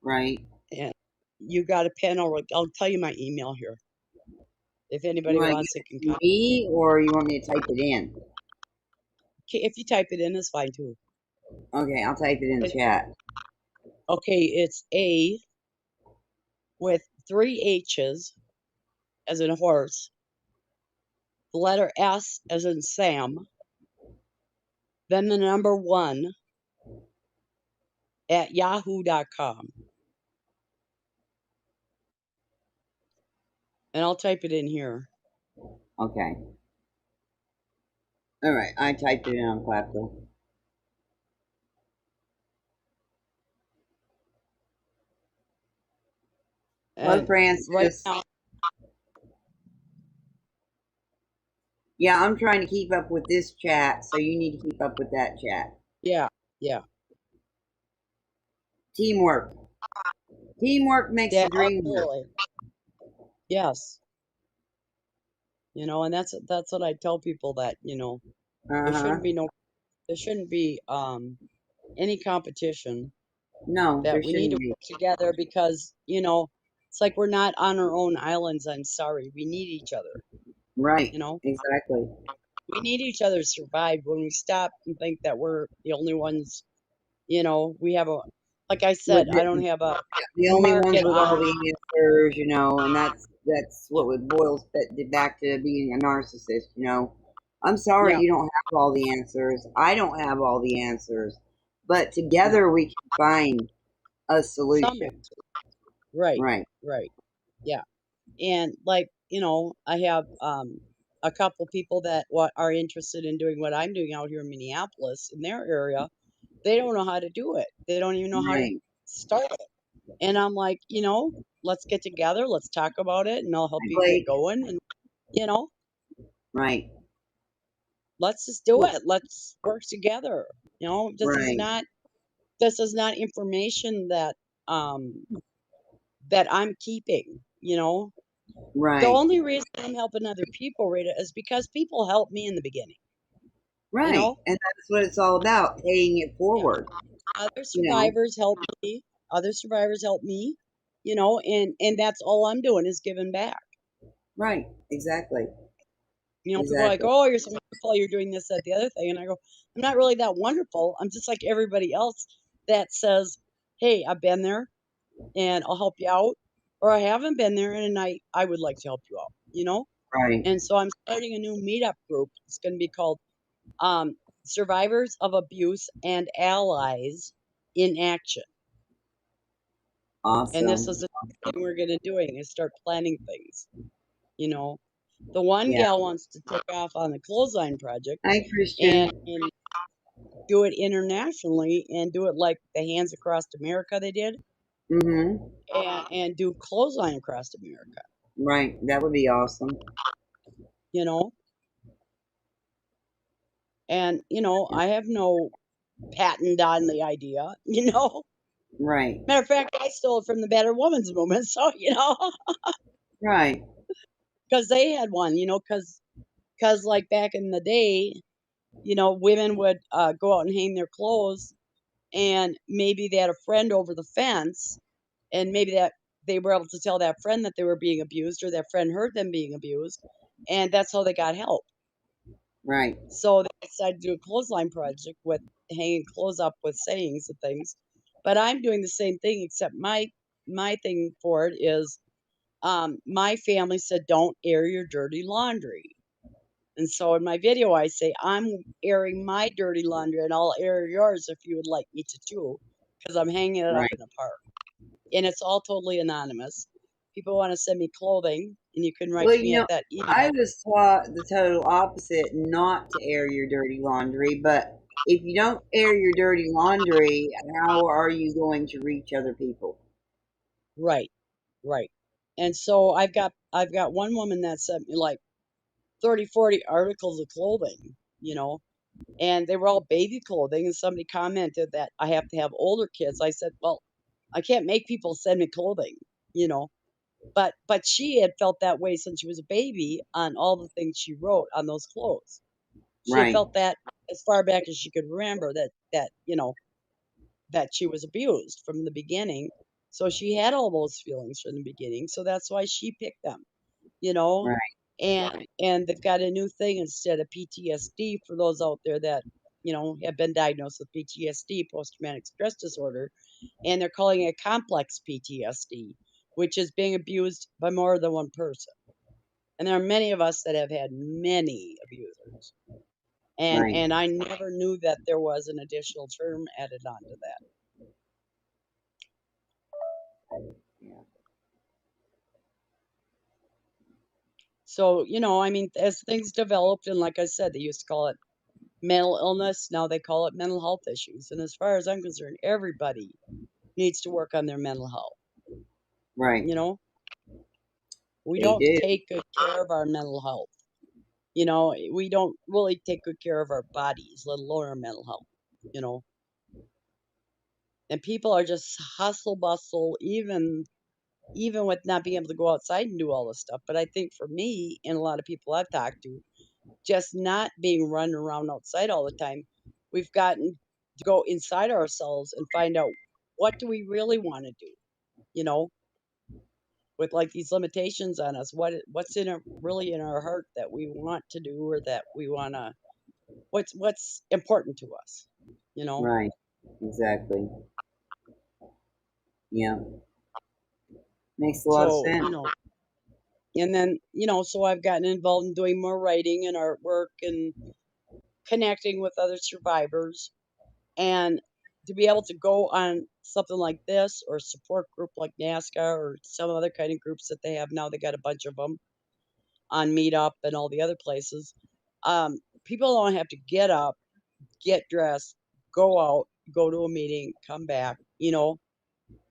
Right. And you got a pen, or I'll tell you my email here. If anybody wants, it can come. Me, or you want me to type it in? Okay, if you type it in, it's fine too. Okay, I'll type it in the chat. Okay, it's A with 3 H's as in horse, the letter S as in Sam, then the number 1 at yahoo.com. And I'll type it in here. Okay. All right, I typed it in on Clapper. Hello, Francis. Right now, yeah, I'm trying to keep up with this chat, so you need to keep up with that chat. Yeah. Teamwork. Teamwork makes the dream work. Yes. And that's what I tell people, that, there shouldn't be any competition. No, that we need to work together because, it's like we're not on our own islands. I'm sorry. We need each other. Right. You know, Exactly. we need each other to survive. When we stop and think that we're the only ones, we have like I With said, I don't have a the only ones market with all on. the answers, and that's what it boils back to being a narcissist. I'm sorry Yeah, you don't have all the answers. I don't have all the answers, but together we can find a some solution. answer. Right, Right. right. Yeah. And like, I have a couple people that are interested in doing what I'm doing out here in Minneapolis in their area. They don't know how to do it. They don't even know how to Right. start it. And I'm like, let's get together, let's talk about it, and I'll help you get Blake. going. And, you know, Right. let's just do Well, it. Let's work together. right. This is not information um that I'm keeping, The Right. only reason I'm helping other people, Rita, is because people helped me in the beginning, you Right. know? And that's what it's all about, paying it Yeah. forward. Other You know. survivors helped me. Other survivors helped me, and that's all I'm doing is giving back. Right. Exactly. People are like, Exactly. "Oh, you're so wonderful. You're doing this, that, the other thing," and I go, "I'm not really that wonderful. I'm just like everybody else that says, hey, I've been there, and I'll help you out,' or I haven't been there, and I would like to help you out, Right. And so I'm starting a new meetup group. It's going to be called um, Survivors of Abuse and Allies in Action. And this Awesome. is the thing we're going to doing is start planning things. You know, the one Yeah. gal wants to take off on the clothesline project Hi, Christian. and do it internationally and do it like the Hands Across America they did, Mm-hmm. and do clothesline across America. Right. That would be awesome. You know, and I have no patent on the idea. Right. Matter of fact, I stole it from the Better Woman's Movement. So, Right. because they had one, because like back in the day, women would go out and hang their clothes, and maybe they had a friend over the fence, and maybe that they were able to tell that friend that they were being abused, or that friend heard them being abused, and that's how they got help. Right. So they decided to do a clothesline project with hanging clothes up with sayings and things. But I'm doing the same thing, except my thing for it is my family said, don't air your dirty laundry. And so in my video, I say, I'm airing my dirty laundry and I'll air yours if you would like me to too, because I'm hanging it up Right. in the park. And it's all totally anonymous. People want to send me clothing, and you can write Well, to me at that I email. was taught the total opposite, not to air your dirty laundry. But if you don't air your dirty laundry, how are you going to reach other people? Right, right. And so I've got one woman that sent me like 30, 40 articles of clothing, and they were all baby clothing. And somebody commented that I have to have older kids. I said, well, I can't make people send me clothing, you know. But she had felt that way since she was a baby on all the things she wrote on those clothes. She had Right. felt that as far back as she could remember, that she was abused from the beginning. So she had all those feelings from the beginning. So that's why she picked them, you know. Right. And they've got a new thing instead of PTSD for those out there that have been diagnosed with PTSD, post traumatic stress disorder, and they're calling it complex PTSD, which is being abused by more than one person. And there are many of us that have had many abusers. And Right. and I never knew that there was an additional term added onto that. Yeah. So, I mean, as things developed, and like I said, they used to call it mental illness. Now they call it mental health issues. And as far as I'm concerned, everybody needs to work on their mental health. Right. You know, we They don't do. take good care of our mental health. We don't really take good care of our bodies, let alone our mental health, you know. And people are just hustle bustle, even with not being able to go outside and do all this stuff. But I think for me and a lot of people I've talked to, just not being run around outside all the time, we've gotten to go inside ourselves and find out what do we really want to do, you know, with like these limitations on us, what's really in our heart that we want to do, or that we want to, what's important to us, you know? Right. Exactly. Yeah. Makes a lot of So, sense. and then, so I've gotten involved in doing more writing and artwork and connecting with other survivors. And to be able to go on something like this, or a support group like NASCAR, or some other kind of groups that they have now, they got a bunch of them on Meetup and all the other places. People don't have to get up, get dressed, go out, go to a meeting, come back.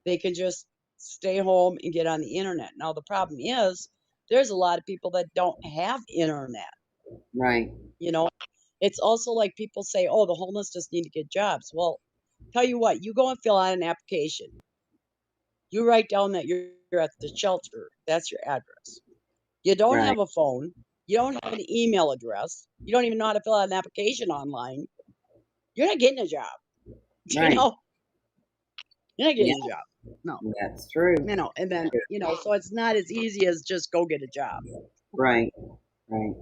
They can just stay home and get on the internet. Now, the problem is there's a lot of people that don't have internet. Right. It's also like people say, oh, the homeless just need to get jobs. Well, tell you what, you go and fill out an application. You write down that you're at the shelter. That's your address. You don't Right. have a phone. You don't have an email address. You don't even know how to fill out an application online. You're not getting a job. Right. You're not Yeah, getting a job. No. that's true. And then, so it's not as easy as just go get a job. Right. Right.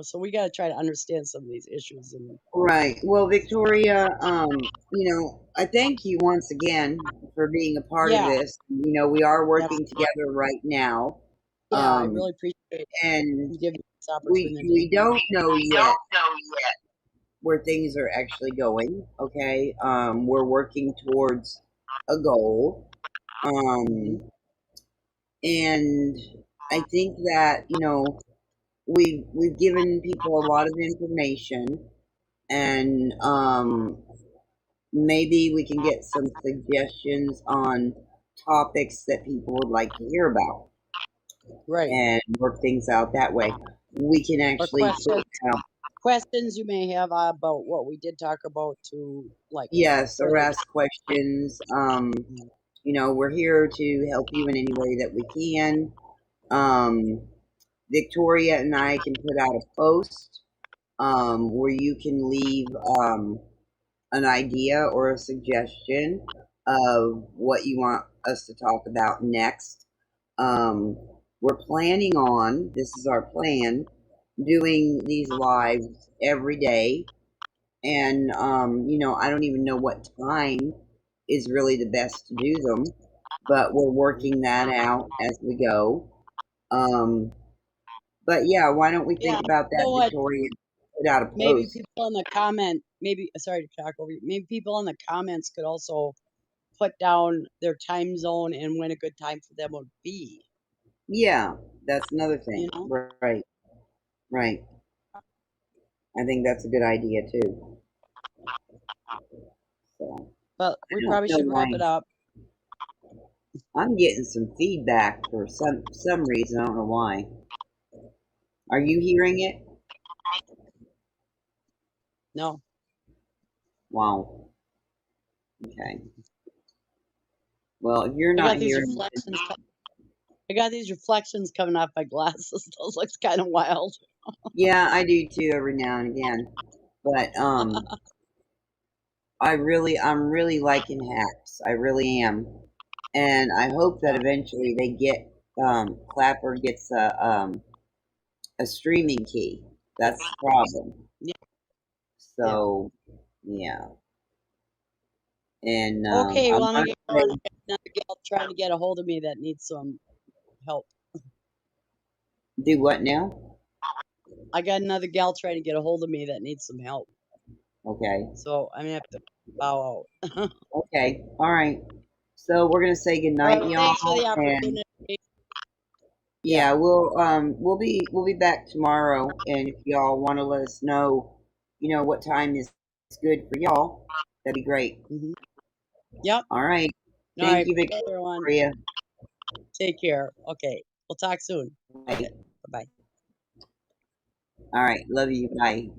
So we got to try to understand some of these issues. And Right. Well, Victoria, I thank you once again for being a part of yeah, this. We are yeah, working together right now. yeah, I Um, really appreciate and you giving me this we opportunity. don't know yet where things are actually going. Okay. We're working towards a goal. Mhm. And I think that, we've given people a lot of information, and maybe we can get some suggestions on topics that people would like to hear about Right. and work things out that way. We can Or actually put out, questions you may have about what we did talk about, to like yes, or further. ask questions. Mhm. We're here to help you in any way that we can. Victoria and I can put out a post where you can leave an idea or a suggestion of what you want us to talk about next. Um, we're planning on, this is our plan, doing these lives every day. And, I don't even know what time is really the best to do them, but we're working that out as we go. Um, but yeah, why don't we think Yeah, about that, what? Victoria? Put out a Maybe post. people in the comment, maybe sorry to talk over you. Maybe people in the comments could also put down their time zone and when a good time for them would be. Yeah, that's another thing. Right, right. I think that's a good idea too. So But I we don't probably know should wrap why it up. I'm getting some feedback for some reason. I don't know why. Are you hearing it? No, Wow. Okay. Well, if you're I not got these hearing it, reflections. I got these reflections coming off my glasses. Those looks kind of wild. yeah, I do too every now and again. But I'm really liking hacks. I really am, and I hope that Yeah. eventually they get Clapper gets a streaming key. That's the problem. Yeah. So yeah, and Okay, I well, I'm want gonna get to going. say, I got another gal trying to get a hold of me that needs some help. do what now? I got another gal trying to get a hold of me that needs some help. Okay, So I'm gonna have to bow out. okay, all right. So we're gonna say good night, But y'all, thanks for the and opportunity. Yeah. yeah, we'll be back tomorrow, and if y'all want to let us know, what time is good for y'all, that'd be great. Hmm. Yep. All right, All thank right. you, Bye, everyone. Victoria. Take care. Okay. We'll talk soon. Okay. Bye. Bye bye. All right, love you. Bye.